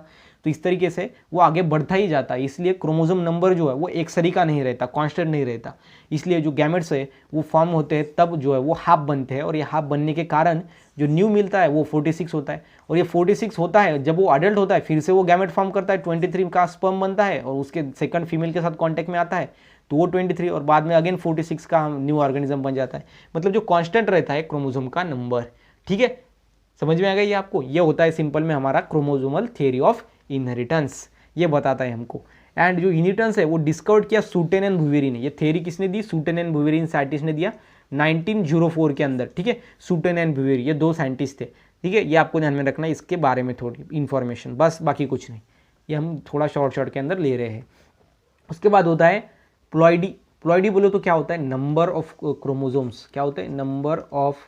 तो इस तरीके से वो आगे बढ़ता ही जाता है। इसलिए क्रोमोसोम नंबर जो है वो एक सरी का नहीं रहता, कांस्टेंट नहीं रहता। इसलिए जो गैमेट्स है वो फॉर्म होते हैं तब जो है वो हाफ बनते हैं, और ये हाफ बनने के कारण जो न्यू मिलता है वो 46 होता है। और ये 46 होता है जब वो अडल्ट होता है, फिर से वो गैमेट फॉर्म करता है, 23 का स्पर्म बनता है और उसके सेकंड फीमेल के साथ कांटेक्ट में आता है तो वो 23 और बाद में अगेन 46 का न्यू ऑर्गेनिज्म बन जाता है। मतलब जो कांस्टेंट रहता है क्रोमोसोम का नंबर। ठीक है, समझ में आ गई ये आपको? ये होता है सिंपल में हमारा क्रोमोसोमल थियरी ऑफ इनहेरिटेंस, ये बताता है हमको। एंड जो इनहेरिटेंस है वो डिस्कवर्ड किया सूटेन एंड बुवेरी ने। ये थियरी किसने दी? सूटेन एंड बुवेरी साइंटिस्ट ने दिया 1904 के अंदर। ठीक है, सूटेन एंड बुवेरी ये दो साइंटिस्ट थे। ठीक है, ये आपको ध्यान में रखना है, इसके बारे में थोड़ी इन्फॉर्मेशन, बस बाकी कुछ नहीं, ये हम थोड़ा शॉर्ट के अंदर ले रहे हैं। उसके बाद होता है प्लॉइडी। प्लॉइडी बोलो तो क्या होता है? Number of chromosomes. क्या होता है? Number of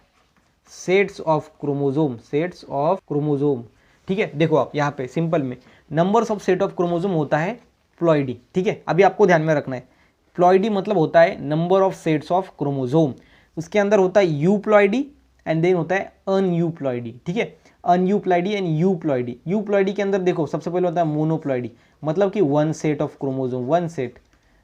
sets of chromosome, sets of chromosome. ठीक है, देखो आप यहाँ पे सिंपल में numbers of set of chromosome होता है प्लॉइडी। ठीक है, अभी आपको ध्यान में रखना है, प्लॉइडी मतलब होता है number of sets of chromosome. उसके अंदर होता है यूप्लॉइडी एंड देन होता है अनयूप्लॉइडी। ठीक है, अनयूप्लॉइडी एंड यूप्लॉइडी। यूप्लॉइडी के अंदर देखो सबसे पहले होता है मोनोप्लॉइडी, मतलब कि one set of chromosome, one set.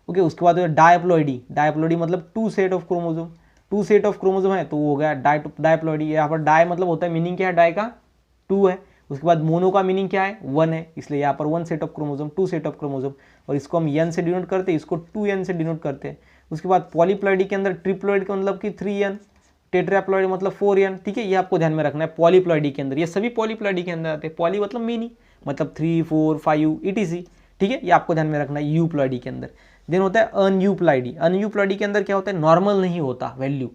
Okay, उसके बाद डायप्लॉइडी। डायप्लॉइडी मतलब two set of chromosome, two set of chromosome है तो वो हो गया डायप्लॉइडी। यहाँ पर डाय मतलब होता है, मीनिंग क्या है डाय का? टू है। उसके बाद मोनो का मीनिंग क्या है? वन है, इसलिए यहाँ पर one set of chromosome, two set of chromosome. और इसको हम एन से डिनोट करते हैं, इसको 2n से डिनोट करते हैं। उसके बाद पॉलीप्लॉइडी के अंदर ट्रिप्लॉइड का मतलब कि 3n, टेट्राप्लॉइड मतलब 4n। ठीक है, ये आपको ध्यान में रखना है। पॉलीप्लॉइडी के अंदर, ये सभी पॉलीप्लॉइडी के अंदर आते हैं। पॉली मतलब मेनी, मतलब 3, 4, 5 etc। ठीक है, ये आपको ध्यान में रखना है यूप्लॉइडी के अंदर। देन होता है अनयूप्लॉइडी। अनयूप्लॉइडी के अंदर क्या होता है? नॉर्मल नहीं होता वैल्यू,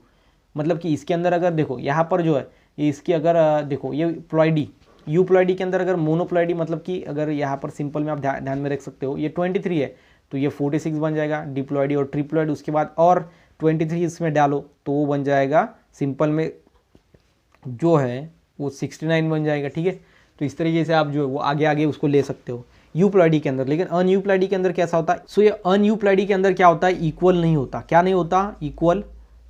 मतलब कि इसके अंदर अगर देखो यहाँ पर जो है इसकी अगर देखो ये प्लॉइडी, यूप्लॉइडी के अंदर अगर मोनोप्लॉइडी मतलब कि अगर यहाँ पर सिंपल में आप ध्यान में रख सकते हो, ये 23 है तो ये 46 बन जाएगा डिप्लॉइडी और ट्रिप्लॉइड। उसके बाद और 23 इसमें डालो तो वो बन जाएगा सिंपल में जो है वो 69 बन जाएगा। ठीक है, तो इस तरीके से आप जो है वो आगे आगे उसको ले सकते हो यूप्लॉइडी के अंदर। लेकिन अनयूप्लॉइडी के अंदर कैसा होता है? सो ये अनयूप्लॉइडी के अंदर क्या होता है? इक्वल नहीं होता। क्या नहीं होता? Equal,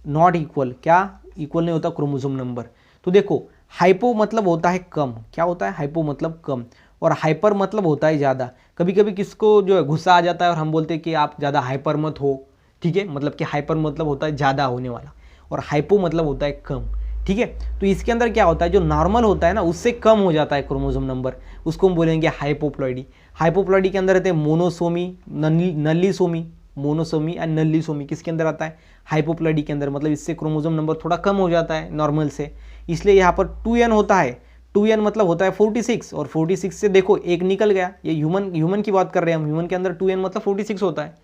not equal. क्या इक्वल नहीं होता? Chromosome number. तो देखो हाइपो मतलब होता है कम। क्या होता है? हाइपो मतलब कम, और हाइपर मतलब होता है ज़्यादा। कभी कभी किसको जो है गुस्सा आ जाता है और हम बोलते हैं कि आप ज़्यादा हाइपर मत हो। ठीक है, मतलब कि हाइपर मतलब होता है ज़्यादा होने वाला, और हाइपो मतलब होता है कम। ठीक है, तो इसके अंदर क्या होता है? जो नॉर्मल होता है ना उससे कम हो जाता है क्रोमोसोम नंबर, उसको हम बोलेंगे हाइपोप्लॉइडी। हाइपोप्लॉइडी के अंदर रहते हैं monosomy, nullisomy. Monosomy and nullisomy किसके अंदर आता है? हाइपोप्लॉइडी के अंदर। मतलब इससे क्रोमोसोम नंबर थोड़ा कम हो जाता है नॉर्मल से, इसलिए यहाँ पर 2n होता है। 2n मतलब होता है 46, और 46 से देखो एक निकल गया। ये ह्यूमन की बात कर रहे हैं हम, ह्यूमन के अंदर 2n मतलब 46 होता है,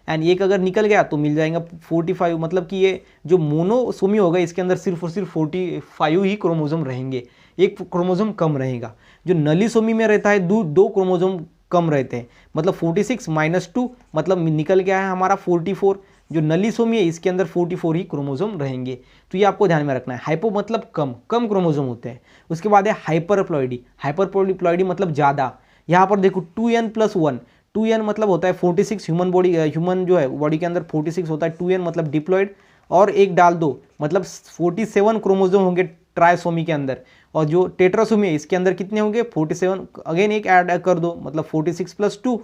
एंड एक अगर निकल गया तो मिल जाएगा 45। मतलब कि ये जो मोनोसोमी होगा इसके अंदर सिर्फ और सिर्फ 45 ही क्रोमोसोम रहेंगे, एक क्रोमोसोम कम रहेगा। जो नलीसोमी में रहता है दो क्रोमोसोम कम रहते हैं, मतलब 46 - 2 मतलब निकल गया है हमारा 44। जो नलीसोमी है इसके अंदर 44 ही क्रोमोसोम रहेंगे। तो ये आपको ध्यान में रखना है। हाइपो मतलब कम, कम क्रोमोसोम होते हैं। उसके बाद है हाइपरप्लॉइडी। हाइपरप्लॉइडी मतलब ज़्यादा। यहाँ पर देखो 2n + 1, 2n मतलब होता है 46। ह्यूमन जो है बॉडी के अंदर 46 होता है। 2n मतलब डिप्लॉइड, और एक डाल दो मतलब 47 क्रोमोसोम होंगे ट्राइसोमी के अंदर। और जो टेट्रासोमी है इसके अंदर कितने होंगे? 47। अगेन एक ऐड कर दो, मतलब 46 + 2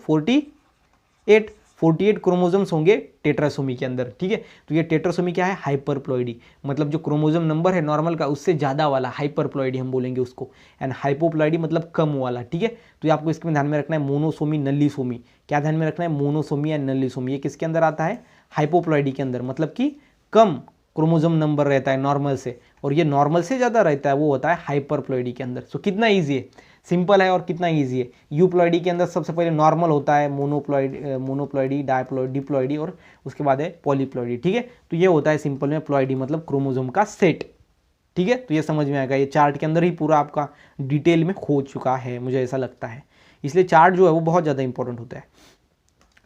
48 क्रोमोसोम्स होंगे टेट्रासोमी के अंदर। ठीक है, तो ये टेट्रासोमी क्या है? हाइपरप्लॉइडी, मतलब जो क्रोमोसोम नंबर है नॉर्मल का उससे ज़्यादा वाला हाइपरप्लॉइडी हम बोलेंगे उसको। एंड हाइपोप्लॉइडी मतलब कम वाला। ठीक है, तो ये आपको इसके में ध्यान में रखना है। Monosomy, nullisomy. क्या ध्यान में रखना है? मोनोसोमी या नल्लीसोमी। ये किसके अंदर आता है? हाइपोप्लॉइडी के अंदर, मतलब कि कम क्रोमोसोम नंबर रहता है नॉर्मल से, और ये नॉर्मल से ज़्यादा रहता है वो होता है हाइपरप्लॉइडी के अंदर। सो कितना ईजी है, सिंपल है, और कितना ईजी है। यूप्लॉइडी के अंदर सबसे पहले नॉर्मल होता है, मोनोप्लॉइडी, डायप्लॉइडी, डिप्लॉइडी, और उसके बाद है पॉलीप्लॉइडी। ठीक है, तो ये होता है सिंपल में प्लॉइडी मतलब क्रोमोसोम का सेट। ठीक है, तो ये समझ में आएगा। ये चार्ट के अंदर ही पूरा आपका डिटेल में हो चुका है, मुझे ऐसा लगता है, इसलिए चार्ट जो है वो बहुत ज़्यादा इंपॉर्टेंट होता है।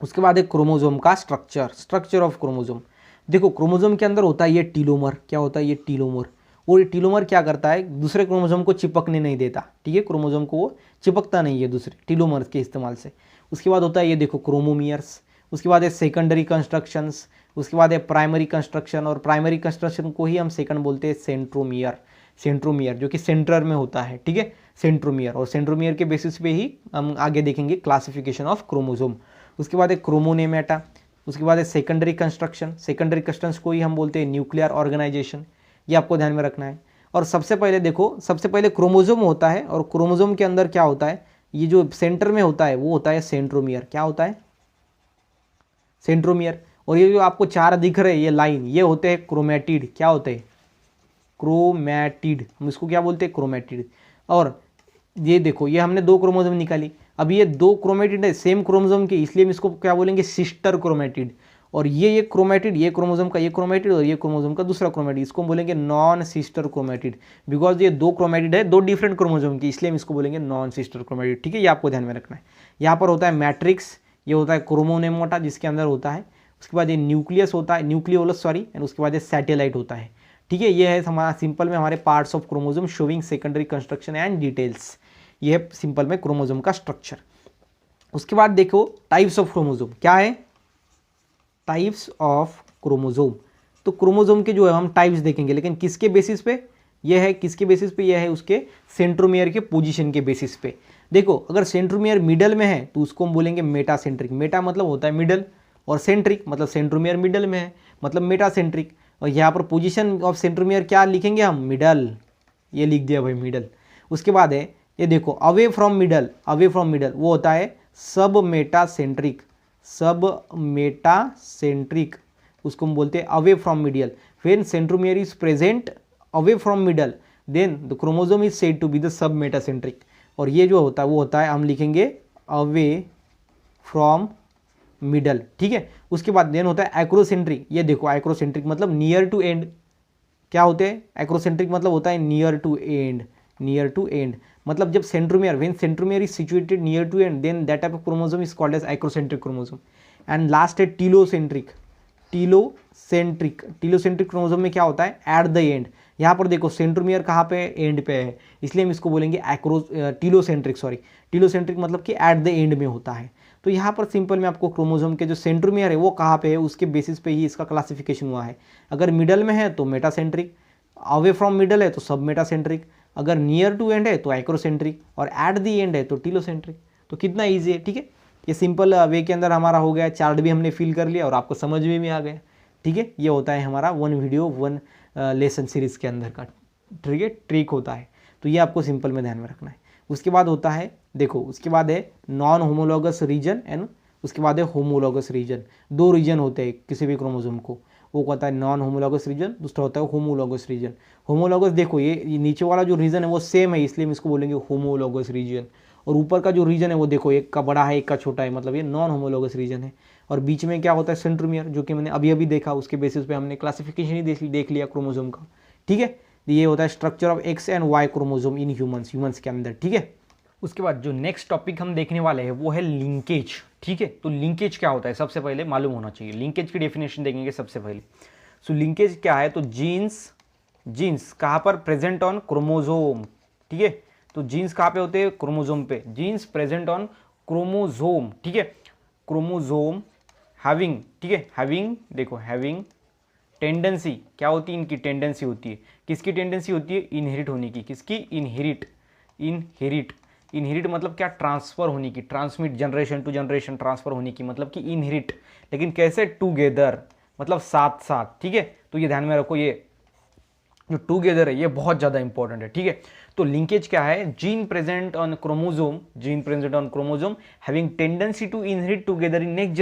उसके बाद है क्रोमोसोम का स्ट्रक्चर ऑफ क्रोमोसोम। देखो क्रोमोसोम के अंदर होता है ये टीलोमर। क्या होता है? ये टीलोमर। और ये टीलोमर क्या करता है? दूसरे क्रोमोसोम को चिपकने नहीं देता। ठीक है, क्रोमोसोम को वो चिपकता नहीं है दूसरे टीलोमर के इस्तेमाल से। उसके बाद होता है ये देखो क्रोमोमियर्स। उसके बाद है सेकेंडरी कंस्ट्रक्शंस। उसके बाद है प्राइमरी कंस्ट्रक्शन, और प्राइमरी कंस्ट्रक्शन को ही हम सेकंड बोलते हैं सेंट्रोमियर, जो कि सेंटर में होता है। ठीक है, सेंट्रोमियर, और सेंट्रोमियर के बेसिस पे ही हम आगे देखेंगे क्लासिफिकेशन ऑफ क्रोमोसोम। उसके बाद है क्रोमोनेमेटा। उसके बाद है सेकेंडरी कंस्ट्रक्शन को ही हम बोलते हैं न्यूक्लियर ऑर्गेनाइजेशन। ये आपको ध्यान में रखना है। और सबसे पहले देखो, सबसे पहले क्रोमोसोम होता है, और क्रोमोसोम के अंदर क्या होता है? ये जो सेंटर में होता है वो होता है सेंट्रोमियर। क्या होता है? सेंट्रोमियर। और ये जो आपको 4 दिख रहे हैं ये लाइन, ये होते हैं क्रोमेटिड। क्या होते हैं? क्रोमेटिड। हम इसको क्या बोलते हैं? क्रोमेटिड। और ये देखो, ये हमने 2 क्रोमोसोम निकाली। अब ये 2 क्रोमेटिड है सेम क्रोमोसोम के, इसलिए हम इसको क्या बोलेंगे? Sister chromatid. और ये क्रोमेटिड, ये क्रोमोसोम का ये क्रोमेटिड और ये क्रोमोसोम का दूसरा क्रोमेटिड, इसको हम बोलेंगे नॉन सिस्टर क्रोमेटिड। बिकॉज ये 2 क्रोमेटिड है 2 डिफरेंट क्रोमोसोम की, इसलिए हम इसको बोलेंगे नॉन सिस्टर क्रोमेटिड। ठीक है, ये आपको ध्यान में रखना है। यहाँ पर होता है मैट्रिक्स, ये होता है क्रोमोनेमोटा जिसके अंदर होता है, उसके बाद ये न्यूक्लियस होता है, न्यूक्लियोलस सॉरी, एंड उसके बाद ये सैटेलाइट होता है। ठीक है, ये है हमारा सिंपल में हमारे parts of chromosome showing secondary constriction and details. ये है सिंपल में क्रोमोसोम का स्ट्रक्चर। उसके बाद देखो टाइप्स ऑफ क्रोमोसोम क्या है? Types of chromosome. तो क्रोमोसोम के जो है हम टाइप्स देखेंगे, लेकिन किसके बेसिस पे? ये है किसके बेसिस पे? ये है उसके सेंट्रोमियर के पोजीशन के बेसिस पे। देखो, अगर सेंट्रोमियर मिडल में है तो उसको हम बोलेंगे मेटासेंट्रिक। मेटा मतलब होता है मिडल, और सेंट्रिक मतलब सेंट्रोमियर मिडल में है, मतलब मेटासेंट्रिक। और यहाँ पर पोजीशन ऑफ सेंट्रोमियर क्या लिखेंगे हम? मिडल। ये लिख दिया भाई, मिडल। उसके बाद है ये देखो away from middle, away from middle वो होता है सब मेटासेंट्रिक, सब मेटासेंट्रिक, उसको हम बोलते हैं away from middle. When centromere is present away from middle then the chromosome is said to be the submetacentric. और ये जो होता है वो होता है, हम लिखेंगे अवे फ्रॉम मिडल। ठीक है, उसके बाद देन होता है एक्रोसेंट्रिक। ये देखो एक्रोसेंट्रिक मतलब नियर टू एंड। क्या होते हैं? एक्रोसेंट्रिक मतलब होता है near to end, near to end मतलब जब centromere, when centromere is situated near to end then that type of chromosome is called as acrocentric chromosome. And last है टीलोसेंट्रिक। टीलोसेंट्रिक, टीलोसेंट्रिक क्रोमोसोम में क्या होता है? At the end. यहाँ पर देखो सेंट्रोमियर कहाँ पे? एंड पे है, इसलिए हम इसको बोलेंगे टीलोसेंट्रिक, सॉरी टीलोसेंट्रिक मतलब कि एट द एंड में होता है। तो यहाँ पर सिंपल में आपको क्रोमोसोम के जो सेंट्रोमियर है वो कहाँ पे है उसके बेसिस पे ही इसका क्लासिफिकेशन हुआ है। अगर मिडल में है तो मेटासेंट्रिक, अवे फ्रॉम मिडल है तो सब मेटासेंट्रिक, अगर नियर टू एंड है तो एक्रोसेंट्रिक, और एट दी एंड है तो टीलोसेंट्रिक। तो कितना ईजी है। ठीक है, ये सिंपल वे के अंदर हमारा हो गया, चार्ट भी हमने फिल कर लिया और आपको समझ में भी आ गया। ठीक है, ये होता है हमारा 1 वीडियो 1 लेसन सीरीज के अंदर का ठीक है ट्रिक होता है। तो ये आपको सिंपल में ध्यान में रखना है। उसके बाद होता है देखो, उसके बाद है नॉन होमोलॉगस रीजन एंड उसके बाद है होमोलॉगस रीजन। 2 रीजन होते हैं किसी भी क्रोमोसोम को, वो कहता है नॉन होमोलॉगस रीजन, दूसरा होता है होमोलॉगस रीजन। होमोलॉगस देखो ये नीचे वाला जो रीजन है वो सेम है, इसलिए हम इसको बोलेंगे होमोलॉगस रीजन। और ऊपर का जो रीजन है वो देखो एक का बड़ा है एक का छोटा है, मतलब ये नॉन होमोलॉगस रीजन है। और बीच में क्या होता है? सेंट्रोमियर, जो कि मैंने अभी अभी देखा, उसके बेसिस पे हमने क्लासिफिकेशन ही देख लिया क्रोमोसोम का। ठीक है, ये होता है structure of X and Y chromosome in humans के अंदर। ठीक है, उसके बाद जो नेक्स्ट टॉपिक हम देखने वाले हैं वो है लिंकेज। ठीक है, तो लिंकेज क्या होता है सबसे पहले मालूम होना चाहिए। लिंकेज की डेफिनेशन देखेंगे सबसे पहले। सो लिंकेज क्या है? तो जीन्स कहाँ पर? Present on chromosome. ठीक है, तो जीन्स कहाँ पे होते हैं? क्रोमोसोम पे। Jeans present on chromosome. ठीक है, क्रोमोसोम हैविंग, ठीक है, हैविंग देखो हैविंग टेंडेंसी, क्या होती है? इनकी टेंडेंसी होती है। किसकी टेंडेंसी होती है? इनहेरिट होने की। किसकी? इनहेरिट मतलब क्या? ट्रांसफर होने की, transmit generation to generation transfer होने की, मतलब कि इनहेरिट। लेकिन कैसे? टुगेदर, मतलब साथ साथ। ठीक है, तो ये ध्यान में रखो, ये जो टुगेदर है ये बहुत ज़्यादा इंपॉर्टेंट है। ठीक है, तो लिंकेज क्या है? Gene present on chromosome having tendency to inherit together in next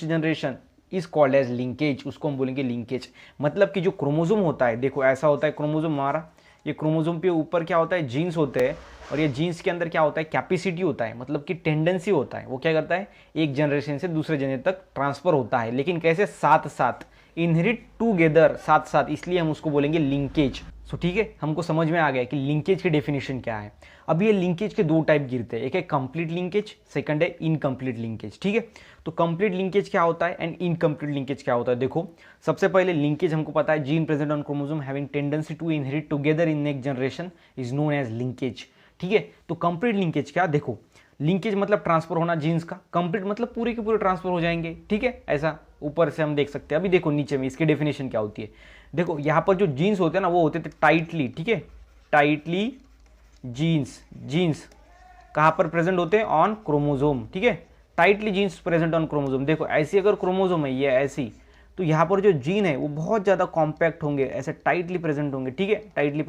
generation is called as linkage. उसको हम बोलेंगे लिंकेज। मतलब कि जो क्रोमोसोम होता है, देखो ऐसा होता है क्रोमोसोम हमारा, ये क्रोमोसोम पे ऊपर क्या होता है? जीन्स होते हैं, और ये जीन्स के अंदर क्या होता है? कैपेसिटी होता है, मतलब कि टेंडेंसी होता है। वो क्या करता है? एक जनरेशन से दूसरे जनरेशन तक ट्रांसफर होता है, लेकिन कैसे? साथ साथ, इनहेरिट टुगेदर, साथ साथ, इसलिए हम उसको बोलेंगे लिंकेज। सो ठीक है, हमको समझ में आ गया कि लिंकेज की डेफिनेशन क्या है। अब ये लिंकेज के 2 टाइप गिरते हैं, एक है कंप्लीट लिंकेज, सेकंड है इनकम्प्लीट लिंकेज। ठीक है, तो कंप्लीट लिंकेज क्या होता है एंड इनकम्प्लीट लिंकेज क्या होता है? देखो सबसे पहले लिंकेज हमको पता है, gene present on chromosome having tendency to inherit together in next generation is known as linkage. ठीक है, तो कंप्लीट लिंकेज क्या? देखो लिंकेज मतलब ट्रांसफर होना जीन्स का, कंप्लीट मतलब पूरे के पूरे ट्रांसफर हो जाएंगे। ठीक है, ऐसा ऊपर से हम देख सकते हैं। अभी देखो नीचे में इसकी डेफिनेशन क्या होती है। देखो यहाँ पर जो जीन्स होते हैं ना, वो होते थे टाइटली, ठीक है, टाइटली जीन्स कहाँ पर प्रेजेंट होते हैं? On chromosome. ठीक है, tightly jeans present on chromosome. देखो ऐसी अगर क्रोमोसोम है ये ऐसी, तो यहाँ पर जो जीन है वो बहुत ज़्यादा कॉम्पैक्ट होंगे, ऐसे टाइटली प्रेजेंट होंगे। ठीक है, टाइटली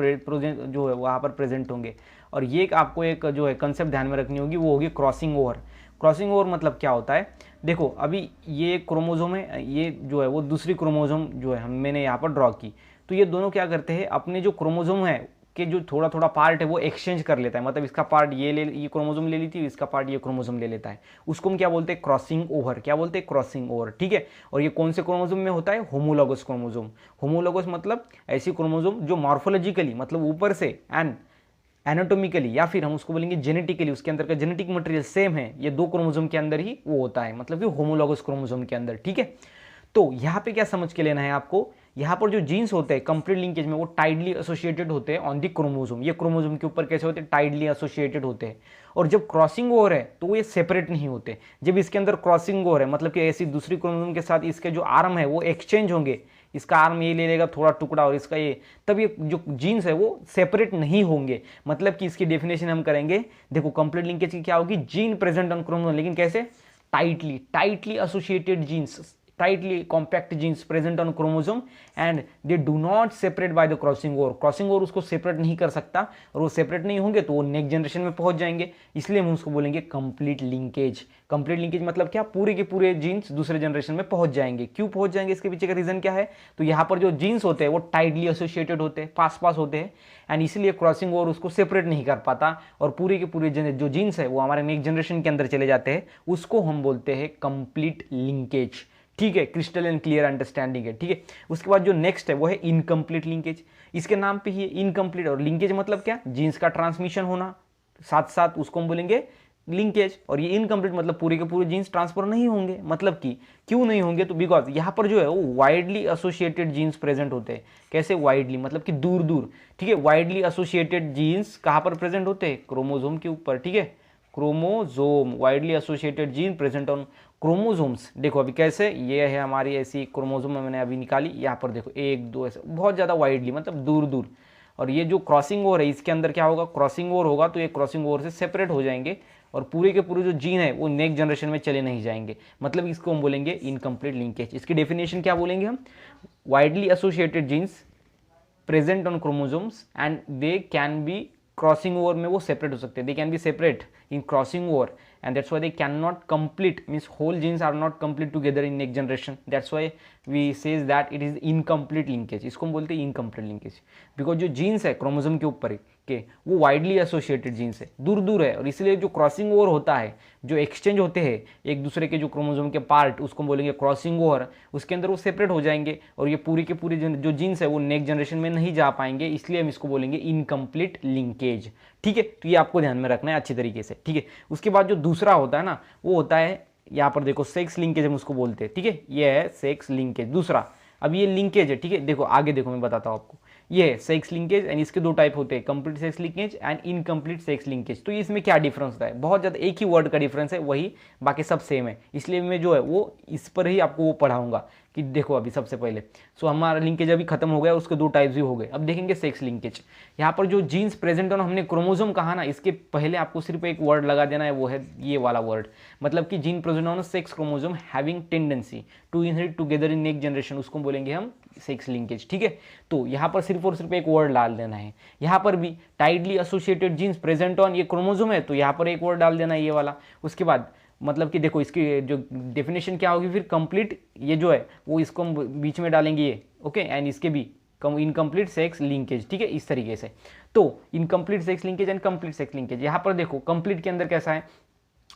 जो है वहाँ पर प्रेजेंट होंगे। और ये आपको एक जो है कंसेप्ट ध्यान में रखनी होगी, वो होगी क्रॉसिंग ओवर। क्रॉसिंग ओवर मतलब क्या होता है, देखो अभी ये क्रोमोजोम है, ये जो है वो दूसरी क्रोमोजोम जो है मैंने यहाँ पर ड्रॉ की, तो ये दोनों क्या करते हैं, अपने जो क्रोमोजोम है कि जो थोड़ा थोड़ा पार्ट है वो एक्सचेंज कर लेता है, मतलब इसका पार्ट ये क्रोमोजोम ले लेती है, इसका पार्ट ये क्रोमोजोम ले लेता है, उसको हम क्या बोलते हैं, क्रॉसिंग ओवर। क्या बोलते हैं, क्रॉसिंग ओवर, ठीक है। और ये कौन से क्रोमोजोम में होता है, होमोलॉगस क्रोमोजोम। होमोलॉगस मतलब ऐसी क्रोमोजोम जो मॉर्फोलॉजिकली मतलब ऊपर से एंड एनाटोमिकली या फिर हम उसको बोलेंगे जेनेटिकली, उसके अंदर का जेनेटिक मटेरियल सेम है, ये दो क्रोमोजोम के अंदर ही वो होता है, मतलब कि होमोलॉगस क्रोमोजोम के अंदर, ठीक है। तो यहाँ पे क्या समझ के लेना है आपको, यहाँ पर जो जीन्स होते हैं कंप्लीट लिंकेज में वो टाइडली एसोसिएटेड होते हैं ऑन दी क्रोमोजोम। ये क्रोमोजोम के ऊपर कैसे होते हैं, टाइडली एसोसिएटेड होते हैं। और जब क्रॉसिंग ओवर है तो ये सेपरेट नहीं होते। जब इसके अंदर क्रॉसिंग ओवर है मतलब कि ऐसी दूसरी क्रोमोजोम के साथ इसके जो आर्म है वो एक्सचेंज होंगे, इसका आर्म ये ले लेगा थोड़ा टुकड़ा और इसका ये, तब ये जो जीन्स है वो सेपरेट नहीं होंगे। मतलब कि इसकी डेफिनेशन हम करेंगे, देखो कंप्लीट लिंकेज की क्या होगी, जीन प्रेजेंट ऑन क्रोमोसोम, लेकिन कैसे, tightly associated genes, tightly compact genes present on chromosome and they do not separate by the crossing over। Crossing over उसको सेपरेट नहीं कर सकता, और वो सेपरेट नहीं होंगे तो वो नेक्स्ट जनरेशन में पहुंच जाएंगे, इसलिए हम उसको बोलेंगे कंप्लीट लिंकेज। कंप्लीट लिंकेज मतलब क्या, पूरे के पूरे जीन्स दूसरे जनरेशन में पहुंच जाएंगे। क्यों पहुंच जाएंगे, इसके पीछे का रीजन क्या है, तो यहाँ पर जो जीन्स होते हैं वो टाइटली एसोसिएटेड होते हैं, पास पास होते हैं, एंड इसलिए क्रॉसिंग ओवर उसको सेपरेट नहीं कर पाता, और पूरे के पूरे जो जीन्स है वो हमारे नेक्स्ट जनरेशन के अंदर चले जाते हैं, उसको हम बोलते हैं कंप्लीट लिंकेज, ठीक है। क्रिस्टल एंड क्लियर अंडरस्टैंडिंग है, ठीक है। उसके बाद जो नेक्स्ट है वो है इनकम्प्लीट लिंकेज। इसके नाम पे ही इनकम्प्लीट, और लिंकेज मतलब क्या, जीन्स का ट्रांसमिशन होना साथ साथ, उसको हम बोलेंगे लिंकेज। और ये इनकम्प्लीट मतलब पूरे के पूरे जीन्स ट्रांसफर नहीं होंगे। मतलब कि क्यों नहीं होंगे, तो बिकॉज यहाँ पर जो है वो वाइडली एसोसिएटेड जीन्स प्रेजेंट होते हैं। कैसे वाइडली, मतलब कि दूर दूर, ठीक है। वाइडली एसोसिएटेड जीन्स कहाँ पर प्रेजेंट होते हैं, क्रोमोजोम के ऊपर, ठीक है। Chromosome, widely associated gene present on chromosomes. देखो अभी कैसे, ये है हमारी ऐसी क्रोमोजोम मैंने अभी निकाली, यहाँ पर देखो 1 2 ऐसे बहुत ज़्यादा वाइडली मतलब दूर दूर। और ये जो क्रॉसिंग ओवर है इसके अंदर क्या होगा, क्रॉसिंग ओवर होगा तो ये क्रॉसिंग ओवर से सेपरेट हो जाएंगे, और पूरे के पूरे जो जीन है वो नेक्स्ट जनरेशन में चले नहीं जाएंगे। मतलब इसको हम बोलेंगे इनकम्प्लीट लिंकेज। इसकी डेफिनेशन क्या बोलेंगे हम, widely associated genes present on chromosomes and they can be, crossing over में वो सेपरेट हो सकते हैं, they can be separate in crossing over, and that's why they cannot complete, means whole genes are not complete together in next generation, that's why we says that it is incomplete linkage। इसको हम बोलते हैं incomplete linkage, because जो jeans है chromosome के ऊपर के वो वाइडली एसोसिएटेड जीन्स है, दूर दूर है, और इसलिए जो क्रॉसिंग ओवर होता है, जो एक्सचेंज होते हैं एक दूसरे के जो क्रोमोसोम के पार्ट, उसको बोलेंगे क्रॉसिंग ओवर, उसके अंदर वो सेपरेट हो जाएंगे, और ये पूरी के पूरी जो जीन्स है वो नेक्स्ट जनरेशन में नहीं जा पाएंगे, इसलिए हम इसको बोलेंगे इनकम्प्लीट लिंकेज, ठीक है। तो ये आपको ध्यान में रखना है अच्छी तरीके से, ठीक है। उसके बाद जो दूसरा होता है ना, वो होता है यहाँ पर देखो सेक्स लिंकेज हम उसको बोलते हैं, ठीक है। ये है सेक्स लिंकेज दूसरा। अब ये लिंकेज है, ठीक है। देखो आगे देखो मैं बताता हूँ आपको, ये है सेक्स लिंकेज, एंड इसके दो टाइप होते हैं, complete sex linkage and incomplete sex linkage. तो इसमें क्या डिफरेंस होता है, बहुत ज़्यादा, एक ही वर्ड का डिफरेंस है, वही बाकी सब सेम है, इसलिए मैं जो है वो इस पर ही आपको वो पढ़ाऊंगा कि देखो अभी सबसे पहले हमारा लिंकेज अभी खत्म हो गया, उसके दो टाइप्स भी हो गए। अब देखेंगे सेक्स लिंकेज। यहाँ पर जो जीन्स प्रेजेंट है ना, हमने क्रोमोसोम कहा ना, इसके पहले आपको सिर्फ एक वर्ड लगा देना है, वो है ये वाला वर्ड, मतलब कि gene present on sex chromosome having tendency to inherit together in next generation, उसको बोलेंगे हम सेक्स लिंकेज, ठीक है। तो यहाँ पर सिर्फ और सिर्फ एक वर्ड डाल देना है। यहाँ पर भी tightly associated genes present on ये क्रोमोसोम है, तो यहाँ पर एक वर्ड डाल देना है ये वाला। उसके बाद मतलब कि देखो इसकी जो डेफिनेशन क्या होगी फिर, कंप्लीट ये जो है वो इसको हम बीच में डालेंगे ये, ओके, एंड इसके भी इनकम्प्लीट सेक्स लिंकेज, ठीक है, इस तरीके से। तो incomplete sex linkage and complete sex linkage, यहाँ पर देखो कंप्लीट के अंदर कैसा है,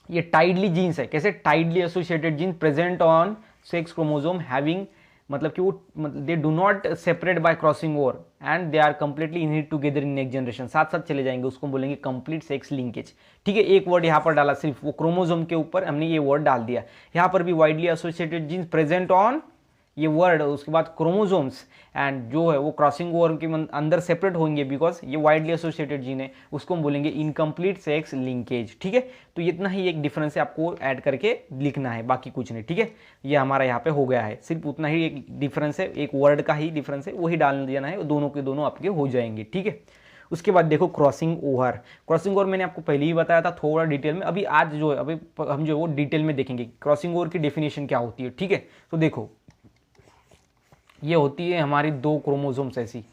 ये टाइडली जीन्स है, कैसे, tightly associated genes present on sex chromosome having, मतलब कि वो they do not separate by crossing over and they are completely inherit together in next generation, साथ साथ चले जाएंगे, उसको बोलेंगे कंप्लीट सेक्स लिंकेज, ठीक है। एक वर्ड यहाँ पर डाला, सिर्फ वो क्रोमोसोम के ऊपर हमने ये वर्ड डाल दिया। यहाँ पर भी widely associated genes present on ये वर्ड, उसके बाद क्रोमोसोम्स, एंड जो है वो क्रॉसिंग ओवर के अंदर सेपरेट होंगे बिकॉज ये वाइडली एसोसिएटेड जीन है, उसको हम बोलेंगे इनकम्प्लीट सेक्स लिंकेज, ठीक है। तो इतना ही एक डिफरेंस है, आपको ऐड करके लिखना है, बाकी कुछ नहीं, ठीक है। ये हमारा यहाँ पे हो गया है, सिर्फ उतना ही एक डिफरेंस है, एक वर्ड का ही डिफरेंस है, वही डाल देना है, दोनों के दोनों आपके हो जाएंगे, ठीक है। उसके बाद देखो क्रॉसिंग ओवर। क्रॉसिंग ओवर मैंने आपको पहले ही बताया था थोड़ा डिटेल में, अभी आज जो है अभी हम जो है वो डिटेल में देखेंगे क्रॉसिंग ओवर की डेफिनेशन क्या होती है, ठीक है। तो देखो ये होती है हमारी दो क्रोमोसोम्स ऐसी,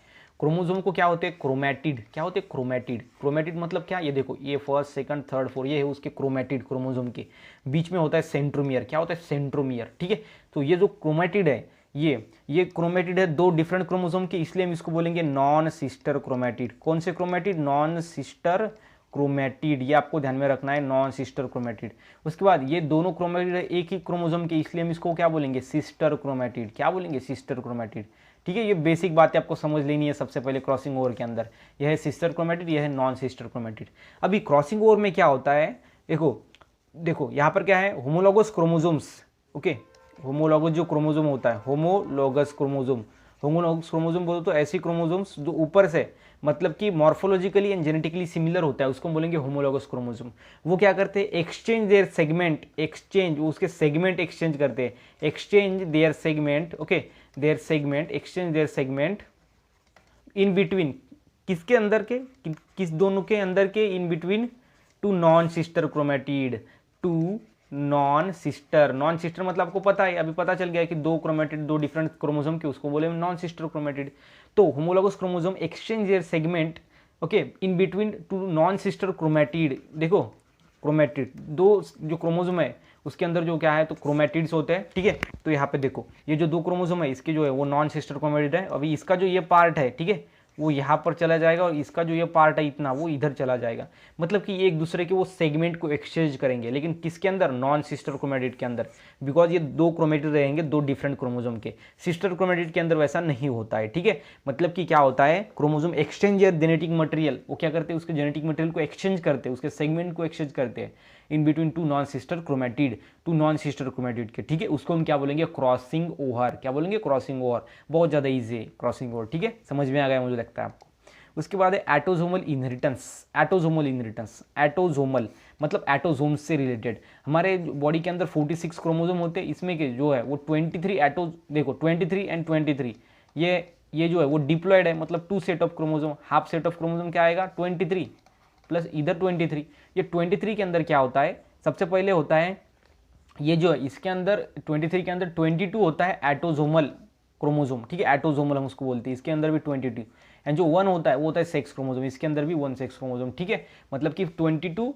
क्रोमोसोम को क्या होते हैं, क्रोमैटिड, क्या होते हैं, क्रोमैटिड। क्रोमैटिड मतलब क्या, ये देखो ये फर्स्ट सेकंड थर्ड फोर्थ, ये है उसके क्रोमैटिड, क्रोमोसोम के बीच में होता है सेंट्रोमियर, क्या होता है, सेंट्रोमियर, ठीक है। तो ये जो क्रोमैटिड है, ये क्रोमैटिड है दो डिफरेंट क्रोमोसोम के, इसलिए हम इसको बोलेंगे नॉन सिस्टर क्रोमैटिड। कौन से क्रोमैटिड, नॉन सिस्टर क्रोमैटिड, ये आपको ध्यान में रखना है, नॉन सिस्टर क्रोमैटिड। उसके बाद ये दोनों क्रोमैटिड है एक ही क्रोमोसोम के, इसलिए हम इसको क्या बोलेंगे, सिस्टर क्रोमैटिड, क्या बोलेंगे, सिस्टर क्रोमैटिड, ठीक है। ये बेसिक बातें आपको समझ लेनी है सबसे पहले क्रॉसिंग ओवर के अंदर। यह है सिस्टर क्रोमैटिड, यह है नॉन सिस्टर क्रोमैटिड। अभी क्रॉसिंग ओवर में क्या होता है, देखो देखो यहाँ पर क्या है, होमोलॉगस क्रोमोसोम्स, ओके। होमोलॉगस जो क्रोमोसोम होता है, होमोलॉगस क्रोमोसोम, होमोलॉगस क्रोमोसोम बोलो तो ऐसी क्रोमोसोम्स जो ऊपर से मतलब कि मॉर्फोलॉजिकली एंड जेनेटिकली सिमिलर होता है, उसको हम बोलेंगे होमोलॉगस क्रोमोसोम। वो क्या करते हैं, एक्सचेंज देयर सेगमेंट, एक्सचेंज उसके सेगमेंट एक्सचेंज करते हैं, exchange their segment, okay, their segment, exchange their segment in between, किसके अंदर के, किस दोनों के अंदर के, in between two non sister chromatid, two non sister. Non sister मतलब आपको पता है, अभी पता चल गया कि दो क्रोमैटिड, दो डिफरेंट क्रोमोसोम के, उसको बोले नॉन सिस्टर क्रोमैटिड। तो homologous chromosome exchange their segment, okay, in between two non sister chromatid. देखो क्रोमैटिड, दो जो क्रोमोसोम है उसके अंदर जो क्या है, तो क्रोमैटिड्स होते हैं, ठीक है। तो यहाँ पे देखो ये जो दो क्रोमोसोम है इसके जो है वो नॉन सिस्टर क्रोमैटिड है। अभी इसका जो ये पार्ट है, ठीक है, वो यहाँ पर चला जाएगा और इसका जो ये पार्ट है इतना, वो इधर चला जाएगा। मतलब कि ये एक दूसरे के वो सेगमेंट को एक्सचेंज करेंगे, लेकिन किसके अंदर, नॉन सिस्टर क्रोमैटिड के अंदर, बिकॉज ये दो क्रोमैटिड रहेंगे दो डिफरेंट क्रोमोसोम के। सिस्टर क्रोमैटिड के अंदर वैसा नहीं होता है, ठीक है। मतलब कि क्या होता है, क्रोमोसोम एक्सचेंज या जेनेटिक मटेरियल, वो क्या करते हैं, उसके जेनेटिक मटेरियल को एक्सचेंज करते हैं, उसके सेगमेंट को एक्सचेंज करते हैं in between two non sister chromatid, two non sister chromatid के, ठीक है। उसको हम क्या बोलेंगे, क्रॉसिंग ओवर, क्या बोलेंगे, क्रॉसिंग ओवर। बहुत ज़्यादा ईजी है क्रॉसिंग ओवर, ठीक है, समझ में आ गया मुझे लगता है आपको। उसके बाद है एटोजोमल इनहेरिटेंस। एटोजोमल इनहेरिटेंस, एटोजोमल मतलब एटोजोम से रिलेटेड। हमारे बॉडी के अंदर 46 क्रोमोसोम होते हैं, इसमें के जो है वो 23 एटो, देखो 23 एंड 23, ये जो है वो डिप्लॉयड है, मतलब two set of chromosome, half set of chromosome क्या आएगा, 23 प्लस इधर 23। ये 23 के अंदर क्या होता है, सबसे पहले होता है ये जो है इसके अंदर 23 के अंदर 22 होता है एटोजोमल क्रोमोसोम, ठीक है, एटोजोमल हम उसको बोलते हैं। इसके अंदर भी 22 एंड जो 1 होता है वो होता है सेक्स क्रोमोसोम, इसके अंदर भी 1 सेक्स क्रोमोसोम, ठीक है। मतलब कि 22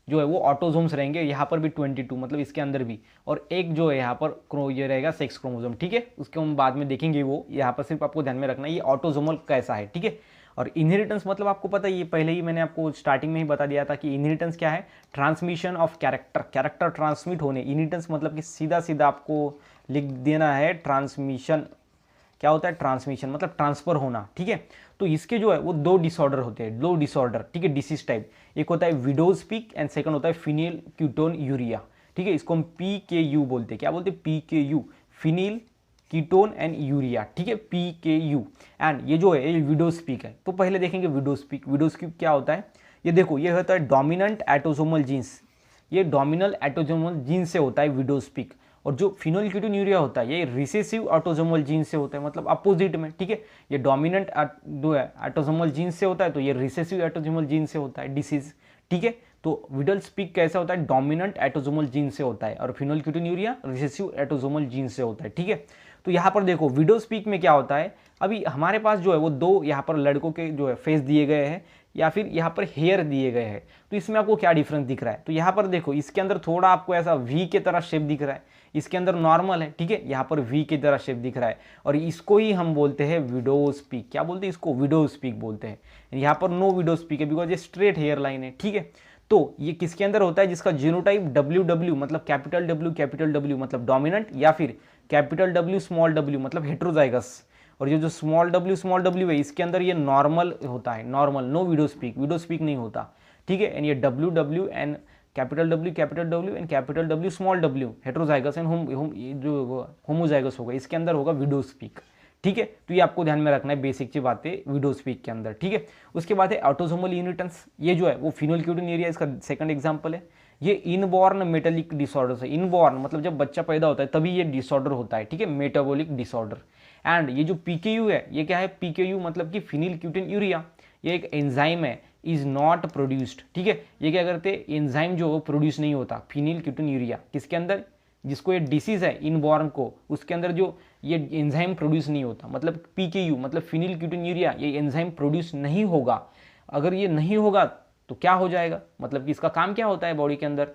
जो है वो ऑटोजोम्स रहेंगे, यहाँ पर भी 22 मतलब इसके अंदर भी, और एक जो है यहाँ पर ये रहेगा सेक्स क्रोमोसोम, ठीक है। उसके हम बाद में देखेंगे, वो यहाँ पर सिर्फ आपको ध्यान में रखना है ये ऑटोजोमल कैसा है, ठीक है। और इनहेरिटेंस मतलब आपको पता है, ये पहले ही मैंने आपको स्टार्टिंग में ही बता दिया था कि इनहेरिटेंस क्या है, transmission of character, character transmit होने। इनहेरिटेंस मतलब कि सीधा सीधा आपको लिख देना है, ट्रांसमिशन क्या होता है, ट्रांसमिशन मतलब ट्रांसफर होना, ठीक है। तो इसके जो है वो दो डिसऑर्डर होते हैं, दो डिसऑर्डर, ठीक है, डिसीज टाइप। एक होता है विडोज पीक एंड सेकंड होता है फिनिल कीटोन यूरिया, ठीक है। इसको हम PKU बोलते हैं, क्या बोलते हैं, PKU, phenyl ketone and urea, ठीक है, PKU। एंड ये जो है ये विडोज पीक है। तो पहले देखेंगे विडोज पीक। विडोज पीक क्या होता है, ये देखो ये होता है डोमिनेंट एटोसोमल जीन्स, ये डोमिनल एटोसोमल जीन से होता है विडोज पीक। और जो फिनोल्कीटोन्यूरिया होता है ये रिसेसिव ऑटोसोमल जीन से होता है, मतलब अपोजिट में, ठीक है। ये डोमिनेंट जो है ऑटोसोमल जीन से होता है, तो ये रिसेसिव ऑटोसोमल जीन से होता है डिसीज, ठीक है। तो विडोज पीक कैसा होता है, डोमिनेंट एटोसोमल जीन से होता है, और फिनोल्कीटोन्यूरिया रिसेसिव एटोसोमल जीन से होता है, ठीक है। तो यहाँ पर देखो विडोज पीक में क्या होता है, अभी हमारे पास जो है वो दो यहाँ पर लड़कों के जो है फेस दिए गए हैं, या फिर यहाँ पर हेयर दिए गए हैं। तो इसमें आपको क्या डिफरेंस दिख रहा है, तो यहाँ पर देखो इसके अंदर थोड़ा आपको ऐसा वी के तरह शेप दिख रहा है, इसके अंदर नॉर्मल है, ठीक है, यहाँ पर वी की तरह शेप दिख रहा है, और इसको ही हम बोलते हैं विडोज पीक। क्या बोलते हैं इसको, विडोज पीक बोलते हैं। यहाँ पर नो विडोज पीक है बिकॉज ये स्ट्रेट हेयर लाइन है, ठीक है। तो ये किसके अंदर होता है, जिसका जीनोटाइप WW मतलब कैपिटल W मतलब डोमिनेंट, या फिर कैपिटल W स्मॉल w मतलब हेट्रोजाइगस। और ये जो स्मॉल w है इसके अंदर ये नॉर्मल होता है, नॉर्मल, नो विडोज पीक नहीं होता, ठीक है। एंड ये WW and capital W and capital W small w heterozygous and जो होमोजाइगस होगा इसके अंदर होगा विडोज पीक, ठीक है। तो ये आपको ध्यान में रखना है, बेसिक सी बातें विडोज पीक के अंदर, ठीक है। उसके बाद है ऑटोसोमल इनहेरिटेंस, ये जो है वो फिनोल्कीटोन्यूरिया इसका सेकंड एग्जांपल है। ये इनबॉर्न मेटाबॉलिक डिसऑर्डर है, इनबॉर्न मतलब जब बच्चा पैदा होता है तभी ये डिसऑर्डर होता है, ठीक है, मेटाबॉलिक डिसऑर्डर। एंड ये जो PKU है ये क्या है, PKU मतलब कि फिनिलकीटोन्यूरिया, ये एक एंजाइम है, इज नॉट प्रोड्यूस्ड, ठीक है। ये क्या करते हैं, एंजाइम जो प्रोड्यूस नहीं होता, फिनिलकीटोन्यूरिया किसके अंदर, जिसको ये डिसीज है इनबॉर्न को, उसके अंदर जो ये एंजाइम प्रोड्यूस नहीं होता, मतलब PKU मतलब फिनिलक्यूटिन्यूरिया, ये एंजाइम प्रोड्यूस नहीं होगा। अगर ये नहीं होगा तो क्या हो जाएगा, मतलब कि इसका काम क्या होता है बॉडी के अंदर,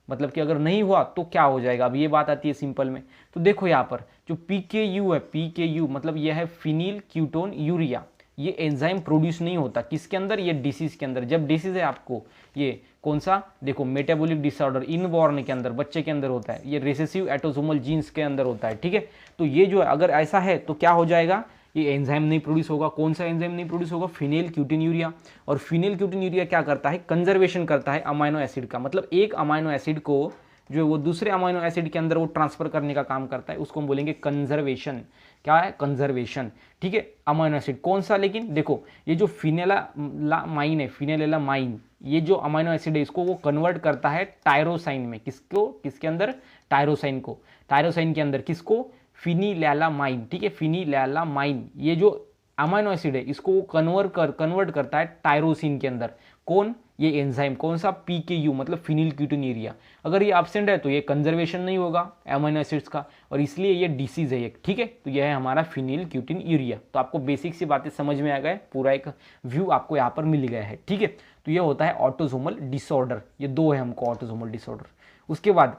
मतलब कि अगर नहीं हुआ तो क्या हो जाएगा। अब ये बात आती है सिंपल में। तो देखो यहाँ पर जो PKU है, PKU मतलब ये है फिनिल कीटोन यूरिया, ये एंजाइम प्रोड्यूस नहीं होता किसके अंदर, ये डिसीज के अंदर। जब डिसीज है आपको ये कौन सा, देखो मेटाबॉलिक डिसऑर्डर इनबॉर्न के अंदर, बच्चे के अंदर होता है, ये रिसेसिव ऑटोसोमल जीन्स के अंदर होता है, ठीक है। तो ये जो है अगर ऐसा है तो क्या हो जाएगा, ये एंजाइम नहीं प्रोड्यूस होगा। कौन सा एंजाइम नहीं प्रोड्यूस होगा, फिनिलक्यूटिन्यूरिया। और फिनिलक्यूटिन्यूरिया क्या करता है, कंजर्वेशन करता है अमाइनो एसिड का, मतलब एक अमाइनो एसिड को जो है वो दूसरे अमाइनो एसिड के अंदर वो ट्रांसफर करने का काम करता है, उसको हम बोलेंगे कंजर्वेशन। क्या है, कंजर्वेशन, ठीक है। अमाइनो एसिड कौन सा, लेकिन देखो ये जो फिनेलामाइन है, फिनेलेलामाइन, ये जो अमाइनो एसिड है इसको वो कन्वर्ट करता है टायरोसाइन में। किसको, किसके अंदर, टायरोसाइन को, टायरोसाइन के अंदर किसको, फिनिलैलामाइन, ठीक है, फिनिलैलामाइन। ये जो अमाइनो एसिड है इसको वो कन्वर्ट करता है टायरोसिन के अंदर। कौन, ये एंजाइम, कौन सा, PKU मतलब फिनिलक्यूटिन्यूरिया। अगर ये एब्सेंट है तो ये कंजर्वेशन नहीं होगा अमाइनो एसिड्स का, और इसलिए ये डिसीज है एक, ठीक है। तो यह है हमारा फिनिलक्यूटिन्यूरिया। तो आपको बेसिक सी बातें समझ में आ गए, पूरा एक व्यू आपको यहाँ पर मिल गया है, ठीक है। तो ये होता है ऑटोसोमल डिसऑर्डर, ये दो है हमको ऑटोसोमल डिसऑर्डर। उसके बाद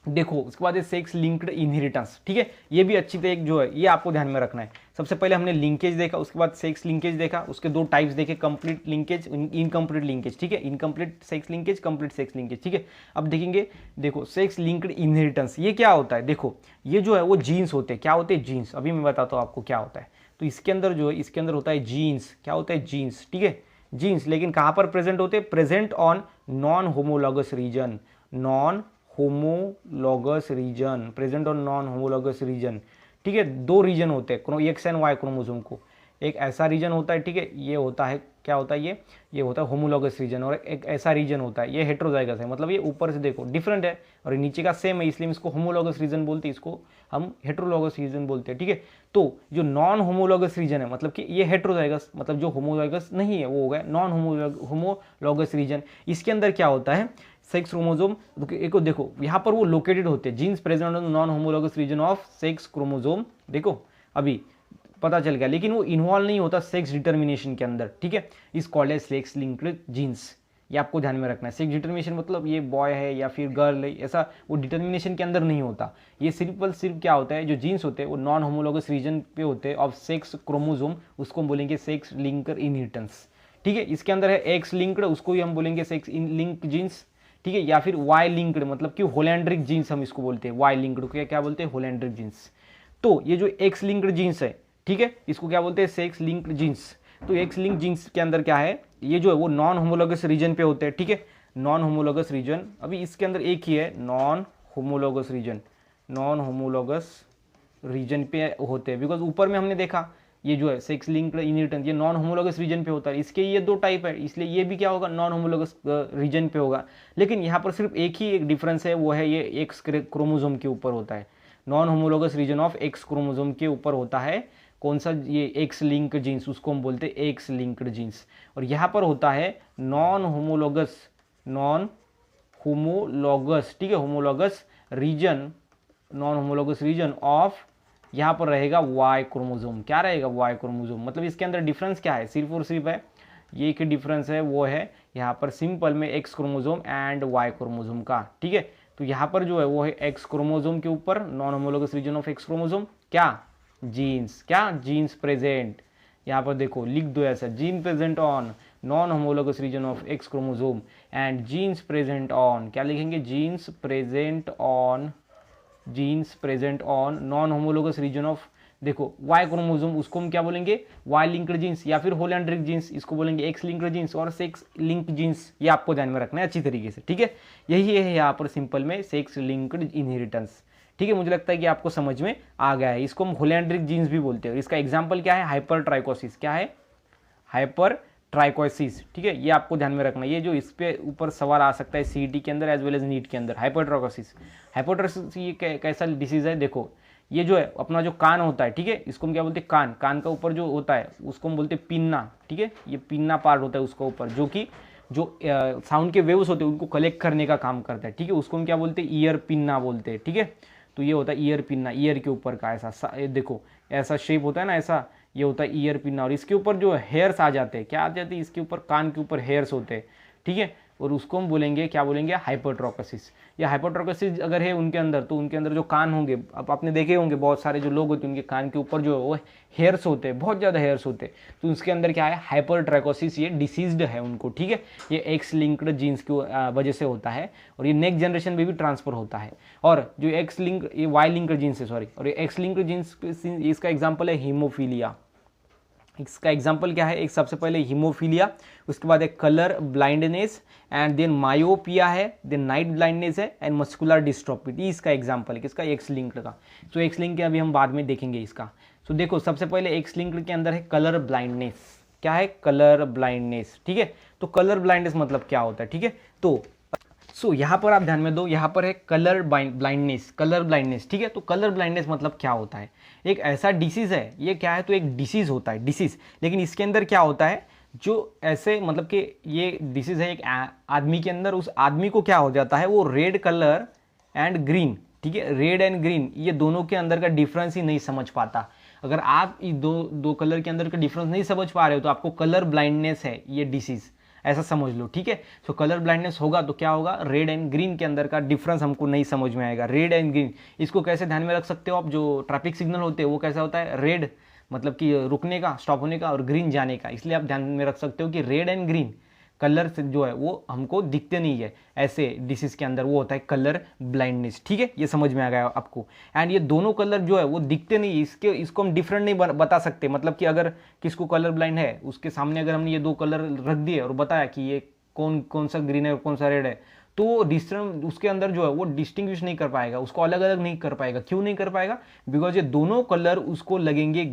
देखो, उसके बाद सेक्स लिंक्ड इनहेरिटेंस, ठीक है। ये भी अच्छी तरह जो है ये आपको ध्यान में रखना है। सबसे पहले हमने लिंकेज देखा, उसके बाद सेक्स लिंकेज देखा, उसके दो टाइप्स देखे, कंप्लीट लिंकेज, इनकम्प्लीट लिंकेज, ठीक है, incomplete sex linkage, complete sex linkage, ठीक है। अब देखेंगे, देखो सेक्स लिंक्ड इनहेरिटेंस ये क्या होता है। देखो ये जो है वो जीन्स होते हैं, क्या होते हैं, जीन्स। अभी मैं बताता हूँ आपको क्या होता है। तो इसके अंदर जो है, इसके अंदर होता है जीन्स, क्या होता है, जीन्स, ठीक है, जीन्स। लेकिन कहाँ पर प्रेजेंट होते हैं, present on non homologous region, non homologous region, present on non homologous region, ठीक है। दो रीजन होते हैं एक्स एंड वाई क्रोमोसोम को, एक ऐसा रीजन होता है, ठीक है, ये होता है, क्या होता है ये होता है होमोलॉगस रीजन, और एक ऐसा रीजन होता है, ये हेट्रोजाइगस है, मतलब ये ऊपर से देखो डिफरेंट है और नीचे का सेम है, इसलिए हम इसको होमोलॉगस रीजन बोलते हैं, इसको हम हेट्रोलॉगस रीजन बोलते हैं, ठीक है। तो जो नॉन होमोलॉगस रीजन है, मतलब कि ये हेट्रोजाइगस, मतलब जो होमोजाइगस नहीं है वो हो गया नॉन होमोलॉगस रीजन। इसके अंदर क्या होता है, सेक्स क्रोमोसोम, एक देखो यहाँ पर वो लोकेटेड होते हैं, genes present on non homologous region of sex chromosome, देखो अभी पता चल गया, लेकिन वो इन्वॉल्व नहीं होता सेक्स डिटर्मिनेशन के अंदर, ठीक है। Is called as sex linked genes, ये आपको ध्यान में रखना है। सेक्स डिटर्मिनेशन मतलब ये बॉय है या फिर गर्ल है, ऐसा वो डिटर्मिनेशन के अंदर नहीं होता। ये सिर्फ क्या होता है, जो जीन्स होते हैं वो नॉन होमोलॉगस रीजन पे होते हैं ऑफ सेक्स क्रोमोसोम, उसको हम बोलेंगे सेक्स लिंक्ड इनहेरिटेंस, ठीक है। इसके अंदर है एक्स लिंक्ड, उसको ही हम बोलेंगे सेक्स लिंक्ड जीन्स, ठीक है, या फिर वाई लिंक्ड, मतलब कि होलैंड्रिक जीन्स हम इसको बोलते हैं, वाई लिंक्ड को क्या बोलते हैं, होलैंड्रिक जीन्स। तो ये जो एक्स लिंक्ड जीन्स है, ठीक है, इसको क्या बोलते हैं, सेक्स लिंक्ड जीन्स। तो एक्स लिंक्ड जीन्स के अंदर क्या है, ये जो है वो नॉन होमोलॉगस रीजन पे होते हैं, ठीक है, नॉन होमोलॉगस रीजन। अभी इसके अंदर एक ही है, non homologous region, non homologous region पे होते हैं, बिकॉज ऊपर में हमने देखा ये जो है सेक्स लिंक्ड इनहेरिटेंस ये नॉन होमोलॉगस रीजन पे होता है, इसके ये दो टाइप है, इसलिए ये भी क्या होगा, नॉन होमोलॉगस रीजन पे होगा। लेकिन यहाँ पर सिर्फ एक ही एक डिफरेंस है, वो है ये एक्स क्रोमोसोम के ऊपर होता है, non homologous region of X chromosome के ऊपर होता है। कौन सा, ये एक्स लिंक्ड जीन्स, उसको हम बोलते हैं एक्स लिंक्ड जीन्स। और यहाँ पर होता है नॉन होमोलॉगस, ठीक है, homologous region, non homologous region of, यहाँ पर रहेगा वाई क्रोमोसोम, क्या रहेगा, वाई क्रोमोसोम। मतलब इसके अंदर डिफरेंस क्या है, सिर्फ और सिर्फ है ये एक डिफरेंस है, वो है यहाँ पर सिंपल में X chromosome and Y chromosome का, ठीक है। तो यहाँ पर जो है वो है एक्स क्रोमोसोम के ऊपर non homologous region of X chromosome, क्या, जीन्स, क्या, जीन्स प्रेजेंट, यहाँ पर देखो लिख दो ऐसा, gene present on non homologous region of X chromosome and genes present on, क्या लिखेंगे, genes present on non homologous region of, देखो वाई क्रोमोसोम, उसको हम क्या बोलेंगे, वाई लिंक्ड जीन्स या फिर होलैंड्रिक जीन्स, इसको बोलेंगे एक्स लिंक्ड जीन्स और सेक्स लिंक्ड जीन्स। ये आपको ध्यान में रखना है अच्छी तरीके से, ठीक है। यही है यहाँ पर सिंपल में सेक्स लिंक्ड इनहेरिटेंस, ठीक है। मुझे लगता है कि आपको समझ में आ गया है। इसको हम होलैंड्रिक जीन्स भी बोलते हैं। इसका एग्जाम्पल क्या है, हाइपर ट्राइकोसिस, क्या है, हाइपर ट्राइकोसिस, ठीक है। ये आपको ध्यान में रखना है, ये जो इस पे ऊपर सवाल आ सकता है सीईटी के अंदर एज वेल एज नीट के अंदर। हाइपर ट्राइकोसिस ये कैसा डिसीज है, देखो ये जो है अपना जो कान होता है, ठीक है, इसको हम क्या बोलते हैं, कान का ऊपर जो होता है उसको हम बोलते हैं पिन्ना, ठीक है, ये पिन्ना पार्ट होता है उसका ऊपर, जो कि जो साउंड के वेव्स होते हैं उनको कलेक्ट करने का काम करता है, ठीक है। उसको हम क्या बोलते हैं, ईयर पिन्ना बोलते हैं, ठीक है। तो ये होता है ईयर पिन्ना, ईयर के ऊपर का ऐसा देखो ऐसा शेप होता है ना, ऐसा ये होता है ईयर पिन्ना। और इसके ऊपर जो हेयर्स आ जाते हैं, क्या आ जाते हैं, इसके ऊपर कान के ऊपर हेयर्स होते हैं, ठीक है। और उसको हम बोलेंगे, क्या बोलेंगे, हाइपोट्रोकोसिस। या हाइपोट्रोकोसिस अगर है उनके अंदर, तो उनके अंदर जो कान होंगे, अब आपने देखे होंगे बहुत सारे जो लोग होते हैं उनके कान के ऊपर जो है वो हेयर्स होते हैं, बहुत ज़्यादा हेयर्स होते हैं, तो उसके अंदर क्या है, हाइपोट्रोकोसिस, ये डिसीज्ड है उनको, ठीक है। ये एक्स लिंक्ड जीन्स की वजह से होता है और ये नेक्स्ट जनरेशन में भी ट्रांसफर होता है। और जो एक्स लिंक, ये वाई लिंक्ड जीन्स है, सॉरी, और ये एक्स लिंक्ड जीन्स, इसका एग्जाम्पल है हीमोफीलिया। इसका एग्जाम्पल क्या है, एक सबसे पहले हीमोफीलिया, उसके बाद एक colour blindness, and then myopia है, देन नाइट ब्लाइंडनेस है, एंड मस्कुलर डिस्ट्रोफी। इसका एग्जाम्पल है किसका, एक्स लिंक्ड का। तो एक्स लिंक के अभी हम बाद में देखेंगे इसका। तो देखो सबसे पहले एक्स लिंक्ड के अंदर है कलर ब्लाइंडनेस। क्या है, कलर ब्लाइंडनेस, ठीक है। तो कलर ब्लाइंडनेस मतलब क्या होता है, ठीक है। तो यहाँ पर आप ध्यान में दो, यहाँ पर है कलर ब्लाइंडनेस, कलर ब्लाइंडनेस, ठीक है। तो कलर ब्लाइंडनेस मतलब क्या होता है, एक ऐसा डिसीज है, ये क्या है, तो एक डिसीज होता है, डिसीज। लेकिन इसके अंदर क्या होता है, जो ऐसे मतलब कि ये डिसीज है एक आदमी के अंदर, उस आदमी को क्या हो जाता है, वो रेड कलर एंड ग्रीन, ठीक है, रेड एंड ग्रीन, ये दोनों के अंदर का डिफरेंस ही नहीं समझ पाता। अगर आप ये दो कलर के अंदर का डिफरेंस नहीं समझ पा रहे हो तो आपको कलर ब्लाइंडनेस है ये डिसीज, ऐसा समझ लो, ठीक है। सो कलर ब्लाइंडनेस होगा तो क्या होगा, रेड एंड ग्रीन के अंदर का डिफरेंस हमको नहीं समझ में आएगा, रेड एंड ग्रीन। इसको कैसे ध्यान में रख सकते हो आप, जो ट्रैफिक सिग्नल होते हैं वो कैसा होता है, रेड मतलब कि रुकने का, स्टॉप होने का, और ग्रीन जाने का। इसलिए आप ध्यान में रख सकते हो कि रेड एंड ग्रीन कलर से जो है वो हमको दिखते नहीं है, ऐसे डिसीज के अंदर वो होता है कलर ब्लाइंडनेस, ठीक है। ये समझ में आ गया आपको। एंड ये दोनों कलर जो है वो दिखते नहीं, इसको हम डिफरेंट नहीं बता सकते। मतलब कि अगर किसको कलर ब्लाइंड है, उसके सामने अगर हमने ये दो कलर रख दिए और बताया कि ये कौन कौन सा ग्रीन है और कौन सा रेड है, तो डिस्टर्ब उसके अंदर जो है वो डिस्टिंग्विश नहीं कर पाएगा, उसको अलग अलग नहीं कर पाएगा। क्यों नहीं कर पाएगा, बिकॉज ये दोनों कलर उसको लगेंगे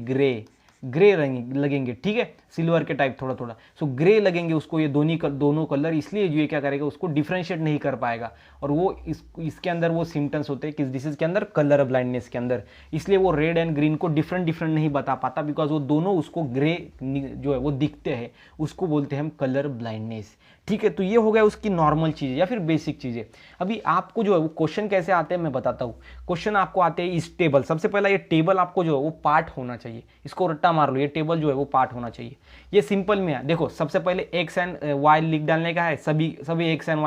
ग्रे रंग लगेंगे, ठीक है, सिल्वर के टाइप थोड़ा थोड़ा। सो ग्रे लगेंगे उसको ये दोनों कलर, इसलिए जो ये क्या करेगा, उसको डिफरेंशिएट नहीं कर पाएगा। और वो इसके अंदर वो सिम्टम्स होते हैं किस डिसीज के अंदर, कलर ब्लाइंडनेस के अंदर। इसलिए वो रेड एंड ग्रीन को डिफरेंट नहीं बता पाता, बिकॉज वो दोनों उसको ग्रे जो है वो दिखते हैं, उसको बोलते हैं हम कलर ब्लाइंडनेस, ठीक है। तो ये हो गया उसकी नॉर्मल चीज़ें या फिर बेसिक चीज़ें। अभी आपको जो है वो क्वेश्चन कैसे आते हैं मैं बताता हूँ। क्वेश्चन आपको आते हैं इस टेबल, सबसे पहला ये टेबल आपको जो है वो पार्ट होना चाहिए, इसको रट्टा मार लो, ये टेबल जो है वो पार्ट होना चाहिए। ये सिंपल में है, देखो सबसे पहले एक्स एंड वाई लिख डालने का है, सभी एक्स एंड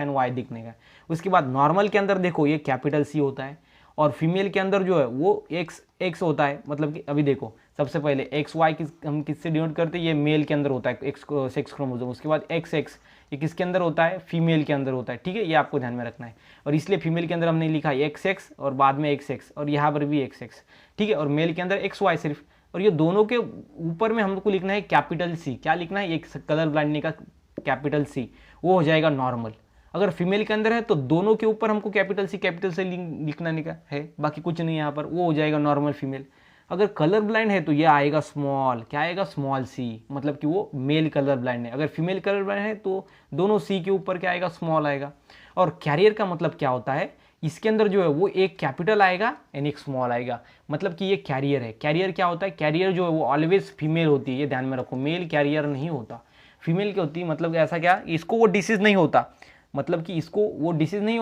वाई दिखने का है। उसके बाद नॉर्मल के अंदर देखो ये कैपिटल सी होता है, और फीमेल के अंदर जो है वो एक्स होता है। मतलब कि अभी देखो सबसे पहले एक्स वाई हम किससे डिनोट करते हैं, ये मेल के अंदर होता है सेक्स क्रोमोसोम। उसके बाद एक्स ये किसके अंदर होता है, फीमेल के अंदर होता है, ठीक है। ये आपको ध्यान में रखना है। और इसलिए फीमेल के अंदर हमने लिखा है एक्स और बाद में एक्स और यहाँ पर भी एक्स, ठीक है। और मेल के अंदर एक्स वाई सिर्फ। और ये दोनों के ऊपर में हमको लिखना है कैपिटल सी। क्या लिखना है, एक कलर ब्लाइंडनेस का कैपिटल सी, वो हो जाएगा नॉर्मल। अगर फीमेल के अंदर है तो दोनों के ऊपर हमको कैपिटल सी लिखना नहीं का है, बाकी कुछ नहीं यहाँ पर, वो हो जाएगा नॉर्मल फीमेल। अगर कलर ब्लाइंड है तो ये आएगा स्मॉल, क्या आएगा, स्मॉल सी, मतलब कि वो मेल कलर ब्लाइंड है। अगर फीमेल कलर ब्लाइंड है तो दोनों सी के ऊपर क्या आएगा, स्मॉल आएगा। और कैरियर का मतलब क्या होता है, इसके अंदर जो है वो एक कैपिटल आएगा एंड एक स्मॉल आएगा, मतलब कि ये कैरियर है। कैरियर क्या होता है, कैरियर जो है वो ऑलवेज फीमेल होती है, ये ध्यान में रखो, मेल कैरियर नहीं होता, फीमेल की होती है। मतलब ऐसा क्या, इसको वो डिसीज नहीं होता, मतलब कि इसको वो डिसीज नहीं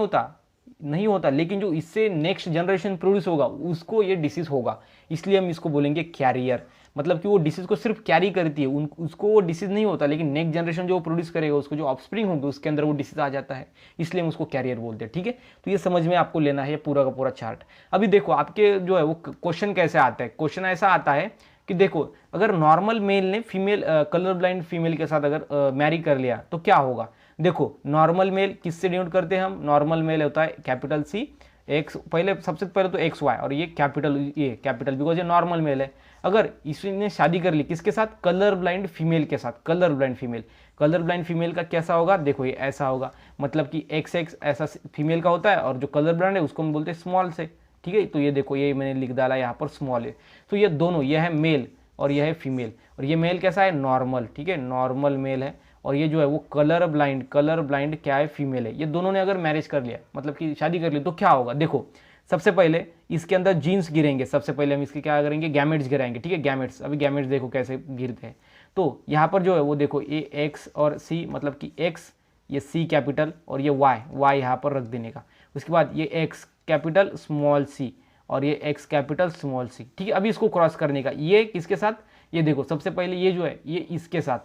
होता, लेकिन जो इससे नेक्स्ट जनरेशन प्रोड्यूस होगा उसको ये डिसीज होगा, इसलिए हम इसको बोलेंगे कैरियर। मतलब कि वो डिसीज को सिर्फ कैरी करती है, उसको वो डिसीज नहीं होता, लेकिन नेक्स्ट जनरेशन जो प्रोड्यूस करेगा, उसको जो ऑफस्प्रिंग होगी उसके अंदर वो डिसीज आ जाता है, इसलिए हम उसको कैरियर बोलते हैं, ठीक है। तो ये समझ में आपको लेना है पूरा का पूरा चार्ट। अभी देखो आपके जो है वो क्वेश्चन कैसे आता है, क्वेश्चन ऐसा आता है कि देखो अगर नॉर्मल मेल ने फीमेल कलर ब्लाइंड फीमेल के साथ अगर मैरी कर लिया तो क्या होगा। देखो नॉर्मल मेल किससे डिनोट करते हैं हम, नॉर्मल मेल होता है कैपिटल सी, एक्स पहले, सबसे पहले तो एक्स वाई, और ये कैपिटल बिकॉज ये नॉर्मल मेल है। अगर इसने शादी कर ली किसके साथ, कलर ब्लाइंड फीमेल के साथ, कलर ब्लाइंड फीमेल का कैसा होगा, देखो ये ऐसा होगा, मतलब कि एक्स ऐसा फीमेल का होता है, और जो कलर ब्लाइंड है उसको हम बोलते हैं स्मॉल से, ठीक है। तो ये देखो ये मैंने लिख डाला यहाँ पर स्मॉल है। तो ये दोनों, ये है मेल और यह है फीमेल, और ये मेल कैसा है, नॉर्मल, ठीक है, नॉर्मल मेल है। और ये जो है वो कलर ब्लाइंड क्या है, फीमेल है। ये दोनों ने अगर मैरिज कर लिया, मतलब कि शादी कर ली, तो क्या होगा, देखो सबसे पहले इसके अंदर जीन्स गिरेंगे, सबसे पहले हम इसके क्या करेंगे, गैमेट्स गिराएंगे, ठीक है, गैमेट्स। अभी गैमेट्स देखो कैसे गिरते हैं। तो यहाँ पर जो है वो देखो ये एक्स और सी, मतलब कि एक्स, ये सी कैपिटल और ये वाई यहाँ पर रख देने का। उसके बाद ये एक्स कैपिटल स्मॉल सी और ये एक्स कैपिटल स्मॉल सी, ठीक है। अभी इसको क्रॉस करने का, ये किसके साथ, ये देखो सबसे पहले ये जो है ये इसके साथ,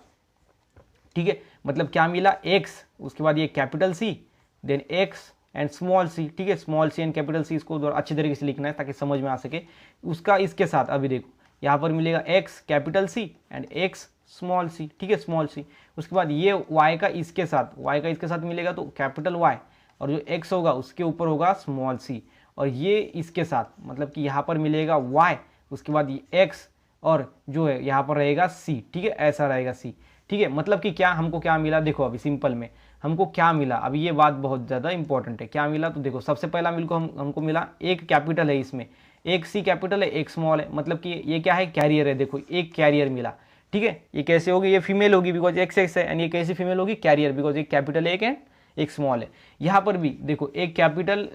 ठीक है, मतलब क्या मिला, एक्स, उसके बाद ये capital C, then X and small C, ठीक है, small C and capital C, इसको अच्छी तरीके से लिखना है ताकि समझ में आ सके। उसका इसके साथ अभी देखो यहाँ पर मिलेगा X capital C and X small C, ठीक है, स्मॉल सी। उसके बाद ये वाई का इसके साथ मिलेगा तो कैपिटल वाई, और जो एक्स होगा उसके ऊपर होगा स्मॉल सी, और ये इसके साथ मतलब कि यहाँ पर मिलेगा वाई, उसके बाद ये एक्स और जो है यहाँ पर रहेगा सी, ठीक है, ऐसा रहेगा सी, ठीक है। मतलब कि क्या हमको क्या मिला, देखो अभी सिंपल में हमको क्या मिला, अभी ये बात बहुत ज़्यादा इंपॉर्टेंट है, क्या मिला, तो देखो सबसे पहला हमको मिला एक कैपिटल है इसमें, एक सी कैपिटल है, एक स्मॉल है, मतलब कि ये क्या है, कैरियर है, देखो एक कैरियर मिला, ठीक है। ये कैसे होगी, ये फीमेल होगी बिकॉज एक्स एक्स है, एंड ये कैसी फीमेल होगी, कैरियर, बिकॉज एक कैपिटल है एक एंड एक स्मॉल है। यहाँ पर भी देखो एक कैपिटल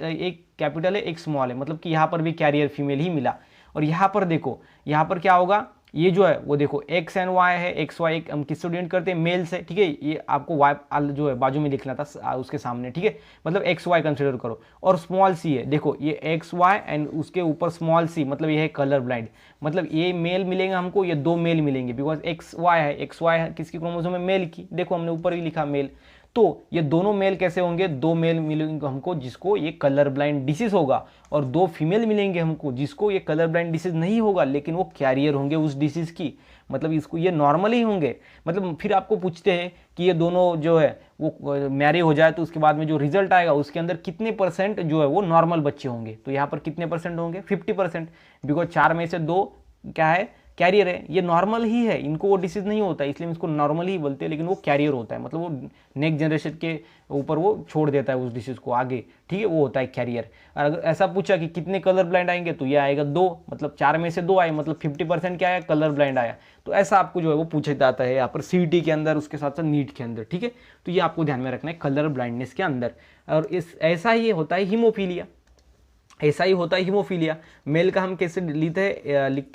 है एक स्मॉल है, मतलब कि यहाँ पर भी कैरियर फीमेल ही मिला। और यहाँ पर देखो यहाँ पर क्या होगा, ये जो है वो देखो एक्स एंड वाई है, एक्स वाई हम किस स्टूडेंट करते हैं, मेल से, ठीक है। ये आपको वाई जो है बाजू में लिखना था उसके सामने, ठीक है, मतलब एक्स वाई कंसिडर करो। और स्मॉल सी है, देखो ये एक्स वाई एंड उसके ऊपर स्मॉल सी, मतलब ये है कलर ब्लाइंड, मतलब ये मेल मिलेंगे हमको, ये दो मेल मिलेंगे बिकॉज एक्स वाई है किसकी क्रोमोसोम में, मेल की, देखो हमने ऊपर भी लिखा मेल। तो ये दोनों मेल कैसे होंगे, दो मेल मिलेंगे हमको जिसको ये कलर ब्लाइंड डिसीज होगा, और दो फीमेल मिलेंगे हमको जिसको ये कलर ब्लाइंड डिसीज नहीं होगा, लेकिन वो कैरियर होंगे उस डिसीज की, मतलब इसको ये नॉर्मल ही होंगे। मतलब फिर आपको पूछते हैं कि ये दोनों जो है वो मैरी हो जाए तो उसके बाद में जो रिजल्ट आएगा उसके अंदर कितने परसेंट जो है वो नॉर्मल बच्चे होंगे, तो यहाँ पर कितने परसेंट होंगे, 50%, बिकॉज 4 में से 2 क्या है, कैरियर है, ये नॉर्मल ही है, इनको वो डिसीज नहीं होता है इसलिए इसको नॉर्मल ही बोलते हैं, लेकिन वो कैरियर होता है, मतलब वो नेक्स्ट जनरेशन के ऊपर वो छोड़ देता है उस डिसीज को आगे, ठीक है, वो होता है कैरियर। और अगर ऐसा पूछा कि कितने कलर ब्लाइंड आएंगे तो ये आएगा 2, मतलब 4 में से 2 आए, मतलब 50% क्या आया, कलर ब्लाइंड आया। तो ऐसा आपको जो है वो पूछा जाता है यहाँ पर सीईटी के अंदर, उसके साथ साथ नीट के अंदर, ठीक है। तो ये आपको ध्यान में रखना है कलर ब्लाइंडनेस के अंदर। और ऐसा ही होता है हीमोफीलिया, ऐसा ही होता है हीमोफीलिया। मेल का हम कैसे लिखते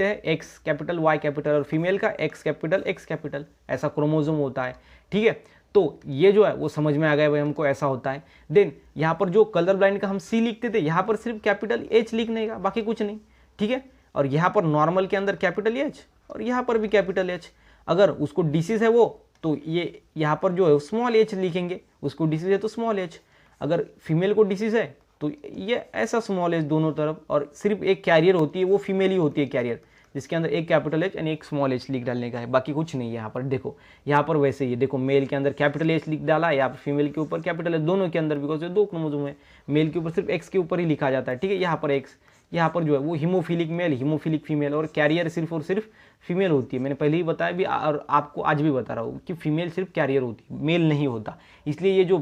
हैं एक्स कैपिटल वाई कैपिटल, और फीमेल का एक्स कैपिटल एक्स कैपिटल, ऐसा क्रोमोसोम होता है, ठीक है। तो ये जो है वो समझ में आ गया भाई हमको ऐसा होता है। देन यहाँ पर जो कलर ब्लाइंड का हम सी लिखते थे, यहाँ पर सिर्फ कैपिटल एच लिखने का, बाकी कुछ नहीं, ठीक है। और यहाँ पर नॉर्मल के अंदर कैपिटल एच और यहाँ पर भी कैपिटल एच। अगर उसको डिसीज है वो तो ये यहाँ पर जो है स्मॉल एच लिखेंगे, उसको डिसीज है तो स्मॉल एच। अगर फीमेल को डिसीज है तो ये ऐसा स्मॉल एच दोनों तरफ, और सिर्फ एक कैरियर होती है, वो फीमेल ही होती है कैरियर, जिसके अंदर एक कैपिटल एच एंड एक स्मॉल एच लिख डालने का है, बाकी कुछ नहीं है। यहाँ पर देखो, यहाँ पर वैसे ही देखो, मेल के अंदर कैपिटल एच लिख डाला, यहाँ पर फीमेल के ऊपर कैपिटल एच, दोनों के अंदर, बिकॉज ये 2 क्रोमोसोम है, मेल के ऊपर सिर्फ एक्स के ऊपर ही लिखा जाता है, ठीक है। यहाँ पर एक्स, यहाँ पर जो है वो हीमोफिलिक मेल, हीमोफिलिक फीमेल, और कैरियर सिर्फ और सिर्फ फीमेल होती है। मैंने पहले ही बताया भी और आपको आज भी बता रहा हूँ कि फीमेल सिर्फ कैरियर होती है, मेल नहीं होता, इसलिए ये जो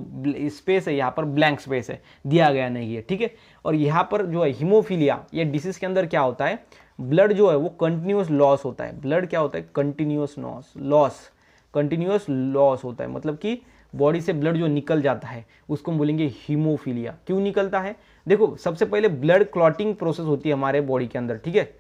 स्पेस है यहाँ पर ब्लैंक स्पेस है, दिया गया नहीं है, ठीक है। और यहाँ पर जो है हीमोफीलिया, ये डिसीज के अंदर क्या होता है, ब्लड जो है वो कंटिन्यूस लॉस होता है। ब्लड क्या होता है, कंटिन्यूस लॉस होता है, मतलब कि बॉडी से ब्लड जो निकल जाता है उसको हम बोलेंगे हीमोफीलिया। क्यों निकलता है, देखो सबसे पहले ब्लड क्लॉटिंग प्रोसेस होती है हमारे बॉडी के अंदर, ठीक है।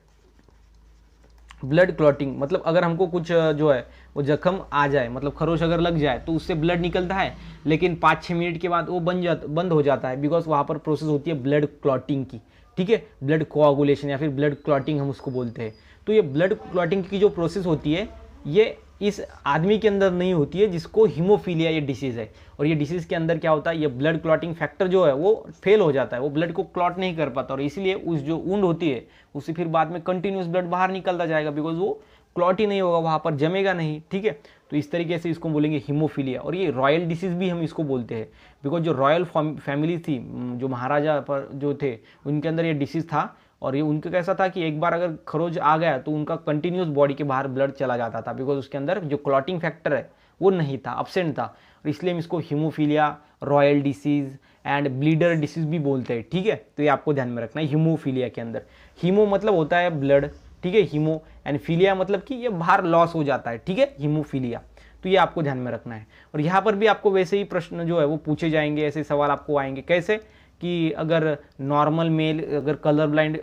ब्लड क्लॉटिंग मतलब अगर हमको कुछ जो है वो जख्म आ जाए, मतलब खरोच अगर लग जाए तो उससे ब्लड निकलता है, लेकिन 5-6 मिनट के बाद वो बंद हो जाता है, बिकॉज वहाँ पर प्रोसेस होती है ब्लड क्लॉटिंग की, ठीक है, ब्लड कोआगुलेशन या फिर ब्लड क्लॉटिंग हम उसको बोलते हैं। तो ये ब्लड क्लॉटिंग की जो प्रोसेस होती है ये इस आदमी के अंदर नहीं होती है जिसको हीमोफीलिया ये डिसीज़ है। और ये डिसीज़ के अंदर क्या होता है, ये ब्लड क्लॉटिंग फैक्टर जो है वो फेल हो जाता है, वो ब्लड को क्लॉट नहीं कर पाता, और इसलिए उस जो वुंड होती है उससे फिर बाद में कंटिन्यूस ब्लड बाहर निकलता जाएगा, बिकॉज वो क्लॉट ही नहीं होगा, वहाँ पर जमेगा नहीं, ठीक है। तो इस तरीके से इसको बोलेंगे हीमोफीलिया। और ये रॉयल डिसीज़ भी हम इसको बोलते हैं, बिकॉज जो रॉयल फैमिली थी, जो महाराजा पर जो थे, उनके अंदर ये डिसीज़ था। और ये उनका कैसा था कि एक बार अगर खरोच आ गया तो उनका कंटिन्यूस बॉडी के बाहर ब्लड चला जाता था, बिकॉज उसके अंदर जो क्लॉटिंग फैक्टर है वो नहीं था, अब्सेंट था, और इसलिए हम इसको haemophilia, royal disease and bleeder disease भी बोलते हैं, ठीक है। तो ये आपको ध्यान में रखना है हीमोफीलिया के अंदर। हीमो मतलब होता है ब्लड, ठीक है, हीमो, एंड फीलिया मतलब कि ये बाहर लॉस हो जाता है, ठीक है, हीमोफीलिया। तो ये आपको ध्यान में रखना है। और यहाँ पर भी आपको वैसे ही प्रश्न जो है वो पूछे जाएंगे, ऐसे सवाल आपको आएंगे, कैसे कि अगर नॉर्मल मेल, अगर कलर ब्लाइंड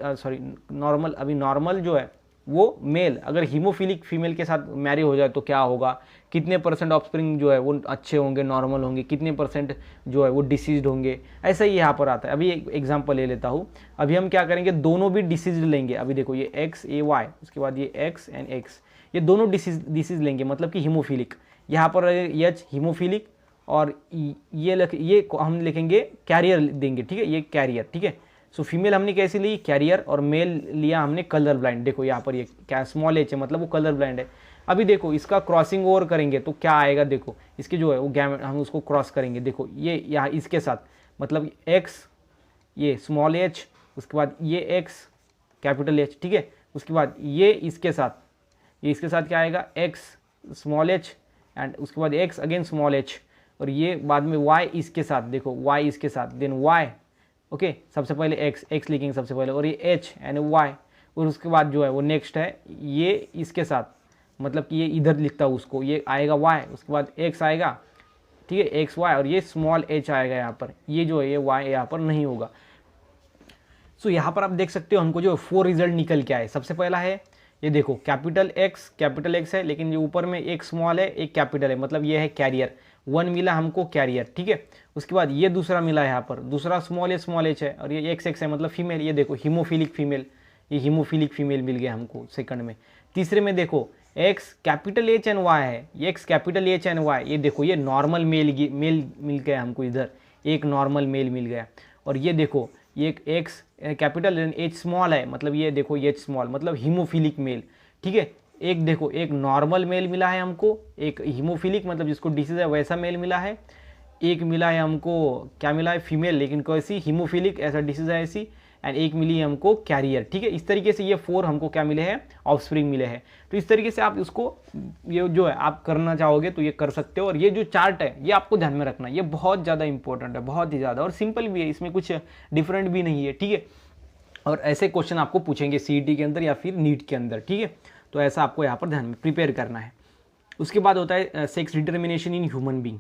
नॉर्मल, अभी नॉर्मल जो है वो मेल अगर हीमोफिलिक फीमेल के साथ मैरी हो जाए तो क्या होगा, कितने % ऑफस्प्रिंग जो है वो अच्छे होंगे, नॉर्मल होंगे, कितने % जो है वो डिसीज्ड होंगे, ऐसा ही यहाँ पर आता है। अभी एक एग्जांपल ले लेता हूँ। अभी हम क्या करेंगे, दोनों भी डिसीज लेंगे। अभी देखो ये एक्स, ये वाई, उसके बाद ये एक्स एंड एक्स, ये दोनों डिसीज लेंगे, मतलब कि हीमोफिलिक। यहाँ पर एच हीमोफिलिक, और ये हम लिखेंगे कैरियर देंगे, ठीक है, ये कैरियर, ठीक है। सो फीमेल हमने कैसी ली, कैरियर, और मेल लिया हमने कलर ब्लाइंड। देखो यहाँ पर ये क्या स्मॉल एच है, मतलब वो कलर ब्लाइंड है। अभी देखो इसका क्रॉसिंग ओवर करेंगे तो क्या आएगा, देखो इसके जो है वो गैमेट हम उसको क्रॉस करेंगे। देखो ये यहाँ इसके साथ, मतलब एक्स, ये स्मॉल एच, उसके बाद ये एक्स कैपिटल एच, ठीक है। उसके बाद ये इसके साथ, ये इसके साथ क्या आएगा, एक्स स्मॉल एच, एंड उसके बाद एक्स अगेन स्मॉल एच, और ये बाद में वाई इसके साथ, देखो वाई इसके साथ, देन वाई, ओके, सबसे पहले एक्स लिखेंगे सबसे पहले, और ये एच एंड वाई, और उसके बाद जो है वो नेक्स्ट है ये इसके साथ, मतलब कि ये इधर लिखता हूँ उसको, ये आएगा वाई, उसके बाद एक्स आएगा, ठीक है, एक्स वाई, और ये स्मॉल एच आएगा यहाँ पर, ये जो है ये वाई यहाँ पर नहीं होगा। सो यहाँ पर आप देख सकते हो हमको जो 4 रिजल्ट निकल के आए। सबसे पहला है ये देखो कैपिटल एक्स है, लेकिन ये ऊपर में एक स्मॉल है एक कैपिटल है, मतलब ये है कैरियर, 1 मिला हमको कैरियर, ठीक है। उसके बाद ये दूसरा मिला है यहाँ पर, दूसरा स्मॉल एच है, और ये एक्स है मतलब फीमेल, ये देखो हीमोफिलिक फीमेल, ये हीमोफिलिक फीमेल मिल गया हमको सेकंड में। तीसरे में देखो X capital H and Y है, ये X capital H and Y, ये देखो ये नॉर्मल मेल मिल गया हमको, इधर एक नॉर्मल मेल मिल गया। और ये देखो ये एक एक्स कैपिटल एच स्मॉल है, मतलब ये देखो ये एच स्मॉल, मतलब हीमोफिलिक मेल, ठीक है। एक देखो एक नॉर्मल मेल मिला है हमको, एक हीमोफिलिक मतलब जिसको डिसीज है वैसा मेल मिला है, एक मिला है हमको क्या मिला है, फीमेल लेकिन कैसी, हीमोफिलिक ऐसा डिसीज है ऐसी, एंड एक मिली है हमको कैरियर, ठीक है। इस तरीके से ये 4 हमको क्या मिले हैं, ऑफस्प्रिंग मिले हैं। तो इस तरीके से आप इसको ये जो है आप करना चाहोगे तो ये कर सकते हो। और ये जो चार्ट है ये आपको ध्यान में रखना, ये बहुत ज़्यादा इंपॉर्टेंट है, बहुत ही ज़्यादा, और सिंपल भी है, इसमें कुछ डिफरेंट भी नहीं है, ठीक है। और ऐसे क्वेश्चन आपको पूछेंगे सीईटी के अंदर या फिर नीट के अंदर, ठीक है। तो ऐसा आपको यहाँ पर ध्यान में प्रिपेयर करना है। उसके बाद होता है sex determination in human being,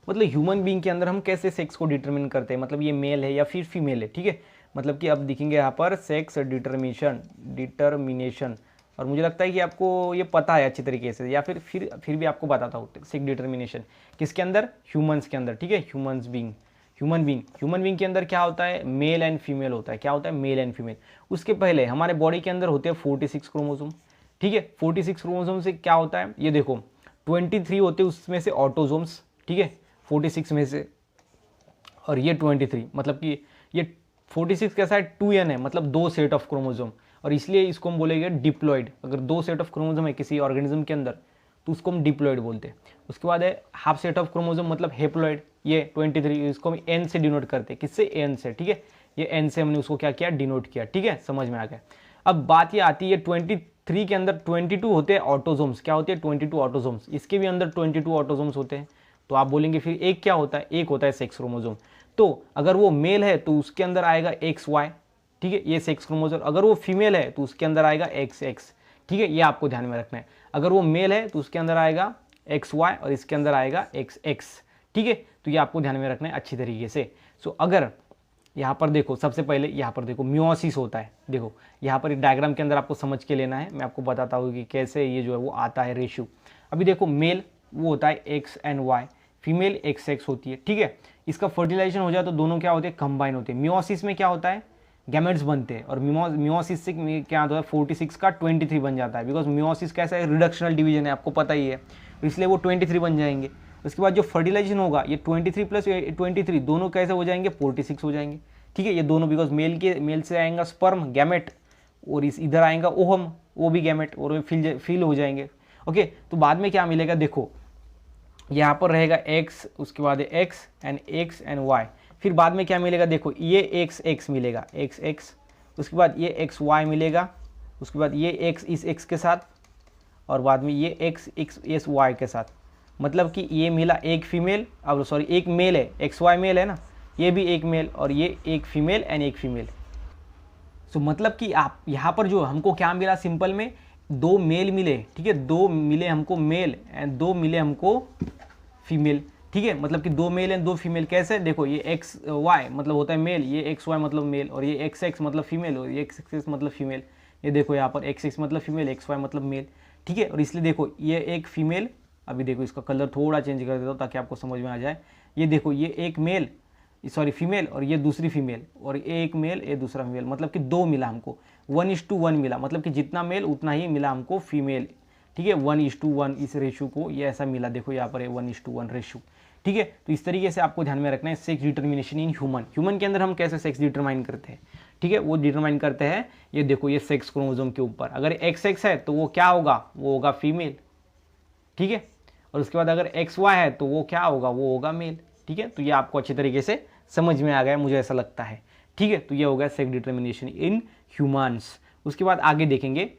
मतलब ह्यूमन बींग के अंदर हम कैसे सेक्स को डिटरमिन करते हैं, मतलब ये मेल है या फिर फीमेल है, ठीक है। मतलब कि अब दिखेंगे यहाँ पर सेक्स डिटर्मिनेशन, और मुझे लगता है कि आपको ये पता है अच्छी तरीके से, या फिर भी आपको बताता हूँ सेक्स डिटर्मिनेशन किसके अंदर, ह्यूमंस के अंदर, ठीक है। ह्यूमन बींग के अंदर क्या होता है, मेल एंड फीमेल होता है, क्या होता है, मेल एंड फीमेल। उसके पहले हमारे बॉडी के अंदर होते हैं 46 क्रोमोसोम, ठीक है। 46 क्रोमोसोम से क्या होता है, ये देखो 23 होते हैं उसमें से ऑटोजोम्स, ठीक है, 46 में से, और ये 23, मतलब कि ये 46 कैसा है, 2n है, मतलब 2 सेट ऑफ क्रोमोसोम, और इसलिए इसको हम बोलेंगे डिप्लॉइड। अगर 2 सेट ऑफ क्रोमोसोम है किसी ऑर्गेनिज्म के अंदर तो उसको हम डिप्लॉइड बोलते हैं। उसके बाद है हाफ सेट ऑफ क्रोमोसोम, मतलब हेप्लॉइड, ये 23, इसको हम n से डिनोट करते हैं, किससे, n से, ठीक है। ये n से हमने उसको क्या किया, डिनोट किया, ठीक है, समझ में आ गया। अब बात ये आती है 23 के अंदर 22 होते हैं ऑटोजोम्स, क्या होते हैं, 22 ऑटोजोम्स, इसके भी अंदर 22 ऑटोजोम्स होते हैं। तो आप बोलेंगे फिर एक क्या होता है, एक होता है सेक्स क्रोमोसोम। तो अगर वो मेल है तो उसके अंदर आएगा XY, ठीक है, ये सेक्स क्रोमोसोम। अगर वो फीमेल है तो उसके अंदर आएगा XX, ठीक है, ये आपको ध्यान में रखना है। अगर वो मेल है तो उसके अंदर आएगा XY और इसके अंदर आएगा XX, ठीक है। तो ये आपको ध्यान में रखना है अच्छी तरीके से। सो अगर यहाँ पर देखो, सबसे पहले यहाँ पर देखो मियोसिस होता है, देखो यहाँ पर डायग्राम के अंदर आपको समझ के लेना है, मैं आपको बताता हूँ कि कैसे ये जो है वो आता है रेशियो। अभी देखो मेल वो होता है X and Y, female XX होती है, ठीक है। इसका फर्टिलाइजेशन हो जाए तो दोनों क्या होते हैं, कंबाइन होते हैं। मियोसिस में क्या होता है, गैमेट्स बनते हैं, और मियोसिस से क्या होता है, 46 का 23 बन जाता है, बिकॉज मियोसिस कैसा है, रिडक्शनल डिवीजन है, आपको पता ही है, इसलिए वो 23 बन जाएंगे। उसके बाद जो फर्टिलाइजेशन होगा ये 23 प्लस 23 दोनों कैसे हो जाएंगे, 46 हो जाएंगे, ठीक है। ये दोनों बिकॉज मेल से आएगा स्पर्म गैमेट, और इधर आएगा ओहम, वो भी गैमेट, और फिल हो जाएंगे, ओके। तो बाद में क्या मिलेगा, देखो यहाँ पर रहेगा X, उसके बाद X एंड Y, फिर बाद में क्या मिलेगा, देखो ये XX मिलेगा, XX, उसके बाद ये XY मिलेगा, उसके बाद ये X इस X के साथ, और बाद में ये X इस Y के साथ, मतलब कि ये मिला एक फीमेल, अब सॉरी एक मेल है, XY मेल है ना, ये भी एक मेल, और ये एक फीमेल एंड एक फीमेल। सो मतलब कि आप यहाँ पर जो हमको क्या मिला, सिंपल में 2 मेल मिले, ठीक है, 2 मिले हमको मेल एंड 2 मिले हमको फीमेल, ठीक है, मतलब कि 2 मेल एंड 2 फीमेल। कैसे, देखो ये एक्स वाई मतलब होता है मेल, ये एक्स वाई मतलब मेल, और ये एक्स एक्स मतलब फीमेल, और ये एक्स एक्स मतलब फीमेल। ये देखो यहाँ पर एक्स एक्स मतलब फीमेल, एक्स वाई मतलब मेल, ठीक है। और इसलिए देखो ये एक फीमेल, अभी देखो इसका कलर थोड़ा चेंज कर देता हूँ ताकि आपको समझ में आ जाए। ये देखो ये एक मेल, सॉरी फीमेल, और ये दूसरी फीमेल, और ये एक मेल ये दूसरा फीमेल, मतलब कि 2 मिला हमको, 1:1 मिला, मतलब कि जितना मेल उतना ही मिला हमको फीमेल, ठीक है। 1:1 इस रेशो को ये ऐसा मिला, देखो यहाँ पर है 1:1 रेशो, ठीक है। तो इस तरीके से आपको ध्यान में रखना है सेक्स डिटर्मिनेशन इन ह्यूमन के अंदर हम कैसे सेक्स डिटरमाइन करते हैं, ठीक है। वो डिटरमाइन करते हैं, ये देखो ये सेक्स क्रोमोसोम के ऊपर, अगर एक्स एक्स है तो वो क्या होगा, वो होगा फीमेल, ठीक है। और उसके बाद अगर एक्स वाई है तो वो क्या होगा, वो होगा मेल, ठीक है। तो ये आपको अच्छी तरीके से समझ में आ गया, मुझे ऐसा लगता है, ठीक है। तो ये हो गया सेक्स डिटर्मिनेशन इन ह्यूमन्स। उसके बाद आगे देखेंगे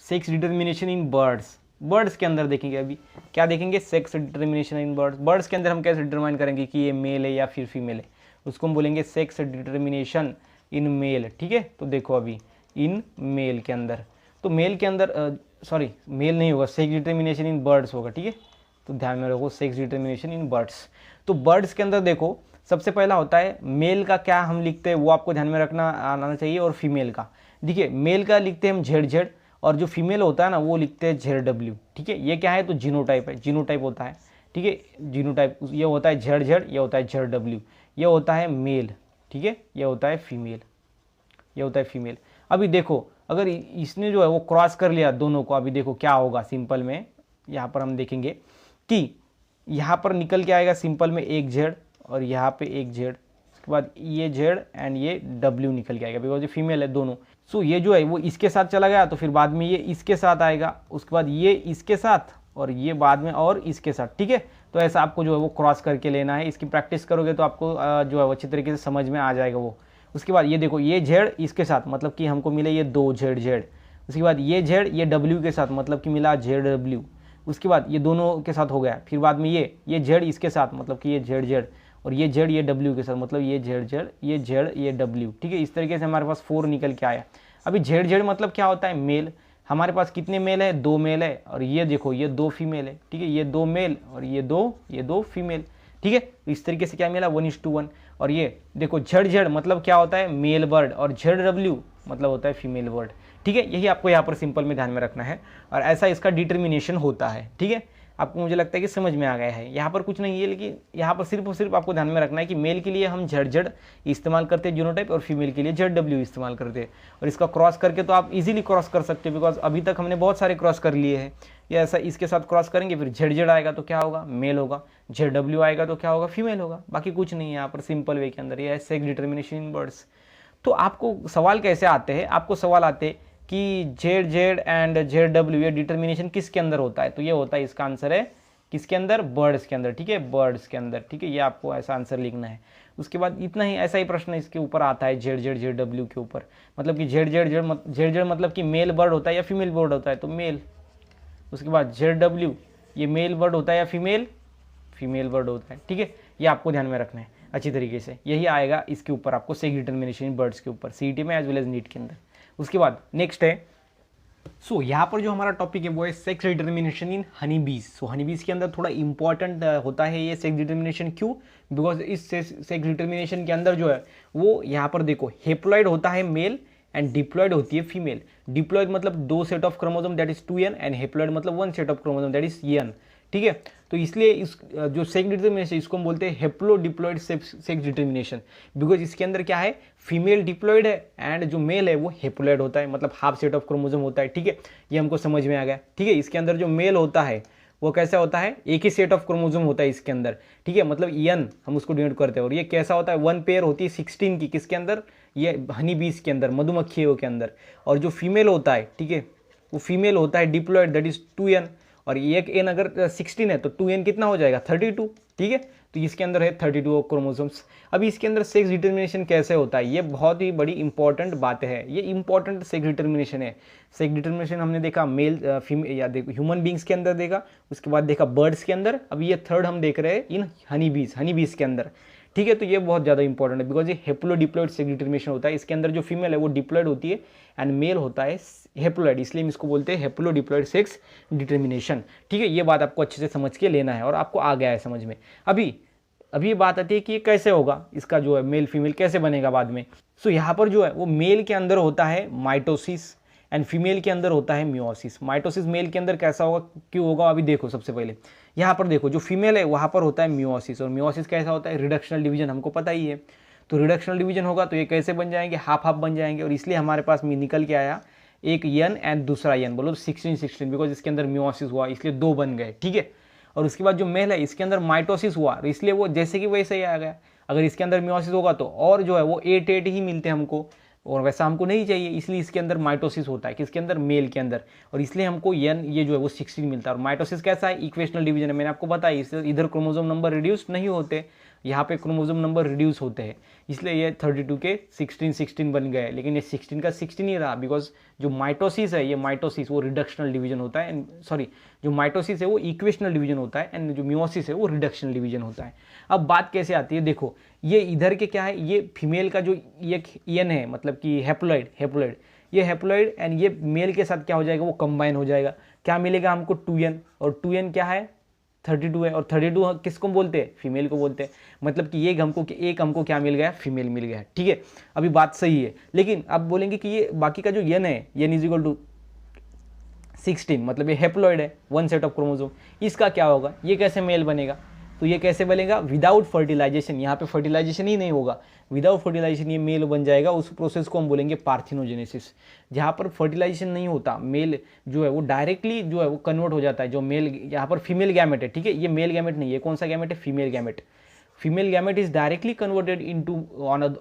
sex determination in birds. Birds के अंदर देखेंगे, अभी क्या देखेंगे, sex determination in birds. Birds के अंदर हम कैसे डिटरमाइन करेंगे कि ये मेल है या फिर फीमेल है, उसको हम बोलेंगे सेक्स डिटर्मिनेशन इन मेल, ठीक है। तो देखो अभी इन मेल के अंदर, तो मेल के अंदर सॉरी मेल नहीं होगा, सेक्स डिटर्मिनेशन इन बर्ड्स होगा, ठीक है। तो ध्यान में रखो सेक्स डिटर्मिनेशन इन बर्ड्स। तो बर्ड्स के अंदर देखो सबसे पहला होता है मेल का क्या हम लिखते हैं वो आपको ध्यान में रखना आना चाहिए, और फीमेल का, देखिए मेल का लिखते हैं हम जेड जेड, और जो फीमेल होता है ना वो लिखते हैं जेड डब्ल्यू, ठीक है। ये क्या है, तो जीनोटाइप है, जीनोटाइप होता है, ठीक है। जीनोटाइप ये होता है जेड जेड, ये होता है जेड डब्ल्यू, ये होता है मेल, ठीक है। ये होता है फीमेल, ये होता है फीमेल। अभी देखो अगर इसने जो है वो क्रॉस कर लिया दोनों को, अभी देखो क्या होगा सिंपल में, यहाँ पर हम देखेंगे कि यहाँ पर निकल के आएगा सिंपल में एक जेड, और यहाँ पे एक जेड, उसके बाद ये जेड एंड ये डब्ल्यू निकल के आएगा, बिकॉज ये फीमेल है दोनों। सो ये जो है वो इसके साथ चला गया, तो फिर बाद में ये इसके साथ आएगा, उसके बाद ये इसके साथ, और ये बाद में और इसके साथ, ठीक है। तो ऐसा आपको जो है वो क्रॉस करके लेना है, इसकी प्रैक्टिस करोगे तो आपको जो है वो अच्छी तरीके से समझ में आ जाएगा वो। उसके बाद ये देखो ये जेड इसके साथ, मतलब कि हमको मिले ये 2 जेड जेड, उसके बाद ये जेड ये डब्ल्यू के साथ, मतलब कि मिला जेड डब्ल्यू, उसके बाद ये दोनों के साथ हो गया, फिर बाद में ये जेड इसके साथ, मतलब कि ये जेड जेड, और ये जेड ये डब्ल्यू के साथ, मतलब ये जेड जेड ये जेड ये डब्ल्यू, ठीक है। इस तरीके से हमारे पास 4 निकल के आया। अभी जेड जेड मतलब क्या होता है, मेल। हमारे पास कितने मेल है, 2 मेल है, और ये देखो ये 2 फीमेल है, ठीक है। ये 2 मेल और ये दो फीमेल, ठीक है। तो इस तरीके से क्या मिला 1:1। और ये देखो जेड जेड मतलब क्या होता है, मेल बर्ड, और जेड डब्ल्यू मतलब होता है फीमेल बर्ड, ठीक है। यही आपको यहाँ पर सिंपल में ध्यान में रखना है, और ऐसा इसका डिटर्मिनेशन होता है, ठीक है। आपको मुझे लगता है कि समझ में आ गया है, यहाँ पर कुछ नहीं है, लेकिन यहाँ पर सिर्फ और सिर्फ आपको ध्यान में रखना है कि मेल के लिए हम जेड जेड इस्तेमाल करते हैं जीनोटाइप, और फीमेल के लिए जेड डब्ल्यू इस्तेमाल करते हैं। और इसका क्रॉस करके तो आप इजीली क्रॉस कर सकते हो, बिकॉज अभी तक हमने बहुत सारे क्रॉस कर लिए हैं। या ऐसा इसके साथ क्रॉस करेंगे, फिर जेड जेड आएगा तो क्या होगा, मेल होगा, जेड डब्ल्यू आएगा तो क्या होगा, फीमेल होगा। बाकी कुछ नहीं है यहाँ पर, सिंपल वे के अंदर ये है सेक्स डिटर्मिनेशन इन बर्ड्स। तो आपको सवाल कैसे आते हैं, आपको सवाल आते हैं कि Z Z and Z W ये डिटर्मिनेशन किसके अंदर होता है, तो ये होता है, इसका आंसर है किसके अंदर, बर्ड्स के अंदर, ठीक है, बर्ड्स के अंदर, ठीक है। ये आपको ऐसा आंसर लिखना है। उसके बाद इतना ही, ऐसा ही प्रश्न इसके ऊपर आता है जेड जेड जेड डब्ल्यू के ऊपर, मतलब कि जेड जेड जेड मतलब कि मेल बर्ड होता है या फीमेल बर्ड होता है, तो मेल। उसके बाद जेड डब्ल्यू ये मेल बर्ड होता है या फीमेल बर्ड होता है, ठीक है। ये आपको ध्यान में रखना है अच्छी तरीके से, यही आएगा इसके ऊपर आपको सेक्स डिटर्मिनेशन बर्ड्स के ऊपर, सीईटी में एज वेल एज नीट के अंदर। उसके बाद नेक्स्ट है, सो यहाँ पर जो हमारा टॉपिक है वो है सेक्स डिटर्मिनेशन इन हनी बीज। सो हनी बीज के अंदर थोड़ा इंपॉर्टेंट होता है ये सेक्स डिटर्मिनेशन, क्यों, बिकॉज इस सेक्स डिटर्मिनेशन के अंदर जो है वो यहाँ पर देखो हेप्लॉइड होता है मेल एंड डिप्लॉइड होती है फीमेल। डिप्लॉइड मतलब 2 set of chromosome that is 2n, and haploid मतलब 1 set of chromosome that is n, ठीक है। तो इसलिए इस जो सेक्स डिटर्मिनेशन इसको हम बोलते हैं haplo diploid sex determination, because इसके अंदर क्या है, फीमेल डिप्लॉइड है एंड जो मेल है वो हेप्लॉइड होता है, मतलब हाफ सेट ऑफ क्रोमोसोम होता है, ठीक है। ये हमको समझ में आ गया, ठीक है। इसके अंदर जो मेल होता है वो कैसा होता है, एक ही सेट ऑफ क्रोमोसोम होता है इसके अंदर, ठीक है, मतलब n हम उसको डिनोट करते हैं। और ये कैसा होता है, 1 पेयर होती है 16 की, किसके अंदर, ये हनी बीज के अंदर, मधुमक्खियों के अंदर। और जो फीमेल होता है, ठीक है, वो फीमेल होता है डिप्लॉइड दैट इज 2n, और एक n अगर 16 है तो 2n कितना हो जाएगा 32, ठीक है। तो इसके अंदर है 32 क्रोमोसोम्स। अभी इसके अंदर सेक्स डिटर्मिनेशन कैसे होता है, ये बहुत ही बड़ी इंपॉर्टेंट बात है, ये इंपॉर्टेंट सेक्स डिटर्मिनेशन है। सेक्स डिटर्मिनेशन हमने देखा मेल फीमेल या देखो ह्यूमन बींग्स के अंदर देखा, उसके बाद देखा बर्ड्स के अंदर, अभी ये थर्ड हम देख रहे हैं इन हनी बीज के अंदर, ठीक है। तो ये बहुत ज़्यादा इंपॉर्टेंट है बिकॉज ये हेप्लोडिप्लॉइड सेक्स डिटर्मिनेशन होता है। इसके अंदर जो फीमेल है वो डिप्लॉइड होती है एंड मेल होता है हेप्लोइड, इसलिए हम इसको बोलते हैं हेप्लोडिप्लॉइड सेक्स डिटर्मिनेशन। ठीक है, ये बात आपको अच्छे से समझ के लेना है और आपको आ गया है समझ में। अभी ये बात आती है कि ये कैसे होगा, इसका जो है मेल फीमेल कैसे बनेगा बाद में। सो यहाँ पर जो है वो मेल के अंदर होता है माइटोसिस एंड फीमेल के अंदर होता है मियोसिस। माइटोसिस मेल के अंदर कैसा होगा, क्यों होगा, अभी देखो। सबसे पहले यहाँ पर देखो, जो फीमेल है वहाँ पर होता है मियोसिस, और मियोसिस कैसा होता है, रिडक्शनल डिवीजन, हमको पता ही है। तो रिडक्शनल डिवीजन होगा तो ये कैसे बन जाएंगे, हाफ हाफ बन जाएंगे, और इसलिए हमारे पास में निकल के आया एक यन एंड दूसरा यन, बोलो 16 बिकॉज इसके अंदर मियोसिस हुआ इसलिए 2 बन गए। ठीक है, और उसके बाद जो मेल है इसके अंदर माइटोसिस हुआ इसलिए वो जैसे कि वैसे ही आ गया। अगर इसके अंदर मियोसिस होगा तो और जो है वो 8 ही मिलते हैं हमको, और वैसा हमको नहीं चाहिए, इसलिए इसके अंदर माइटोसिस होता है, किसके अंदर, मेल के अंदर, और इसलिए हमको यन ये जो है वो 16 मिलता है। और माइटोसिस कैसा है, इक्वेशनल डिवीजन है, मैंने आपको बताया। इससे इधर क्रोमोसोम नंबर रिड्यूस नहीं होते, यहाँ पे क्रोमोसोम नंबर रिड्यूस होते हैं, इसलिए ये 32 के 16 बन गए। लेकिन ये 16 का 16 ही रहा बिकॉज जो माइटोसिस है, ये माइटोसिस वो रिडक्शनल डिवीजन होता है, एंड सॉरी, जो माइटोसिस है वो इक्वेशनल डिवीजन होता है एंड जो मियोसिस है वो रिडक्शनल डिवीजन होता है। अब बात कैसे आती है, देखो ये इधर के क्या है, ये फीमेल का जो ये एन है, मतलब कि हेप्लोइड, ये हेप्लोइड एंड ये मेल के साथ क्या हो जाएगा, वो कंबाइन हो जाएगा। क्या मिलेगा हमको, 2n, और 2n क्या है, 32 है, और 32 किसको बोलते हैं, फीमेल को बोलते हैं। मतलब कि एक हमको क्या मिल गया, फीमेल मिल गया है। ठीक है, अभी बात सही है, लेकिन अब बोलेंगे कि ये बाकी का जो यन है, यन इज इक्वल टू 16, मतलब ये हेप्लोइड है, 1 सेट ऑफ क्रोमोसोम, इसका क्या होगा, ये कैसे मेल बनेगा, तो ये कैसे बनेगा, विदाउट फर्टिलाइजेशन, यहाँ पे फर्टिलाइजेशन ही नहीं होगा, विदाउट फर्टिलाइजेशन ये मेल बन जाएगा। उस प्रोसेस को हम बोलेंगे पार्थिनोजेनेसिस। जहाँ पर फर्टिलाइजेशन नहीं होता, मेल जो है वो डायरेक्टली जो है वो कन्वर्ट हो जाता है, जो मेल यहाँ पर फीमेल गैमेट है। ठीक है, ये मेल गैमेट नहीं है, कौन सा गैमेट है, female gamete. Female gamete is directly converted into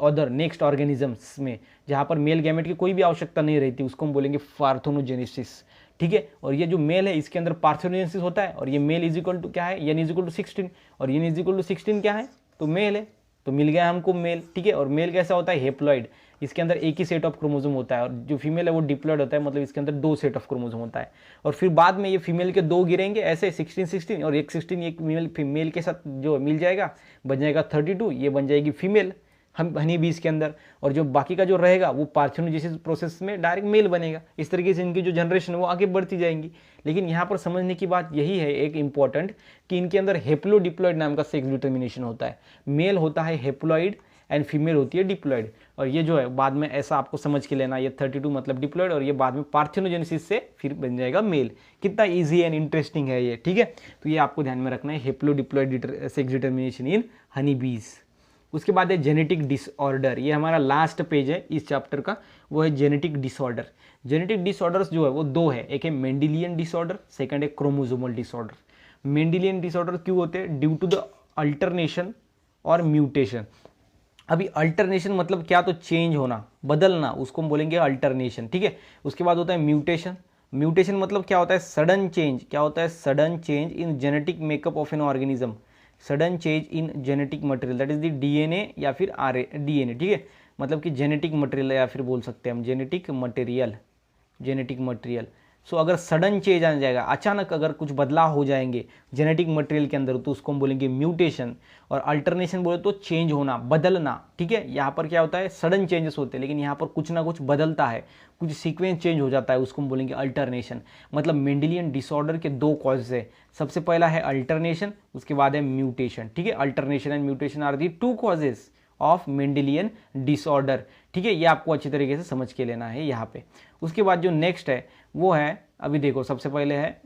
other next organisms में, जहाँ पर मेल गैमेट की कोई भी आवश्यकता नहीं रहती, उसको हम बोलेंगे पार्थेनोजेनेसिस। ठीक है, और ये जो मेल है इसके अंदर पार्थेनोजेनेसिस होता है, और ये मेल इज इक्वल टू क्या है, एन इज इक्वल टू 16, और एन इज इक्वल टू 16 क्या है, तो मेल है, तो मिल गया हमको मेल। ठीक है, और मेल कैसा होता है, हेप्लॉइड, इसके अंदर एक ही सेट ऑफ क्रोमोसोम होता है, और जो फीमेल है वो डिप्लॉइड होता है, मतलब इसके अंदर 2 सेट ऑफ क्रोमोसोम होता है। और फिर बाद में ये फीमेल के 2 गिरेंगे ऐसे 16 और एक 16 एक फीमेल के साथ जो मिल जाएगा, बन जाएगा 32, ये बन जाएगी फीमेल हम हनी बीज के अंदर, और जो बाकी का जो रहेगा वो पार्थेनोजेनेसिस प्रोसेस में डायरेक्ट मेल बनेगा। इस तरीके से इनकी जो जनरेशन है वो आगे बढ़ती जाएंगी। लेकिन यहाँ पर समझने की बात यही है एक इंपॉर्टेंट, कि इनके अंदर हेप्लोडिप्लॉइड नाम का सेक्स डिटर्मिनेशन होता है। मेल होता है हेप्लॉइड एंड फीमेल होती है डिप्लॉइड, और ये जो है बाद में ऐसा आपको समझ के लेना, ये 32 मतलब डिप्लॉइड, और ये बाद में पार्थेनोजेनेसिस से फिर बन जाएगा मेल। कितना ईजी एंड इंटरेस्टिंग है ये। ठीक है, तो ये आपको ध्यान में रखना है, हेप्लोडिप्लॉइड सेक्स डिटर्मिनेशन इन हनी बीज। उसके बाद है जेनेटिक डिसऑर्डर, ये हमारा लास्ट पेज है इस चैप्टर का, वो है जेनेटिक डिसऑर्डर। जेनेटिक डिसऑर्डर्स जो है वो 2 है, एक है मेंडेलियन डिसऑर्डर, सेकंड है क्रोमोसोमल डिसऑर्डर। मेंडेलियन डिसऑर्डर क्यों होते हैं, ड्यू टू द अल्टरनेशन और म्यूटेशन। अभी अल्टरनेशन मतलब क्या, तो चेंज होना, बदलना, उसको हम बोलेंगे अल्टरनेशन। ठीक है, उसके बाद होता है म्यूटेशन। म्यूटेशन मतलब क्या होता है, सडन चेंज, क्या होता है, sudden change in genetic makeup of an organism, sudden change in genetic material, that is the DNA या फिर डीएनए। ठीक है, मतलब कि जेनेटिक मटेरियल, या फिर बोल सकते हैं हम जेनेटिक मटेरियल। सो अगर सडन चेंज आ जाएगा, अचानक अगर कुछ बदलाव हो जाएंगे जेनेटिक मटेरियल के अंदर, तो उसको हम बोलेंगे म्यूटेशन। और अल्टरनेशन बोले तो चेंज होना, बदलना। ठीक है, यहाँ पर क्या होता है, सडन चेंजेस होते हैं, लेकिन यहाँ पर कुछ ना कुछ बदलता है, कुछ सीक्वेंस चेंज हो जाता है, उसको हम बोलेंगे अल्टरनेशन। मतलब मेंडेलियन डिसऑर्डर के 2 कॉजेज है, सबसे पहला है अल्टरनेशन, उसके बाद है म्यूटेशन। ठीक है, alternation and mutation are the 2 causes of Mendelian disorder. ठीक है, ये आपको अच्छी तरीके से समझ के लेना है यहाँ पे। उसके बाद जो नेक्स्ट है वो है, अभी देखो सबसे पहले है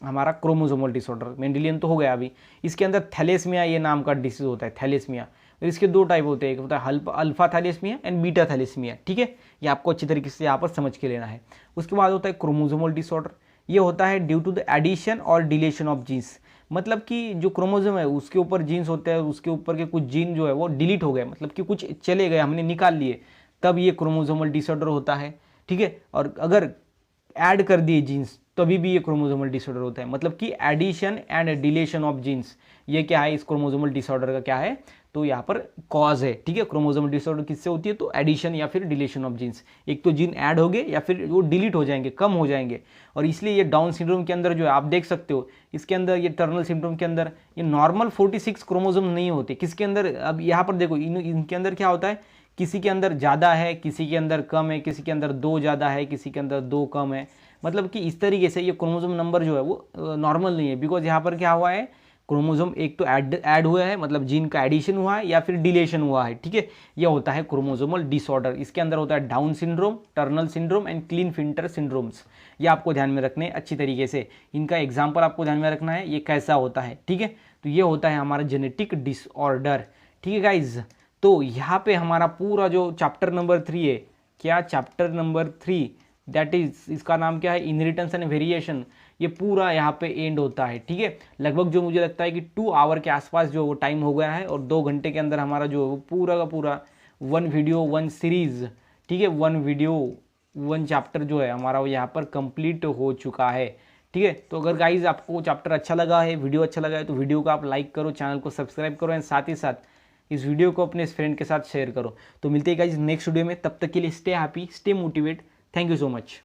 हमारा क्रोमोसोमल डिसऑर्डर। मेंडेलियन तो हो गया, अभी इसके अंदर थैलेसमिया ये नाम का डिसीज होता है, थैलेसमिया। और इसके 2 टाइप होते हैं, एक होता है alpha thalassaemia and beta thalassaemia. ठीक है, ये आपको अच्छी तरीके से यहाँ पर समझ के लेना है। उसके बाद होता है क्रोमोसोमल डिसऑर्डर, ये होता है ड्यू टू द एडिशन और डिलीशन ऑफ जीन्स। मतलब कि जो क्रोमोसोम है उसके ऊपर जीन्स होते हैं, उसके ऊपर के कुछ जीन जो है वो डिलीट हो गए, मतलब कि कुछ चले गए, हमने निकाल लिए, तब ये क्रोमोसोमल डिसऑर्डर होता है। ठीक है, और अगर ऐड कर दिए जीन्स तभी भी ये क्रोमोसोमल डिसऑर्डर होता है। मतलब कि addition and deletion of genes, ये क्या है इस क्रोमोसोमल डिसऑर्डर का क्या है, तो यहाँ पर कॉज है। ठीक है, क्रोमोसोमल डिसऑर्डर किससे होती है, तो एडिशन या फिर डिलीशन ऑफ जीन्स, एक तो जीन ऐड हो गए या फिर वो डिलीट हो जाएंगे, कम हो जाएंगे। और इसलिए ये डाउन सिंड्रोम के अंदर जो है आप देख सकते हो, इसके अंदर ये टर्नर सिंड्रोम के अंदर ये नॉर्मल 46 क्रोमोसोम नहीं होते। किसके अंदर, अब यहाँ पर देखो इनके अंदर क्या होता है, किसी के अंदर ज़्यादा है, किसी के अंदर कम है, किसी के अंदर 2 ज़्यादा है, किसी के अंदर 2 कम है। मतलब कि इस तरीके से ये क्रोमोसोम नंबर जो है वो नॉर्मल नहीं है, बिकॉज यहाँ पर क्या हुआ है, क्रोमोसोम एक तो ऐड हुआ है, मतलब जीन का एडिशन हुआ है या फिर डिलेशन हुआ है। ठीक है, ये होता है क्रोमोसोमल डिसऑर्डर। इसके अंदर होता है Down syndrome, Turner syndrome and Klinefelter syndromes. ये आपको ध्यान में रखने हैं अच्छी तरीके से, इनका एग्जाम्पल आपको ध्यान में रखना है ये कैसा होता है। ठीक है, तो ये होता है हमारा जेनेटिक डिसऑर्डर। ठीक है गाइज, तो यहाँ पे हमारा पूरा जो चैप्टर नंबर 3 है, क्या चैप्टर नंबर 3 दैट इज, इसका नाम क्या है, इनहेरिटेंस एंड वेरिएशन, ये पूरा यहाँ पे एंड होता है। ठीक है, लगभग जो मुझे लगता है कि 2 आवर के आसपास जो वो टाइम हो गया है, और 2 घंटे के अंदर हमारा जो पूरा का पूरा 1 वीडियो 1 सीरीज, ठीक है, 1 वीडियो 1 चैप्टर जो है हमारा वो यहाँ पर कंप्लीट हो चुका है। ठीक है, तो अगर गाइज आपको चैप्टर अच्छा लगा है, वीडियो अच्छा लगा है, तो वीडियो को आप लाइक करो, चैनल को सब्सक्राइब करो, एंड साथ ही साथ इस वीडियो को अपने फ्रेंड के साथ शेयर करो। तो मिलते हैं गाइज नेक्स्ट वीडियो में, तब तक के लिए stay happy, stay motivate, thank you so much.